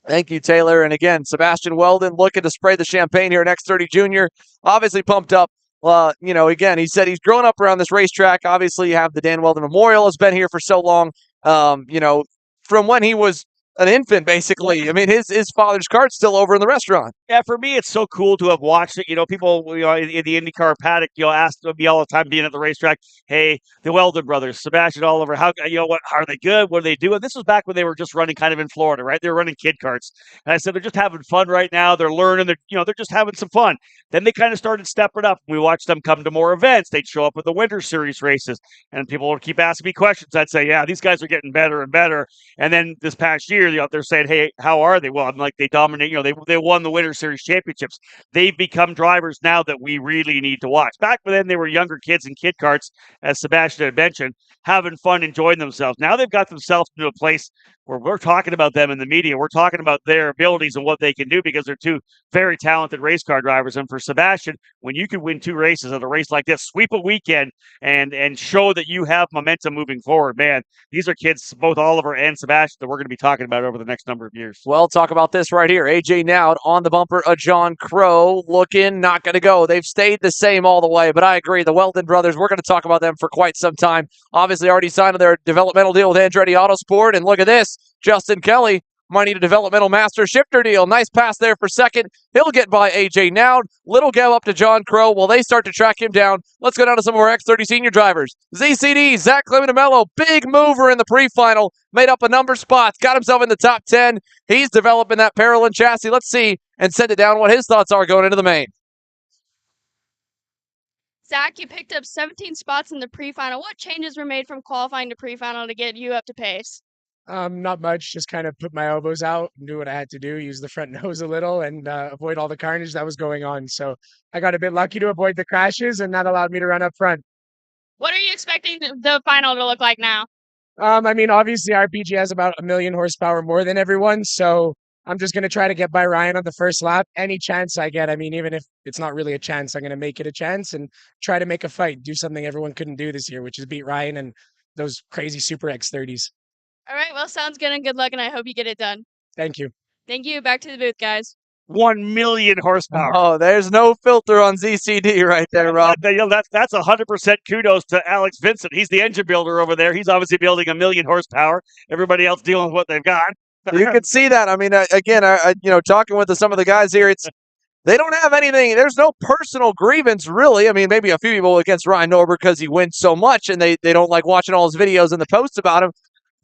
Thank you, Taylor. And again, Sebastian Weldon looking to spray the champagne here at X30 Junior. Obviously pumped up. Again, he said he's grown up around this racetrack. Obviously, you have the Dan Weldon Memorial has been here for so long. From when he was an infant, basically. I mean, his father's cart's still over in the restaurant. Yeah, for me, it's so cool to have watched it. People, in the IndyCar paddock, ask me all the time being at the racetrack, hey, the Weldon brothers, Sebastian Oliver, how are they good? What do they do? And this was back when they were just running kind of in Florida, right? They were running kid carts. And I said, they're just having fun right now. They're learning. They're just having some fun. Then they kind of started stepping up. We watched them come to more events. They'd show up at the Winter Series races, and people would keep asking me questions. I'd say, yeah, these guys are getting better and better. And then this past year, they're saying, hey, how are they? Well, I'm like, they dominate. They won the Winter Series championships. They've become drivers now that we really need to watch. Back then, they were younger kids in kid carts, as Sebastian had mentioned, having fun, enjoying themselves. Now they've got themselves into a place where we're talking about them in the media. We're talking about their abilities and what they can do because they're two very talented race car drivers. And for Sebastian, when you can win 2 races at a race like this, sweep a weekend and show that you have momentum moving forward, man, these are kids, both Oliver and Sebastian, that we're going to be talking about over the next number of years. Well, talk about this right here. AJ Nowd on the bumper of John Crow, looking not going to go. They've stayed the same all the way, but I agree. The Weldon brothers, we're going to talk about them for quite some time. Obviously already signed their developmental deal with Andretti Autosport, and look at this. Justin Kelly might need a developmental master shifter deal. Nice pass there for second. He'll get by AJ Nowd. Little go up to John Crow while they start to track him down. Let's go down to some of our X30 senior drivers. ZCD, Zach Clemente-Mello, big mover in the pre-final. Made up a number of spots. Got himself in the top 10. He's developing that Parolin chassis. Let's see and send it down what his thoughts are going into the main. Zach, you picked up 17 spots in the pre-final. What changes were made from qualifying to pre-final to get you up to pace? Not much. Just kind of put my elbows out and do what I had to do. Use the front nose a little and avoid all the carnage that was going on. So I got a bit lucky to avoid the crashes, and that allowed me to run up front. What are you expecting the final to look like now? Obviously RPG has about 1 million horsepower more than everyone, so I'm just going to try to get by Ryan on the first lap. Any chance I get, even if it's not really a chance, I'm going to make it a chance and try to make a fight, do something everyone couldn't do this year, which is beat Ryan and those crazy Super X30s. All right, well, sounds good and good luck, and I hope you get it done. Thank you. Thank you. Back to the booth, guys. 1 million horsepower. Oh, there's no filter on ZCD right there, Rob. That's 100% kudos to Alex Vincent. He's the engine builder over there. He's obviously building 1 million horsepower. Everybody else dealing with what they've got. You can see that. Talking with some of the guys here, they don't have anything. There's no personal grievance, really. Maybe a few people against Ryan Norberg because he wins so much and they don't like watching all his videos and the posts about him.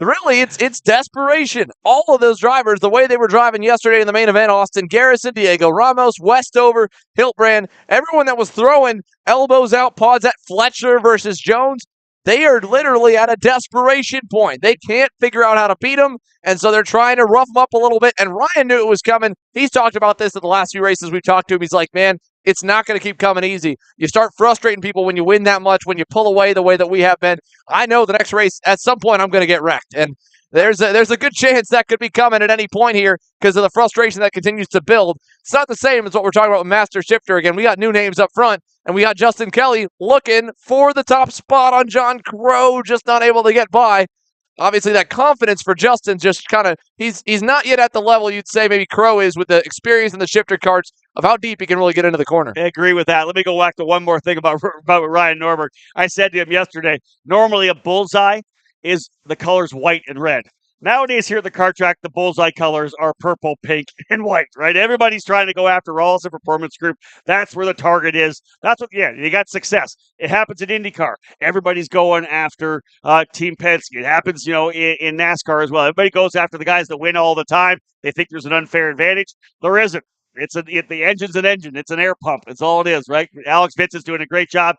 Really, it's desperation. All of those drivers, the way they were driving yesterday in the main event, Austin Garrison, Diego Ramos, Westover, Hiltbrand, everyone that was throwing elbows out, paws at Fletcher versus Jones, they are literally at a desperation point. They can't figure out how to beat him, and so they're trying to rough him up a little bit, and Ryan knew it was coming. He's talked about this in the last few races we've talked to him. He's like, man, it's not going to keep coming easy. You start frustrating people when you win that much, when you pull away the way that we have been. I know the next race, at some point, I'm going to get wrecked, and there's a good chance that could be coming at any point here because of the frustration that continues to build. It's not the same as what we're talking about with Master Shifter. Again, we got new names up front, and we got Justin Kelly looking for the top spot on John Crow, just not able to get by. Obviously, that confidence for Justin just kind of, he's not yet at the level you'd say maybe Crow is with the experience in the shifter carts of how deep he can really get into the corner. I agree with that. Let me go back to one more thing about Ryan Norberg. I said to him yesterday, normally a bullseye is the colors white and red. Nowadays here at the kart track, the bullseye colors are purple, pink, and white, right? Everybody's trying to go after Rawlson Performance Group. That's where the target is. You got success. It happens in IndyCar. Everybody's going after Team Penske. It happens, in NASCAR as well. Everybody goes after the guys that win all the time. They think there's an unfair advantage. There isn't. The engine's an engine. It's an air pump. It's all it is, right? Alex Vincent's doing a great job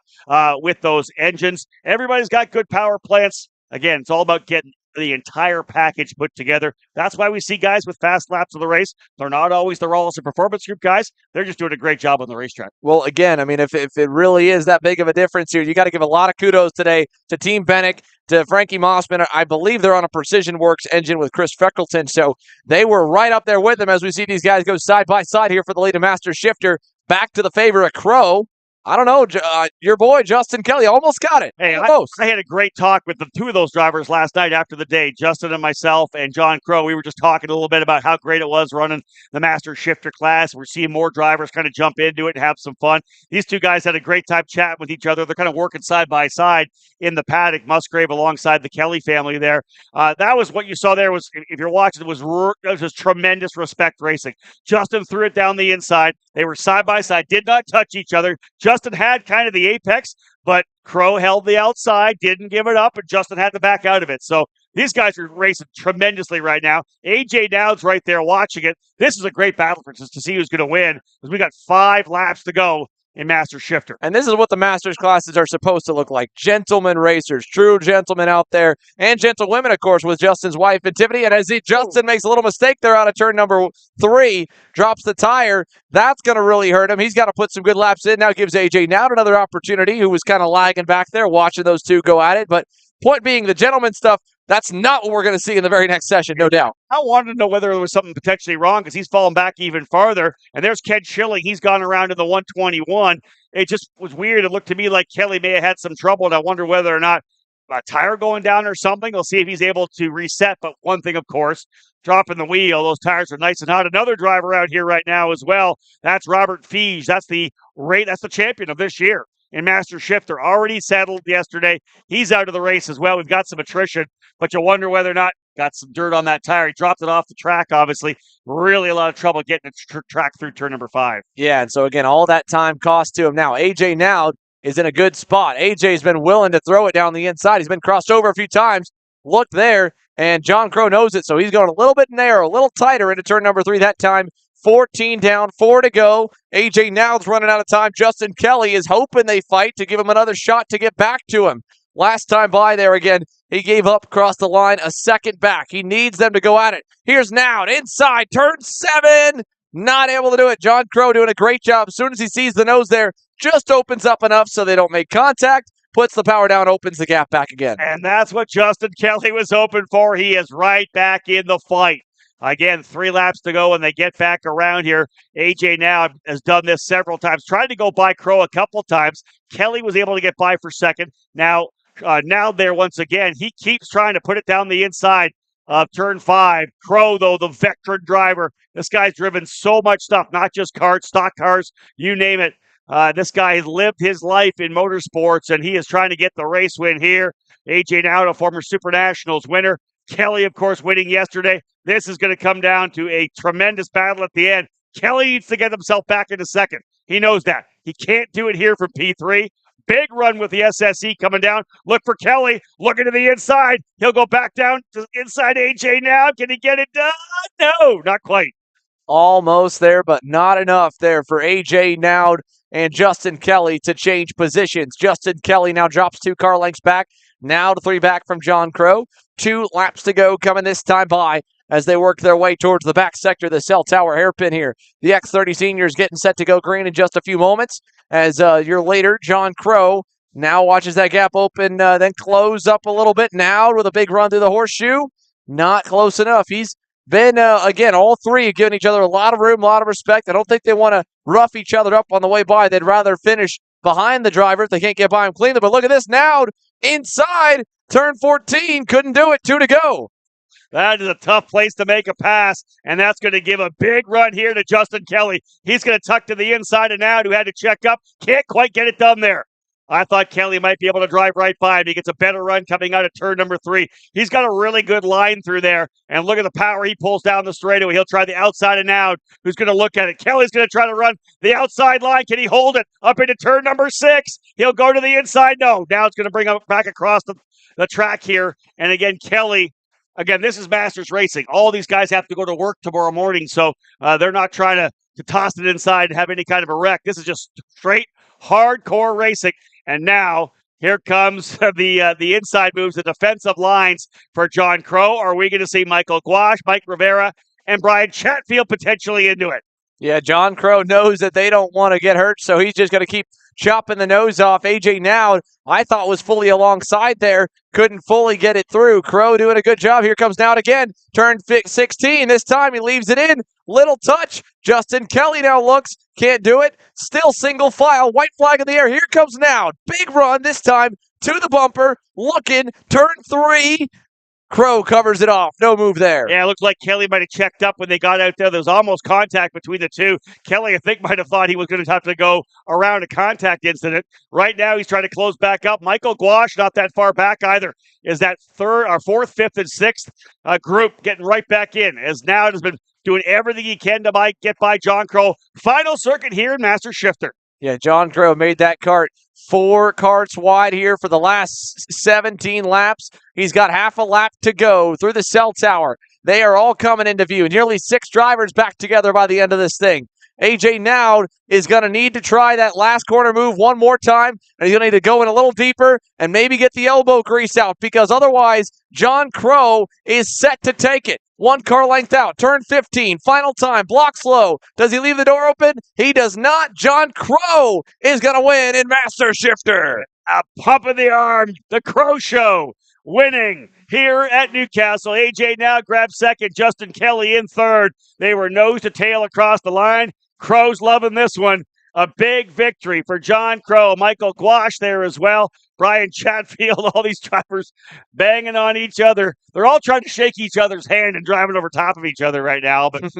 with those engines. Everybody's got good power plants. Again, it's all about getting the entire package put together. That's why we see guys with fast laps of the race. They're not always the Rawlson Performance Group guys. They're just doing a great job on the racetrack. Well, again, if it really is that big of a difference here, you got to give a lot of kudos today to Team Bennick, to Frankie Mossman. I believe they're on a Precision Works engine with Chris Freckleton, so they were right up there with them as we see these guys go side by side here for the lead of Master Shifter. back to the favor of Crow. I don't know. Your boy, Justin Kelly, almost got it. Hey, I had a great talk with the two of those drivers last night after the day, Justin and myself and John Crow. We were just talking a little bit about how great it was running the Master Shifter class. We're seeing more drivers kind of jump into it and have some fun. These two guys had a great time chatting with each other. They're kind of working side by side in the paddock, Musgrave alongside the Kelly family there. That was what you saw there. Was, if you're watching, it was just tremendous respect racing. Justin threw it down the inside. They were side by side, did not touch each other. Justin had kind of the apex, but Crow held the outside, didn't give it up, and Justin had to back out of it. So these guys are racing tremendously right now. AJ Dowd's right there watching it. This is a great battle for us to see who's going to win, because we got 5 laps to go in Master Shifter. And this is what the Masters classes are supposed to look like. Gentlemen racers, true gentlemen out there, and gentlewomen, of course, with Justin's wife and Tiffany. And as Justin makes a little mistake there out of turn number 3, drops the tire, that's going to really hurt him. He's got to put some good laps in. Now gives AJ Nowd another opportunity, who was kind of lagging back there, watching those two go at it. But point being, the gentleman stuff, that's not what we're going to see in the very next session, no doubt. I wanted to know whether there was something potentially wrong, because he's fallen back even farther. And there's Ken Schilling. He's gone around in the 121. It just was weird. It looked to me like Kelly may have had some trouble, and I wonder whether or not a tire going down or something. We'll see if he's able to reset. But one thing, of course, dropping the wheel. Those tires are nice and hot. Another driver out here right now as well. That's Robert Feige. That's the champion of this year in Master Shifter. Already settled yesterday. He's out of the race as well. We've got some attrition, but you wonder whether or not got some dirt on that tire. He dropped it off the track, obviously. Really a lot of trouble getting the track through turn number 5. Yeah, and so again, all that time cost to him. Now, AJ Nowd is in a good spot. AJ's been willing to throw it down the inside. He's been crossed over a few times. Look there, and John Crow knows it, so he's going a little bit narrow, a little tighter into turn number 3 that time. 14 down, 4 to go. AJ Nowd's running out of time. Justin Kelly is hoping they fight to give him another shot to get back to him. Last time by there again, he gave up across the line a second back. He needs them to go at it. Here's Nowd inside, turn 7. Not able to do it. John Crow doing a great job. As soon as he sees the nose there, just opens up enough so they don't make contact. Puts the power down, opens the gap back again. And that's what Justin Kelly was hoping for. He is right back in the fight. Again, 3 laps to go, and they get back around here. AJ Nowd has done this several times. Tried to go by Crow a couple times. Kelly was able to get by for second. Now there once again, he keeps trying to put it down the inside of turn 5. Crow, though, the veteran driver. This guy's driven so much stuff, not just cars, stock cars, you name it. This guy has lived his life in motorsports, and he is trying to get the race win here. AJ Nowd, a former Super Nationals winner. Kelly, of course, winning yesterday. This is going to come down to a tremendous battle at the end. Kelly needs to get himself back into second. He knows that. He can't do it here from P3. Big run with the SSE coming down. Look for Kelly. Looking to the inside. He'll go back down to inside AJ now. Can he get it done? No, not quite. Almost there, but not enough there for AJ Nowd and Justin Kelly to change positions. Justin Kelly now drops 2 car lengths back. Now to 3 back from John Crow. 2 laps to go coming this time by as they work their way towards the back sector of the cell tower hairpin here. The X30 Junior is getting set to go green in just a few moments. As a year later, John Crow now watches that gap open, then close up a little bit. Now with a big run through the horseshoe. Not close enough. He's been, again, all 3 giving each other a lot of room, a lot of respect. I don't think they want to rough each other up on the way by. They'd rather finish behind the driver if they can't get by him cleanly. But look at this. Nowd inside turn 14. Couldn't do it. 2 to go. That is a tough place to make a pass, and that's going to give a big run here to Justin Kelly. He's going to tuck to the inside of Nowd, who had to check up. Can't quite get it done there. I thought Kelly might be able to drive right by him. He gets a better run coming out of turn number 3. He's got a really good line through there, and look at the power he pulls down the straightaway. He'll try the outside of Nowd, who's going to look at it. Kelly's going to try to run the outside line. Can he hold it up into turn number 6? He'll go to the inside. No, Nowd's going to bring him back across the track here, and again, Kelly. Again, this is Masters Racing. All these guys have to go to work tomorrow morning, so they're not trying to toss it inside and have any kind of a wreck. This is just straight, hardcore racing. And now, here comes the inside moves, the defensive lines for John Crow. Are we going to see Michael Gouache, Mike Rivera, and Brian Chatfield potentially into it? Yeah, John Crow knows that they don't want to get hurt, so he's just going to keep chopping the nose off. AJ Nowd, I thought was fully alongside there, couldn't fully get it through. Crow doing a good job. Here comes Nowd again. Turn 16. This time he leaves it in. Little touch. Justin Kelly now looks. Can't do it. Still single file. White flag in the air. Here comes now. Big run this time to the bumper. Looking. Turn 3. Crow covers it off. No move there. Yeah, it looked like Kelly might have checked up when they got out there. There was almost contact between the two. Kelly, I think, might have thought he was going to have to go around a contact incident. Right now, he's trying to close back up. Michael Gouache, not that far back either, is that fourth, fifth, and sixth group getting right back in, as now has been doing everything he can to get by John Crow. Final circuit here in Master Shifter. Yeah, John Crow made that kart 4 karts wide here for the last 17 laps. He's got half a lap to go through the cell tower. They are all coming into view. Nearly 6 drivers back together by the end of this thing. AJ Nowd is going to need to try that last corner move one more time, and he's going to need to go in a little deeper and maybe get the elbow grease out, because otherwise John Crow is set to take it. 1 car length out, turn 15, final time, block slow. Does he leave the door open? He does not. John Crow is going to win in Master Shifter. A pump in the arm, the Crow Show winning here at Newcastle. AJ now grabs second, Justin Kelly in third. They were nose to tail across the line. Crow's loving this one. A big victory for John Crow. Michael Gouache there as well. Brian Chatfield, all these drivers banging on each other. They're all trying to shake each other's hand and driving over top of each other right now. But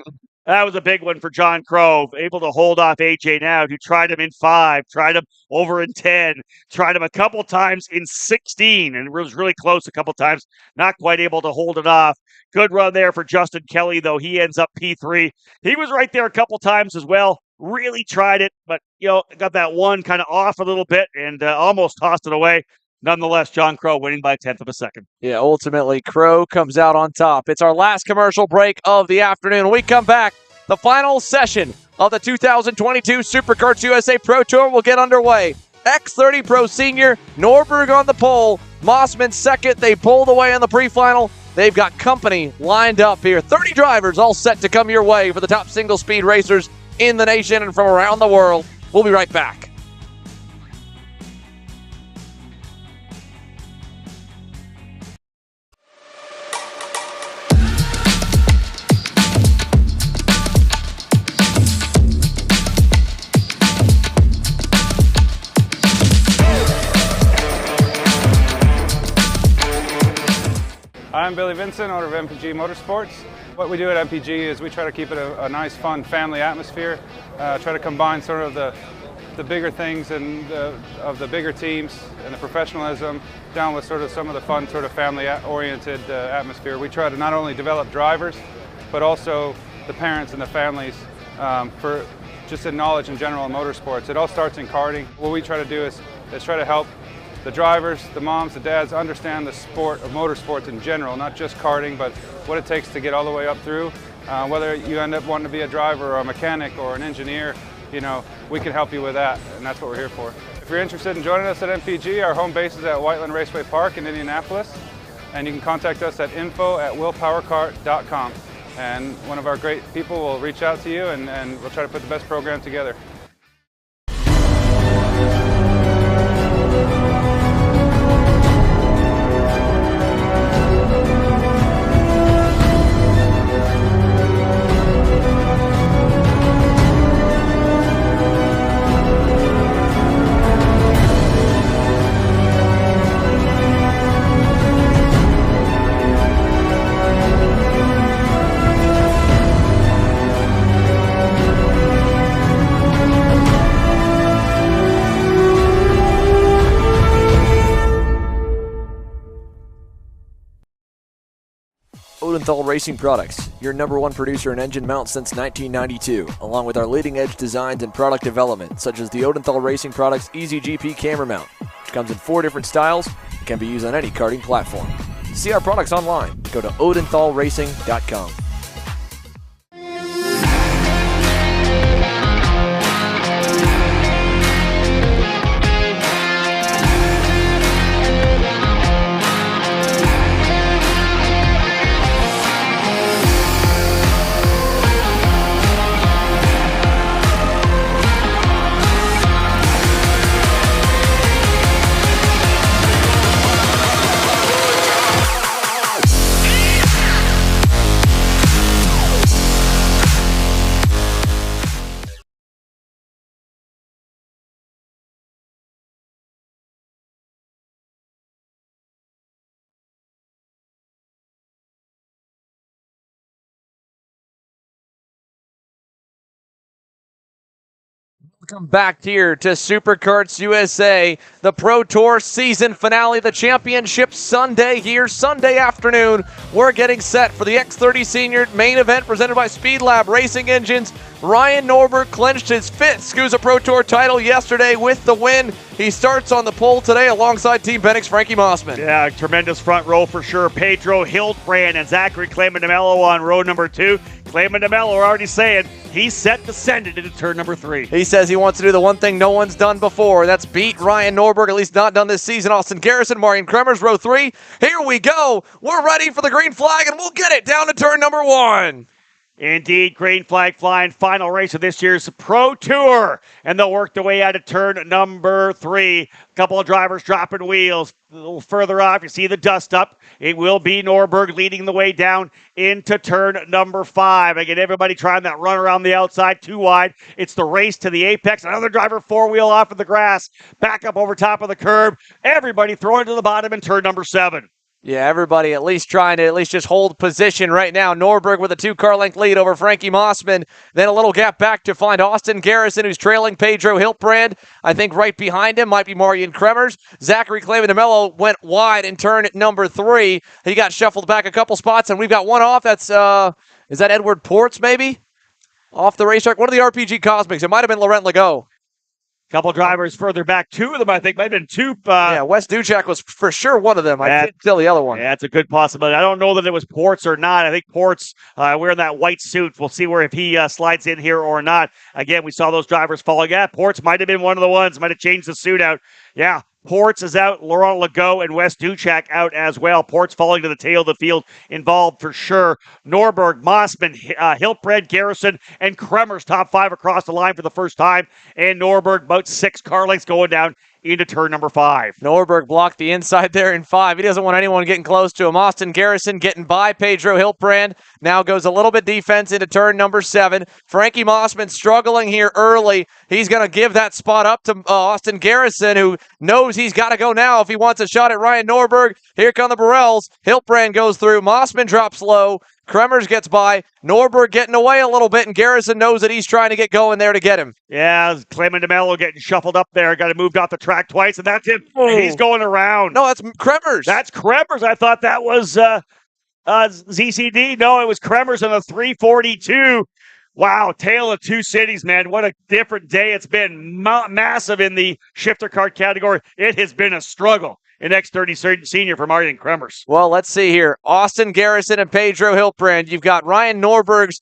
that was a big one for John Crow, able to hold off AJ Nowd, who tried him in 5, tried him over in 10, tried him a couple times in 16, and was really close a couple times, not quite able to hold it off. Good run there for Justin Kelly, though. He ends up P3. He was right there a couple times as well. Really tried it, but, got that one kind of off a little bit and almost tossed it away. Nonetheless, John Crow winning by 1/10 of a second. Yeah, ultimately, Crow comes out on top. It's our last commercial break of the afternoon. When we come back, the final session of the 2022 SuperKarts USA Pro Tour will get underway. X30 Pro Senior, Norberg on the pole, Mossman second. They pulled away in the pre-final. They've got company lined up here. 30 drivers all set to come your way for the top single-speed racers in the nation and from around the world. We'll be right back. I'm Billy Vincent, owner of MPG Motorsports. What we do at MPG is we try to keep it a nice, fun family atmosphere, try to combine sort of the bigger things and of the bigger teams and the professionalism down with sort of some of the fun sort of family-oriented atmosphere. We try to not only develop drivers, but also the parents and the families for just in knowledge in general in motorsports. It all starts in karting. What we try to do is try to help the drivers, the moms, the dads understand the sport of motorsports in general, not just karting, but what it takes to get all the way up through. Whether you end up wanting to be a driver or a mechanic or an engineer, we can help you with that, and that's what we're here for. If you're interested in joining us at MPG, our home base is at Whiteland Raceway Park in Indianapolis, and you can contact us at info@willpowerkart.com, and one of our great people will reach out to you, and we'll try to put the best program together. Odenthal Racing Products, your #1 producer in engine mounts since 1992, along with our leading-edge designs and product development, such as the Odenthal Racing Products EasyGP camera mount, which comes in 4 different styles and can be used on any karting platform. See our products online. Go to odenthalracing.com. Welcome back here to Superkarts USA, the Pro Tour season finale, the championship Sunday here, Sunday afternoon. We're getting set for the X30 Senior main event presented by Speed Lab Racing Engines. Ryan Norberg clinched his 5th SKUSA Pro Tour title yesterday with the win. He starts on the pole today alongside Team Bennick's Frankie Mossman. Yeah, tremendous front row for sure. Pedro Hildebrand and Zachary Clayman-DeMello on row number 2. Clayman-DeMello are already saying he's set to send it into turn number 3. He says he wants to do the one thing no one's done before. That's beat Ryan Norberg, at least not done this season. Austin Garrison, Marion Kremers, row 3. Here we go. We're ready for the green flag, and we'll get it down to turn number 1. Indeed, green flag flying, final race of this year's Pro Tour. And they'll work their way out of turn number 3. A couple of drivers dropping wheels. A little further off, you see the dust up. It will be Norberg leading the way down into turn number 5. Again, everybody trying that run around the outside, too wide. It's the race to the apex. Another driver four-wheel off of the grass. Back up over top of the curb. Everybody throwing to the bottom in turn number 7. Yeah, everybody at least trying to just hold position right now. Norberg with a 2-car length lead over Frankie Mossman. Then a little gap back to find Austin Garrison, who's trailing Pedro Hildebrand. I think right behind him might be Marion Kremers. Zachary Clayman-DeMello went wide in turn number 3. He got shuffled back a couple spots, and we've got one off. That's, is that Edward Ports, maybe? Off the racetrack. One of the RPG Cosmics. It might have been Laurent Legault. Couple drivers further back. 2 of them, I think, might have been 2. Yeah, Wes Duchek was for sure one of them. I can't tell the other one. Yeah, that's a good possibility. I don't know that it was Ports or not. I think Ports wearing that white suit. We'll see if he slides in here or not. Again, we saw those drivers falling. Yeah, Ports might have been one of the ones. Might have changed the suit out. Yeah, Ports is out. Laurent Legault and Wes Duchek out as well. Ports falling to the tail of the field, involved for sure. Norberg, Mossman, Hildebrand, Garrison, and Kremers top 5 across the line for the first time. And Norberg about 6 car lengths going down into turn number 5. Norberg blocked the inside there in 5. He doesn't want anyone getting close to him. Austin Garrison getting by Pedro Hildebrand. Now goes a little bit defense into turn number 7. Frankie Mossman struggling here early. He's going to give that spot up to Austin Garrison, who knows he's got to go now if he wants a shot at Ryan Norberg. Here come the Burrells. Hildebrand goes through. Mossman drops low. Kremers gets by. Norberg getting away a little bit, and Garrison knows that he's trying to get going there to get him. Yeah, Clayman-DeMello getting shuffled up there. Got moved off the track twice, and that's it. He's going around. No, that's Kremers. That's Kremers. I thought that was ZCD. No, it was Kremers in the 342. Wow, tale of 2 cities, man. What a different day it's been. Massive in the shifter kart category. It has been a struggle in X30 Senior for Marion Kremers. Well, let's see here. Austin Garrison and Pedro Hildebrand. You've got Ryan Norberg's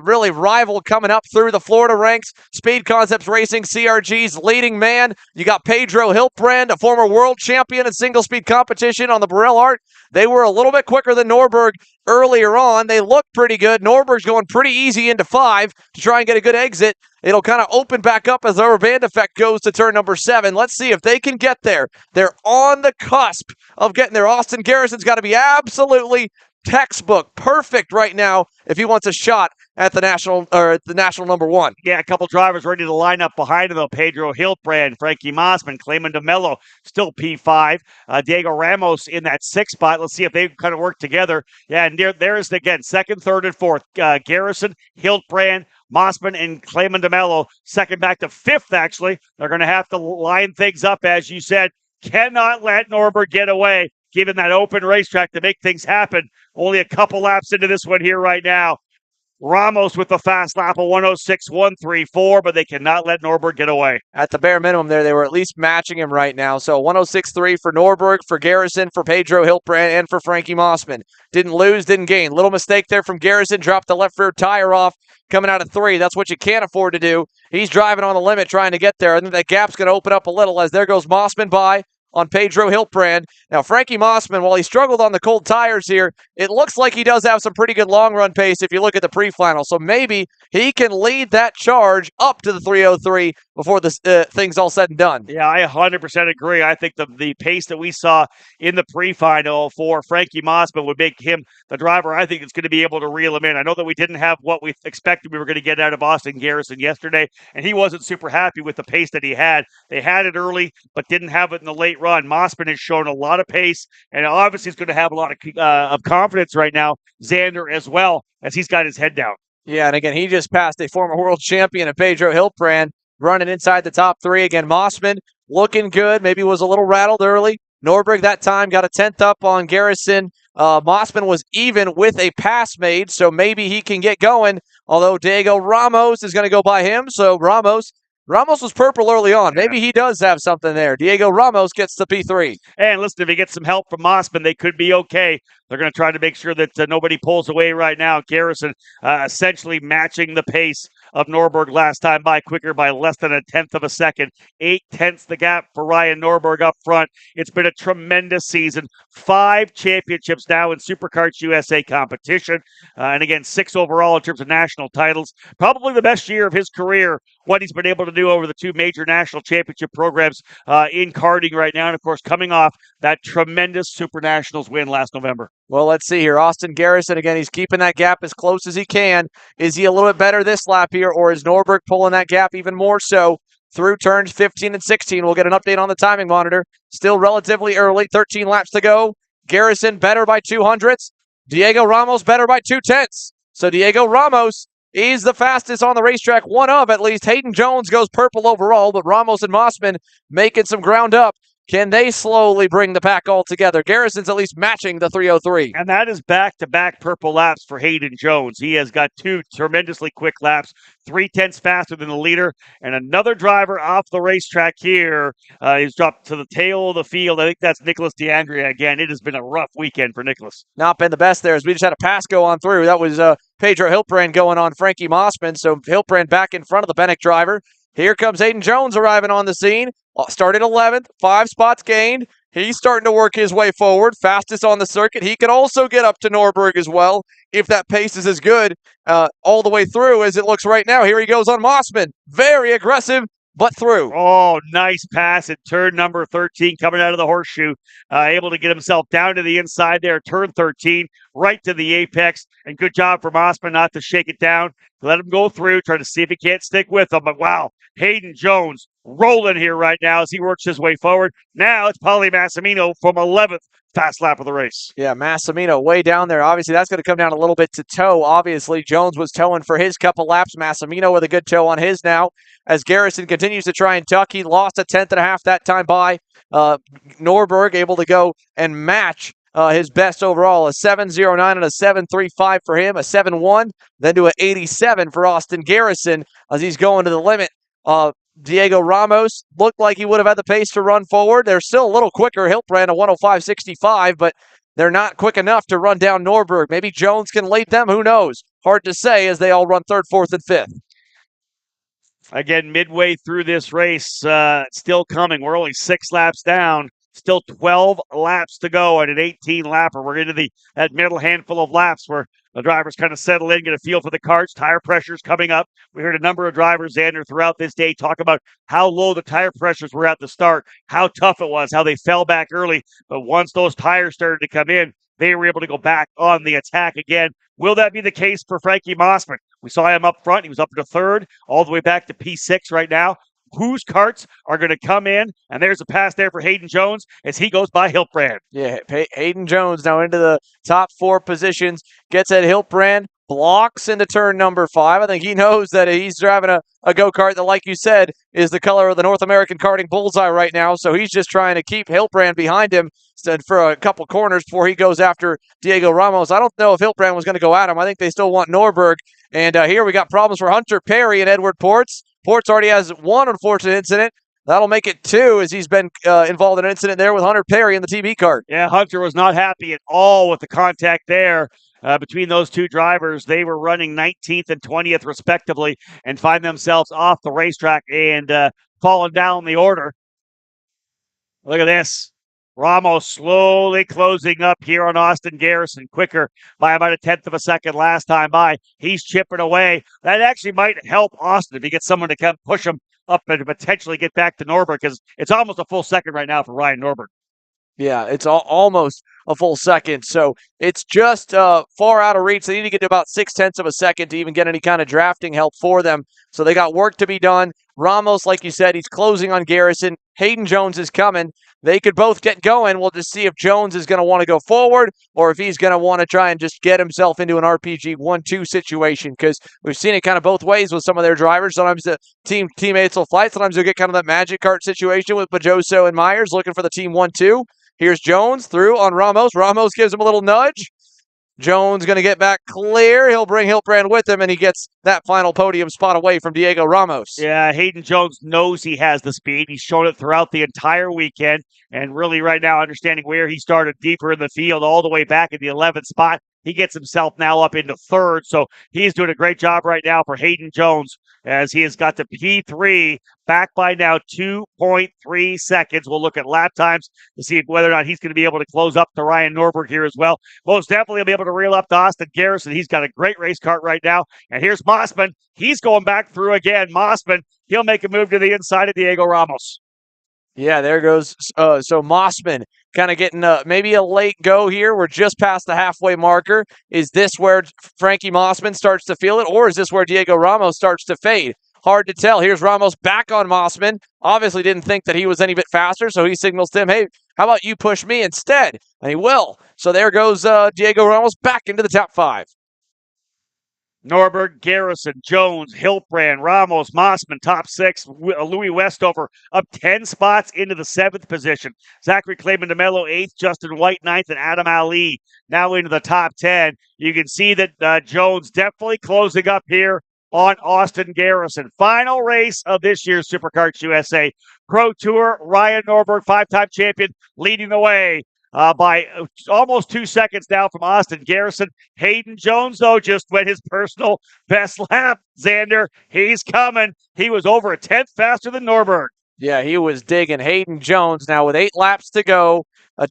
really rival coming up through the Florida ranks. Speed Concepts Racing, CRG's leading man. You got Pedro Hildebrand, a former world champion in single-speed competition on the Burrell Art. They were a little bit quicker than Norberg earlier on. They look pretty good. Norberg's going pretty easy into 5 to try and get a good exit. It'll kind of open back up as the rubber band effect goes to turn number 7. Let's see if they can get there. They're on the cusp of getting there. Austin Garrison's got to be absolutely textbook perfect right now if he wants a shot at the national number 1. Yeah, a couple drivers ready to line up behind him, though. Pedro Hildebrand, Frankie Mossman, Clayman-DeMello, still P5. Diego Ramos in that 6th spot. Let's see if they kind of work together. Yeah, and there's, again, 2nd, 3rd, and 4th. Garrison, Hildebrand, Mossman, and Clayman-DeMello, 2nd back to 5th, actually. They're going to have to line things up, as you said. Cannot let Norberg get away, given that open racetrack to make things happen. Only a couple laps into this one here right now. Ramos with the fast lap of 106.134, but they cannot let Norberg get away. At the bare minimum there, they were at least matching him right now. So 106.3 for Norberg, for Garrison, for Pedro Hildebrand, and for Frankie Mossman. Didn't lose, didn't gain. Little mistake there from Garrison. Dropped the left rear tire off coming out of 3. That's what you can't afford to do. He's driving on the limit trying to get there. I think that gap's going to open up a little as there goes Mossman by on Pedro Hildebrand. Now, Frankie Mossman, while he struggled on the cold tires here, it looks like he does have some pretty good long-run pace if you look at the pre-final. So maybe he can lead that charge up to the 303 before the thing's all said and done. Yeah, I 100% agree. I think the pace that we saw in the pre-final for Frankie Mossman would make him the driver I think is going to be able to reel him in. I know that we didn't have what we expected we were going to get out of Austin Garrison yesterday, and he wasn't super happy with the pace that he had. They had it early, but didn't have it in the late run. Mossman has shown a lot of pace, and obviously he's going to have a lot of confidence right now. Xander as well, as he's got his head down. Yeah, and again, he just passed a former world champion of Pedro Hildebrand. running inside the top 3. Again, Mossman looking good. Maybe was a little rattled early. Norberg that time got a 10th up on Garrison. Mossman was even with a pass made, so maybe he can get going. Although Diego Ramos is going to go by him, so Ramos was purple early on. Maybe he does have something there. Diego Ramos gets the P3. And listen, if he gets some help from Mossman, they could be okay. They're going to try to make sure that nobody pulls away right now. Garrison essentially matching the pace of Norberg last time by, quicker by less than a 1/10 of a second. 8/10 the gap for Ryan Norberg up front. It's been a tremendous season. 5 championships now in Supercarts USA competition. And again, 6 overall in terms of national titles. Probably the best year of his career, what he's been able to do over the 2 major national championship programs in karting right now. And of course, coming off that tremendous Super Nationals win last November. Well, let's see here. Austin Garrison, again, he's keeping that gap as close as he can. Is he a little bit better this lap here, or is Norberg pulling that gap even more so through turns 15 and 16? We'll get an update on the timing monitor. Still relatively early, 13 laps to go. Garrison better by 200ths. Diego Ramos better by 2/10. So Diego Ramos is the fastest on the racetrack, one of at least. Hayden Jones goes purple overall, but Ramos and Mossman making some ground up. Can they slowly bring the pack all together? Garrison's at least matching the 303. And that is back-to-back purple laps for Hayden Jones. He has got 2 tremendously quick laps, 3/10 faster than the leader. And another driver off the racetrack here is dropped to the tail of the field. I think that's Nicholas DeAndrea again. It has been a rough weekend for Nicholas. Not been the best there, as we just had a pass go on through. That was Pedro Hiltbrand going on Frankie Mossman. So Hiltbrand back in front of the Bennick driver. Here comes Hayden Jones arriving on the scene. Started 11th, 5 spots gained. He's starting to work his way forward. Fastest on the circuit. He can also get up to Norberg as well if that pace is as good all the way through as it looks right now. Here he goes on Mossman. Very aggressive, but through. Oh, nice pass at turn number 13 coming out of the horseshoe. Able to get himself down to the inside there, turn 13, right to the apex. And good job for Mossman not to shake it down. Let him go through, try to see if he can't stick with him. But wow, Hayden Jones rolling here right now as he works his way forward. Now it's Paulie Massimino from 11th, fast lap of the race. Yeah, Massimino way down there. Obviously, that's going to come down a little bit to toe. Obviously, Jones was towing for his couple laps. Massimino with a good tow on his now. As Garrison continues to try and tuck, he lost a 1/10 and a half that time by Norberg, able to go and match his best overall, a 7.09 and a 7.35 for him, a 7.1, then to an 87 for Austin Garrison as he's going to the limit. Diego Ramos looked like he would have had the pace to run forward. They're still a little quicker. Hiltbrand a 105.65, but they're not quick enough to run down Norberg. Maybe Jones can late them. Who knows? Hard to say as they all run 3rd, 4th, and 5th. Again, midway through this race, still coming. We're only 6 laps down. Still 12 laps to go at an 18-lapper. We're into that middle handful of laps where the drivers kind of settle in, get a feel for the carts. Tire pressure's coming up. We heard a number of drivers, Xander, throughout this day talk about how low the tire pressures were at the start, how tough it was, how they fell back early. But once those tires started to come in, they were able to go back on the attack again. Will that be the case for Frankie Mossman? We saw him up front. He was up to 3rd, all the way back to P6 right now. Whose carts are going to come in? And there's a pass there for Hayden Jones as he goes by Hiltbrand. Yeah, Hayden Jones now into the top 4 positions. Gets at Hiltbrand, blocks into turn number 5. I think he knows that he's driving a go-kart that, like you said, is the color of the North American karting bullseye right now. So he's just trying to keep Hiltbrand behind him for a couple corners before he goes after Diego Ramos. I don't know if Hiltbrand was going to go at him. I think they still want Norberg. And here we got problems for Hunter Perry and Edward Ports. Ports already has 1 unfortunate incident. That'll make it 2 as he's been involved in an incident there with Hunter Perry in the TB kart. Yeah, Hunter was not happy at all with the contact there between those 2 drivers. They were running 19th and 20th respectively and find themselves off the racetrack and falling down the order. Look at this. Ramos slowly closing up here on Austin Garrison, quicker by about a 1/10 of a second last time by. He's chipping away. That actually might help Austin if he gets someone to come push him up and potentially get back to Norberg, because it's almost a full second right now for Ryan Norberg. Yeah, it's almost a full second. So it's just far out of reach. They need to get to about 0.6 of a second to even get any kind of drafting help for them. So they got work to be done. Ramos, like you said, he's closing on Garrison. Hayden Jones is coming. They could both get going. We'll just see if Jones is going to want to go forward or if he's going to want to try and just get himself into an RPG 1-2 situation, because we've seen it kind of both ways with some of their drivers. Sometimes the teammates will fight. Sometimes you'll get kind of that magic cart situation with Bajoso and Myers looking for the team 1-2. Here's Jones through on Ramos. Ramos gives him a little nudge. Jones going to get back clear. He'll bring Hiltbrand with him, and he gets that final podium spot away from Diego Ramos. Yeah, Hayden Jones knows he has the speed. He's shown it throughout the entire weekend, and really right now understanding where he started deeper in the field all the way back in the 11th spot. He gets himself now up into third, so he's doing a great job right now for Hayden Jones as he has got to P3 back by now 2.3 seconds. We'll look at lap times to see whether or not he's going to be able to close up to Ryan Norberg here as well. Most definitely he'll be able to reel up to Austin Garrison. He's got a great race cart right now. And here's Mossman. He's going back through again. Mossman, he'll make a move to the inside of Diego Ramos. Yeah, there goes. So Mossman kind of getting maybe a late go here. We're just past the halfway marker. Is this where Frankie Mossman starts to feel it, or is this where Diego Ramos starts to fade? Hard to tell. Here's Ramos back on Mossman. Obviously didn't think that he was any bit faster, so he signals to him, hey, how about you push me instead? And he will. So there goes Diego Ramos back into the top 5. Norberg, Garrison, Jones, Hiltbrand, Ramos, Mossman, top 6. Louis Westover up 10 spots into the 7th position. Zachary Clayman DeMello 8th, Justin White 9th, and Adam Ali now into the top 10. You can see that Jones definitely closing up here on Austin Garrison. Final race of this year's SuperKarts USA Pro Tour. Ryan Norberg, 5-time champion, leading the way by almost 2 seconds now from Austin Garrison. Hayden Jones, though, just went his personal best lap. Xander, he's coming. He was over a 10th faster than Norberg. Yeah, he was digging. Hayden Jones now with 8 laps to go.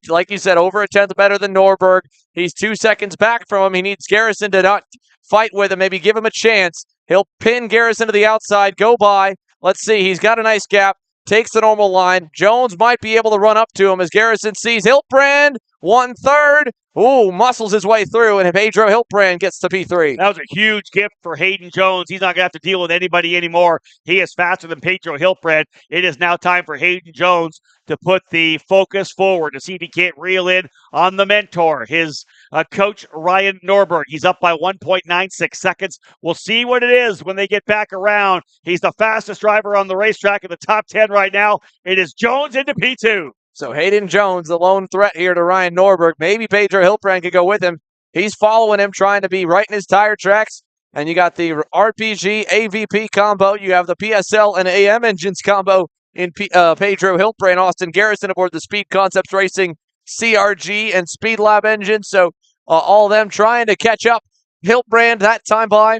Like you said, over a 10th better than Norberg. He's 2 seconds back from him. He needs Garrison to not fight with him, maybe give him a chance. He'll pin Garrison to the outside, go by. Let's see, he's got a nice gap. Takes the normal line. Jones might be able to run up to him as Garrison sees Hiltbrand, 1/3. Ooh, muscles his way through, and Pedro Hiltbrand gets to P3. That was a huge gift for Hayden Jones. He's not going to have to deal with anybody anymore. He is faster than Pedro Hiltbrand. It is now time for Hayden Jones to put the focus forward to see if he can't reel in on the mentor, his coach, Ryan Norberg. He's up by 1.96 seconds. We'll see what it is when they get back around. He's the fastest driver on the racetrack in the top 10 right now. It is Jones into P2. So Hayden Jones, the lone threat here to Ryan Norberg. Maybe Pedro Hiltbrand could go with him. He's following him, trying to be right in his tire tracks. And you got the RPG AVP combo. You have the PSL and AM engines combo in Pedro Hiltbrand, Austin Garrison aboard the Speed Concepts Racing CRG and Speed Lab engine. So all of them trying to catch up. Hiltbrand that time by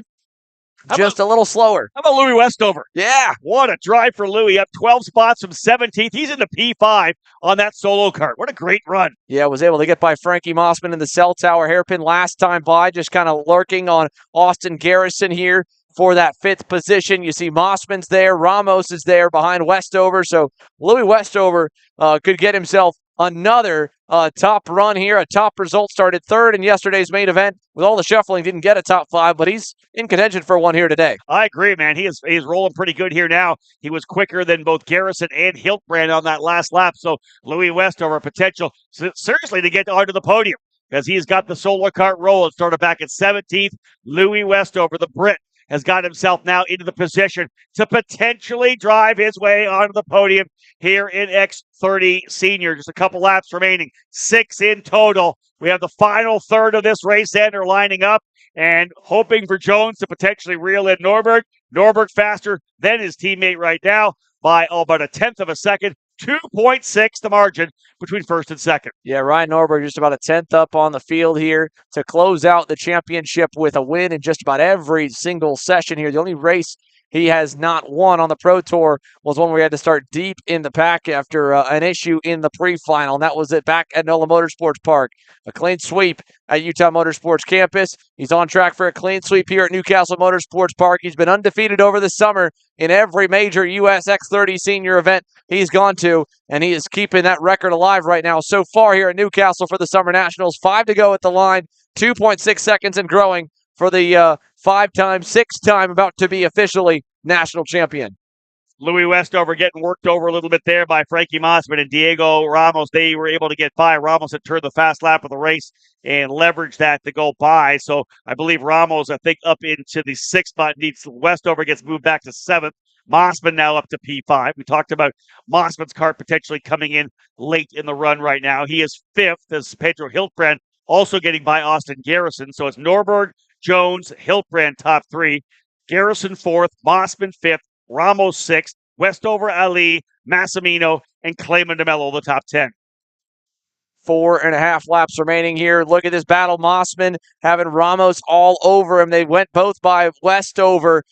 just a little slower. How about Louis Westover? Yeah. What a drive for Louis. Up 12 spots from 17th. He's into P5 on that solo kart. What a great run. Yeah, was able to get by Frankie Mossman in the cell tower hairpin last time by, just kind of lurking on Austin Garrison here for that 5th position. You see Mossman's there. Ramos is there behind Westover. So Louis Westover could get himself another top run here. A top result, started 3rd in yesterday's main event. With all the shuffling, didn't get a top 5, but he's in contention for one here today. I agree, man. He is rolling pretty good here now. He was quicker than both Garrison and Hiltbrand on that last lap. So Louis Westover, potential seriously to get onto the podium because he's got the solo kart roll. It started back at 17th. Louis Westover, the Brit, has got himself now into the position to potentially drive his way onto the podium here in X30 Senior. Just a couple laps remaining, 6 in total. We have the final third of this race ender lining up and hoping for Jones to potentially reel in Norberg. Norberg faster than his teammate right now by about a 10th of a second. 2.6 the margin between 1st and 2nd. Yeah, Ryan Norberg just about a 10th up on the field here to close out the championship with a win in just about every single session here. The only race he has not won on the Pro Tour was one where he had to start deep in the pack after an issue in the pre-final, and that was it back at NOLA Motorsports Park. A clean sweep at Utah Motorsports Campus. He's on track for a clean sweep here at Newcastle Motorsports Park. He's been undefeated over the summer in every major US X30 Senior event he's gone to, and he is keeping that record alive right now so far here at Newcastle for the Summer Nationals. 5 to go at the line, 2.6 seconds and growing for the 5-time, 6-time, about to be officially national champion. Louis Westover getting worked over a little bit there by Frankie Mossman and Diego Ramos. They were able to get by. Ramos had turned the fast lap of the race and leveraged that to go by. So I believe Ramos, I think, up into the 6th spot. Westover gets moved back to 7th. Mossman now up to P5. We talked about Mossman's car potentially coming in late in the run right now. He is 5th as Pedro Hiltbrand also getting by Austin Garrison. So it's Norberg, Jones, Hiltbrand top 3. Garrison 4th, Mossman 5th, Ramos 6th, Westover, Ali, Massimino, and Clayman DeMello the top 10. 4.5 laps remaining here. Look at this battle. Mossman having Ramos all over him. They went both by Westover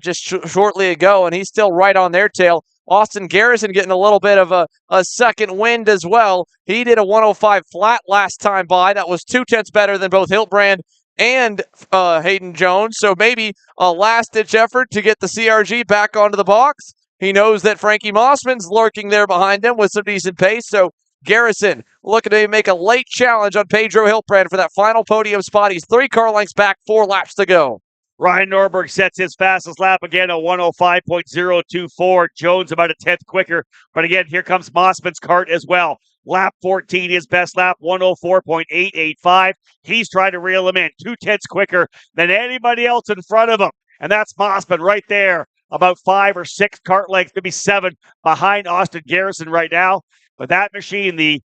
just shortly ago, and he's still right on their tail. Austin Garrison getting a little bit of a second wind as well. He did a 105 flat last time by. That was 0.2 better than both Hiltbrand and Hayden Jones. So maybe a last-ditch effort to get the CRG back onto the box. He knows that Frankie Mossman's lurking there behind him with some decent pace. So Garrison looking to make a late challenge on Pedro Hiltbrand for that final podium spot. He's 3 car lengths back, 4 laps to go. Ryan Norberg sets his fastest lap again, a 105.024. Jones about a 10th quicker. But again, here comes Mossman's kart as well. Lap 14, his best lap, 104.885. He's trying to reel him in, 0.2 quicker than anybody else in front of him. And that's Mossman right there, about 5 or 6 kart lengths, maybe 7 behind Austin Garrison right now. But that machine, the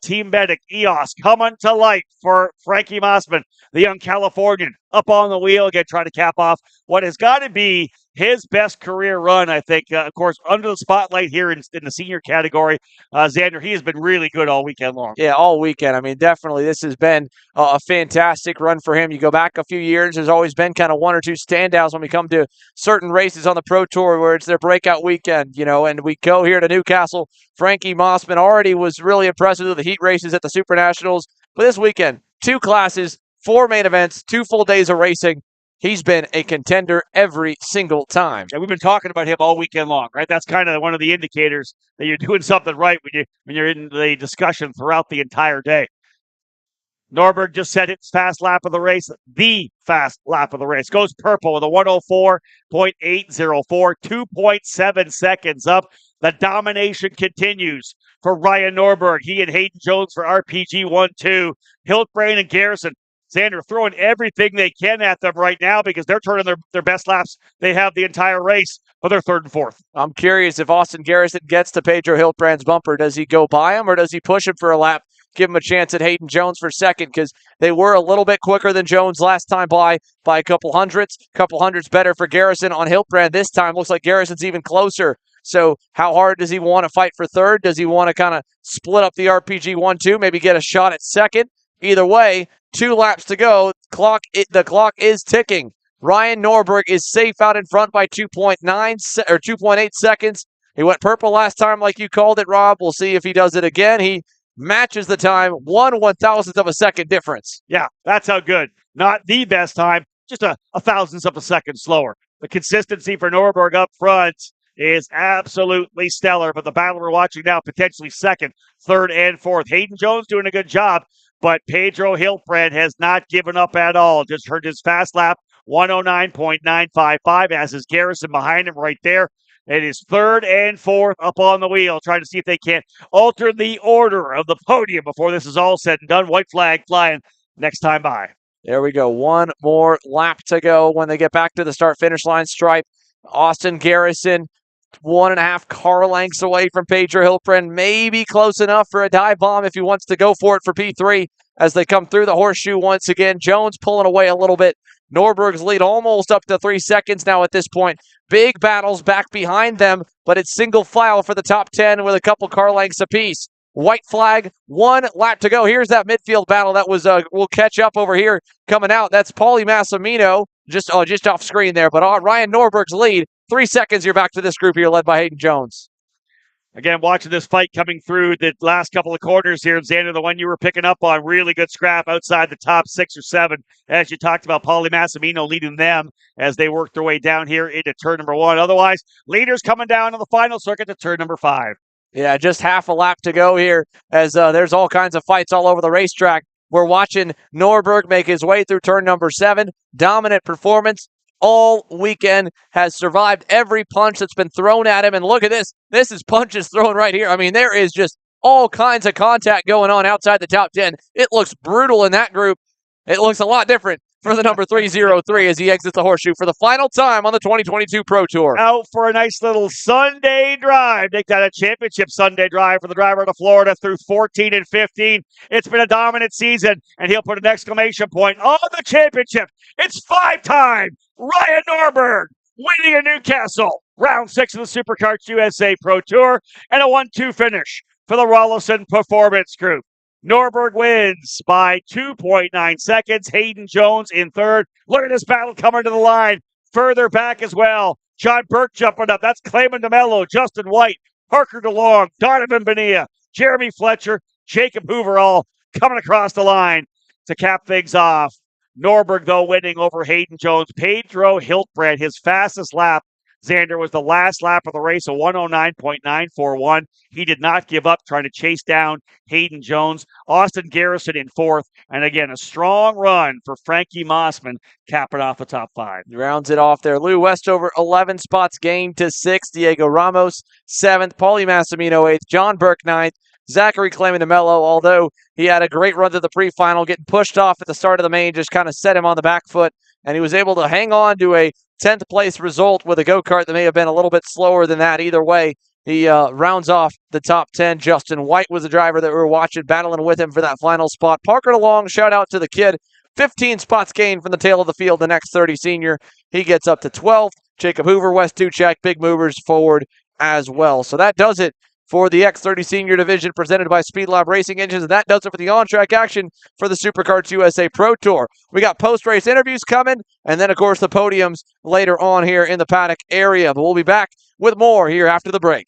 Team Medic EOS, coming to light for Frankie Mossman, the young Californian, up on the wheel again, trying to cap off what has got to be his best career run, I think. Of course, under the spotlight here in the senior category, Xander, he has been really good all weekend long. Yeah, all weekend. I mean, definitely this has been a fantastic run for him. You go back a few years, there's always been kind of 1 or 2 standouts when we come to certain races on the Pro Tour where it's their breakout weekend, and we go here to Newcastle. Frankie Mossman already was really impressive with the heat races at the Super Nationals, but this weekend, 2 classes, 4 main events, 2 full days of racing. He's been a contender every single time. Yeah, we've been talking about him all weekend long, right? That's kind of one of the indicators that you're doing something right when you're in the discussion throughout the entire day. Norberg just set his fast lap of the race, the fast lap of the race. Goes purple with a 104.804, 2.7 seconds up. The domination continues for Ryan Norberg. He and Hayden Jones for RPG 1-2. Hiltbrand and Garrison. Xander throwing everything they can at them right now because they're turning their best laps they have the entire race, but they're 3rd and 4th. I'm curious if Austin Garrison gets to Pedro Hiltbrand's bumper. Does he go by him or does he push him for a lap, give him a chance at Hayden Jones for 2nd? Because they were a little bit quicker than Jones last time by a couple hundredths. Couple hundredths better for Garrison on Hiltbrand this time. Looks like Garrison's even closer. So how hard does he want to fight for 3rd? Does he want to kind of split up the RPG 1-2, maybe get a shot at 2nd? Either way, 2 laps to go. The clock is ticking. Ryan Norberg is safe out in front by 2.8 seconds. He went purple last time, like you called it, Rob. We'll see if he does it again. He matches the time, 1/1000th of a second difference. Yeah, that's how good. Not the best time, just a thousandth of a second slower. The consistency for Norberg up front is absolutely stellar. But the battle we're watching now, potentially 2nd, 3rd, and 4th. Hayden Jones doing a good job. But Pedro Hiltbrand has not given up at all. Just heard his fast lap, 109.955, as is Garrison behind him right there. It is 3rd and 4th up on the wheel, trying to see if they can't alter the order of the podium before this is all said and done. White flag flying next time by. There we go. 1 more lap to go when they get back to the start-finish line stripe. Austin Garrison, 1.5 car lengths away from Pedro Hiltbrand, maybe close enough for a dive bomb if he wants to go for it for P3 as they come through the horseshoe once again. Jones pulling away a little bit. Norberg's lead almost up to 3 seconds now at this point. Big battles back behind them, but it's single file for the top 10 with a couple car lengths apiece. White flag, 1 lap to go. Here's that midfield battle that was, we'll catch up over here coming out. That's Paulie Massimino, just off screen there, but Ryan Norberg's lead, 3 seconds, you're back to this group here led by Hayden Jones. Again, watching this fight coming through the last couple of corners here, Xander, the one you were picking up on, really good scrap outside the top 6 or 7. As you talked about, Paulie Massimino leading them as they work their way down here into turn number 1. Otherwise, leaders coming down on the final circuit to turn number 5. Yeah, just half a lap to go here as there's all kinds of fights all over the racetrack. We're watching Norberg make his way through turn number 7. Dominant performance all weekend, has survived every punch that's been thrown at him. And look at this. This is punches thrown right here. I mean, there is just all kinds of contact going on outside the top 10. It looks brutal in that group. It looks a lot different for the number 303 as he exits the horseshoe for the final time on the 2022 Pro Tour. Out for a nice little Sunday drive. They got a championship Sunday drive for the driver of Florida through 14 and 15. It's been a dominant season, and he'll put an exclamation point on the championship. It's 5-time Ryan Norberg winning in Newcastle. Round 6 of the SuperKarts USA Pro Tour, and a 1-2 finish for the Rollison Performance Group. Norberg wins by 2.9 seconds. Hayden Jones in third. Look at this battle coming to the line. Further back as well. John Burke jumping up. That's Clayman DeMello, Justin White, Parker DeLong, Donovan Bonilla, Jeremy Fletcher, Jacob Hoover all coming across the line to cap things off. Norberg, though, winning over Hayden Jones. Pedro Hiltbrand, his fastest lap, Xander, was the last lap of the race, a 109.941. He did not give up trying to chase down Hayden Jones. Austin Garrison in fourth. And again, a strong run for Frankie Mossman, capping off the top 5. He rounds it off there. Lou Westover, 11 spots gained to 6. Diego Ramos, 7th. Paulie Massimino, 8th. John Burke, 9th. Zachary Clayman DeMello, although he had a great run to the pre-final, getting pushed off at the start of the main, just kind of set him on the back foot. And he was able to hang on to a 10th place result with a go-kart that may have been a little bit slower than that. Either way, he rounds off the top 10. Justin White was the driver that we were watching, battling with him for that final spot. Parker DeLong, shout out to the kid. 15 spots gained from the tail of the field, the X30 Senior. He gets up to 12th. Jacob Hoover, Wes Duchak, big movers forward as well. So that does it for the X30 Senior Division presented by Speedlab Racing Engines. And that does it for the on-track action for the SuperKarts USA Pro Tour. We got post-race interviews coming, and then, of course, the podiums later on here in the paddock area. But we'll be back with more here after the break.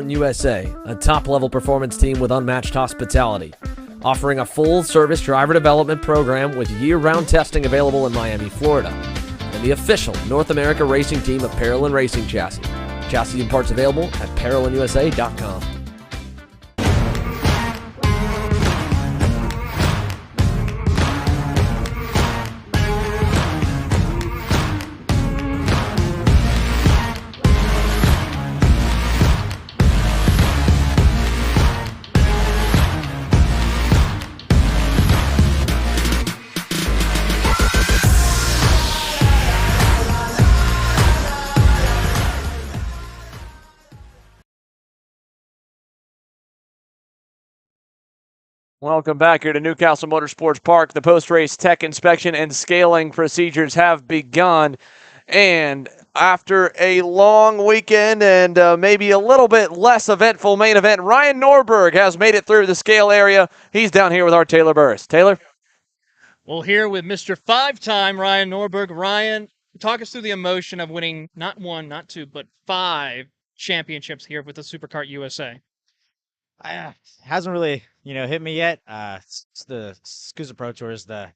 USA, a top-level performance team with unmatched hospitality, offering a full-service driver development program with year-round testing available in Miami, Florida, and the official North America racing team of Parolin Racing Chassis. Chassis and parts available at ParolinUSA.com. Welcome back here to Newcastle Motorsports Park. The post-race tech inspection and scaling procedures have begun. And after a long weekend and maybe a little bit less eventful main event, Ryan Norberg has made it through the scale area. He's down here with our Taylor Burris. Taylor? Well, here with Mr. Five-time Ryan Norberg. Ryan, talk us through the emotion of winning not one, not two, but 5 championships here with the Superkart USA. Hasn't really, hit me yet. The SKUSA Pro Tour is the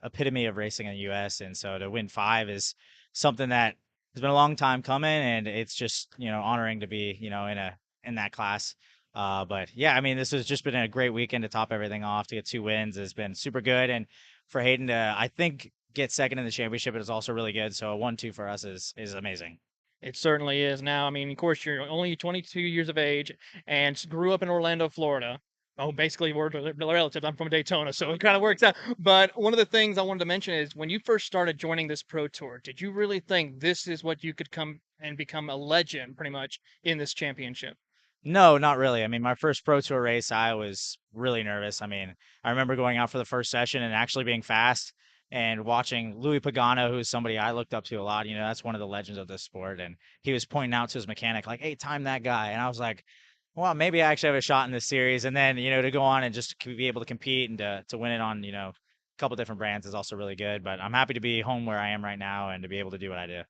epitome of racing in the U.S. And so to win 5 is something that has been a long time coming, and it's just, honoring to be, in that class. But yeah, I mean, this has just been a great weekend to top everything off. To get 2 wins has been super good, and for Hayden to, I think, get second in the championship is also really good. So a 1-2 for us is amazing. It certainly is. Now, I mean, of course, you're only 22 years of age and grew up in Orlando, Florida. Oh, basically, we're relatives. I'm from Daytona, so it kind of works out. But one of the things I wanted to mention is when you first started joining this Pro Tour, did you really think this is what you could come and become a legend, pretty much, in this championship? No, not really. I mean, my first Pro Tour race, I was really nervous. I mean, I remember going out for the first session and actually being fast and watching Louis Pagano, who's somebody I looked up to a lot. That's one of the legends of this sport. And he was pointing out to his mechanic, like, hey, time that guy. And I was like, well, maybe I actually have a shot in this series. And then, to go on and just be able to compete and to win it on, a couple different brands is also really good. But I'm happy to be home where I am right now and to be able to do what I do.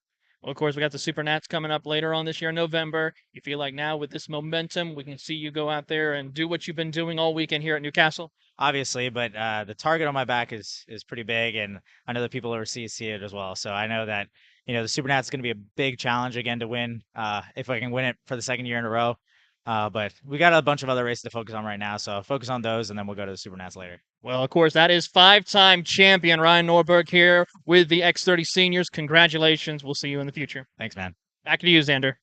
Well, of course, we got the Super Nats coming up later on this year in November. You feel like now with this momentum, we can see you go out there and do what you've been doing all weekend here at Newcastle? Obviously, but the target on my back is pretty big, and I know that people overseas see it as well. So I know that, the Super Nats is going to be a big challenge again to win, if I can win it for the second year in a row. But we got a bunch of other races to focus on right now, so focus on those, and then we'll go to the Super Nats later. Well, of course, that is 5-time champion Ryan Norberg here with the X30 Seniors. Congratulations. We'll see you in the future. Thanks, man. Back to you, Xander.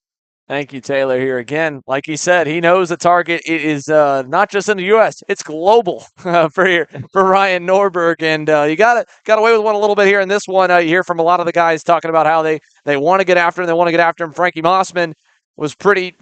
Thank you, Taylor, here again. Like he said, he knows the target is not just in the U.S., it's global for Ryan Norberg. And you got away with one a little bit here in this one. You hear from a lot of the guys talking about how they want to get after him. They want to get after him. Frankie Mossman was pretty,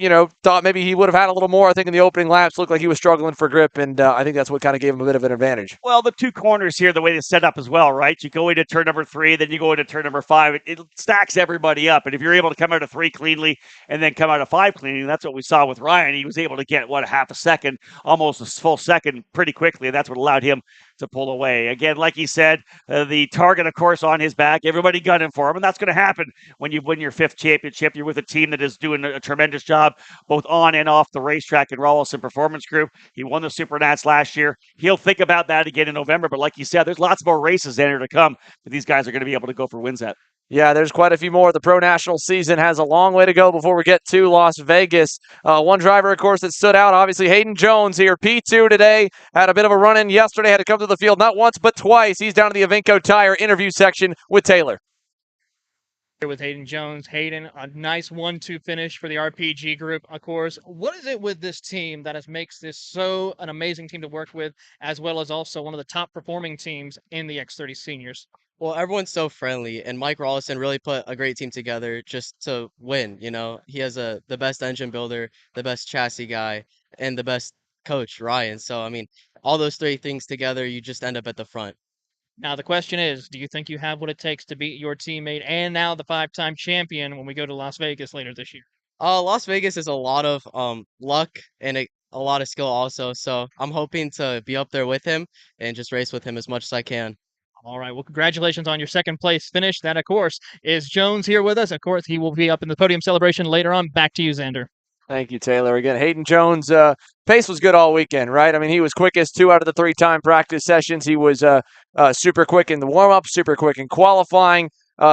thought maybe he would have had a little more. I think in the opening laps, looked like he was struggling for grip, and I think that's what kind of gave him a bit of an advantage. Well, the 2 corners here, the way they set up as well, right? You go into turn number 3, then you go into turn number 5. It stacks everybody up, and if you're able to come out of 3 cleanly and then come out of 5 cleanly, that's what we saw with Ryan. He was able to get, a half a second, almost a full second pretty quickly, and that's what allowed him to pull away. Again, like he said, the target, of course, on his back, everybody gunning for him, and that's going to happen when you win your 5th championship. You're with a team that is doing a tremendous job both on and off the racetrack in Rawlison Performance Group. He won the Super Nats last year. He'll think about that again in November, but like you said, there's lots more races there to come that these guys are going to be able to go for wins at. Yeah, there's quite a few more. The Pro National season has a long way to go before we get to Las Vegas. One driver, of course, that stood out, obviously, Hayden Jones here. P2 today. Had a bit of a run-in yesterday. Had to come to the field not once, but twice. He's down to the Evenco Tire interview section with Taylor. Here with Hayden Jones. Hayden, a nice 1-2 finish for the RPG group, of course. What is it with this team that makes this so an amazing team to work with, as well as also one of the top performing teams in the X30 Seniors? Well, everyone's so friendly, and Mike Rawlison really put a great team together just to win. He has the best engine builder, the best chassis guy, and the best coach, Ryan. So, I mean, all those 3 things together, you just end up at the front. Now, the question is, do you think you have what it takes to beat your teammate and now the 5-time champion when we go to Las Vegas later this year? Las Vegas is a lot of luck and a lot of skill also. So I'm hoping to be up there with him and just race with him as much as I can. All right. Well, congratulations on your 2nd place finish. That, of course, is Jones here with us. Of course, he will be up in the podium celebration later on. Back to you, Xander. Thank you, Taylor. Again, Hayden Jones, pace was good all weekend, right? I mean, he was quickest 2 out of the 3 time practice sessions. He was super quick in the warm-up, super quick in qualifying.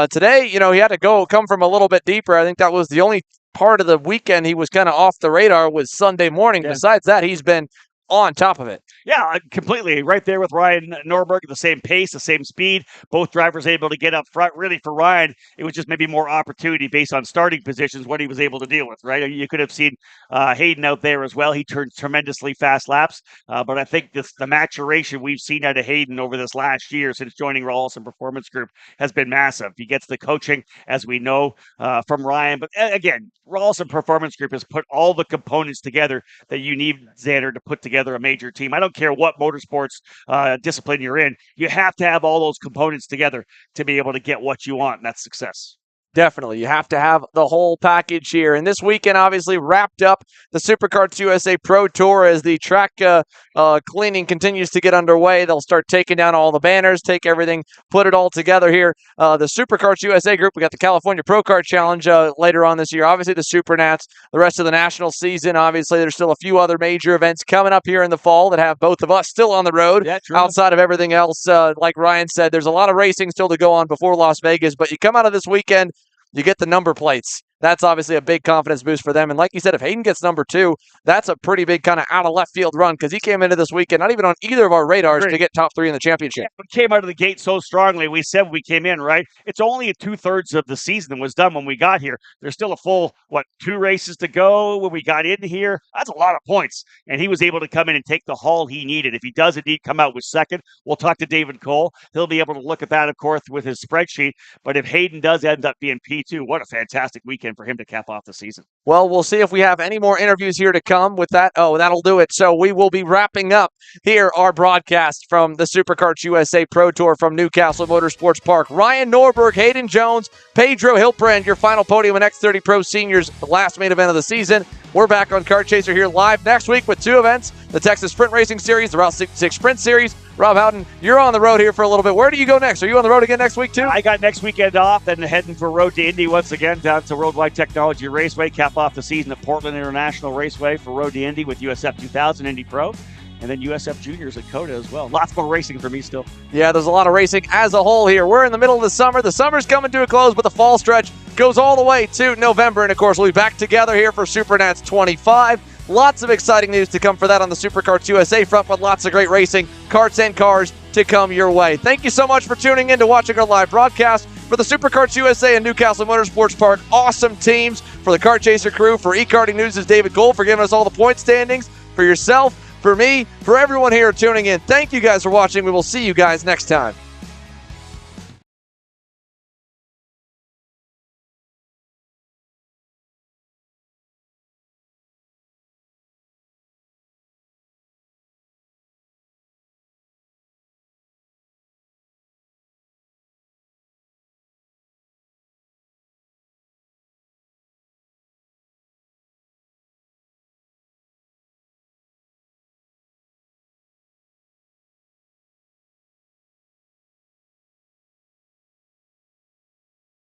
Today, he had to come from a little bit deeper. I think that was the only part of the weekend he was kind of off the radar was Sunday morning. Yeah. Besides that, he's been on top of it. Yeah, completely. Right there with Ryan Norberg, the same pace, the same speed. Both drivers able to get up front. Really, for Ryan, it was just maybe more opportunity based on starting positions, what he was able to deal with, right? You could have seen Hayden out there as well. He turned tremendously fast laps. But I think the maturation we've seen out of Hayden over this last year since joining Rawlison Performance Group has been massive. He gets the coaching, as we know, from Ryan. But again, Rawlison Performance Group has put all the components together that you need, Xander, to put together together a major team. I don't care what motorsports discipline you're in. You have to have all those components together to be able to get what you want, and that's success. Definitely. You have to have the whole package here. And this weekend obviously wrapped up the SuperKarts USA Pro Tour as the track cleaning continues to get underway. They'll start taking down all the banners, take everything, put it all together here. The SuperKarts USA group, we got the California Pro Kart Challenge later on this year. Obviously the Supernats, the rest of the national season. Obviously there's still a few other major events coming up here in the fall that have both of us still on the road. Yeah, true. Outside of everything else, like Ryan said, there's a lot of racing still to go on before Las Vegas, but you come out of this weekend, you get the number plates. That's obviously a big confidence boost for them. And like you said, if Hayden gets number 2, that's a pretty big kind of out of left field run because he came into this weekend not even on either of our radars to get top 3 in the championship. We came out of the gate so strongly. We said when we came in, right? It's only 2/3 of the season was done when we got here. There's still a full, 2 races to go when we got in here. That's a lot of points. And he was able to come in and take the haul he needed. If he does indeed come out with second, we'll talk to David Cole. He'll be able to look at that, of course, with his spreadsheet. But if Hayden does end up being P2, what a fantastic weekend for him to cap off the season. Well, we'll see if we have any more interviews here to come with that. Oh, that'll do it. So we will be wrapping up here our broadcast from the SuperKarts USA Pro Tour from Newcastle Motorsports Park. Ryan Norberg, Hayden Jones, Pedro Hiltbrand, your final podium in X30 Pro Seniors, the last main event of the season. We're back on Kart Chaser here live next week with 2 events, the Texas Sprint Racing Series, the Route 66 Sprint Series. Rob Houghton, you're on the road here for a little bit. Where do you go next? Are you on the road again next week too? I got next weekend off, then heading for Road to Indy once again down to Worldwide Technology Raceway, cap off the season at Portland International Raceway for Road to Indy with USF 2000 Indy Pro. And then USF Juniors at COTA as well. Lots more racing for me still. Yeah, there's a lot of racing as a whole here. We're in the middle of the summer. The summer's coming to a close, but the fall stretch goes all the way to November. And, of course, we'll be back together here for Supernats 25. Lots of exciting news to come for that on the SuperKarts USA front, but lots of great racing, karts and cars to come your way. Thank you so much for tuning in to watching our live broadcast for the SuperKarts USA and Newcastle Motorsports Park. Awesome teams for the Kart Chaser crew. For eKarting News' David Gold for giving us all the point standings. For yourself, for me, for everyone here tuning in. Thank you guys for watching. We will see you guys next time.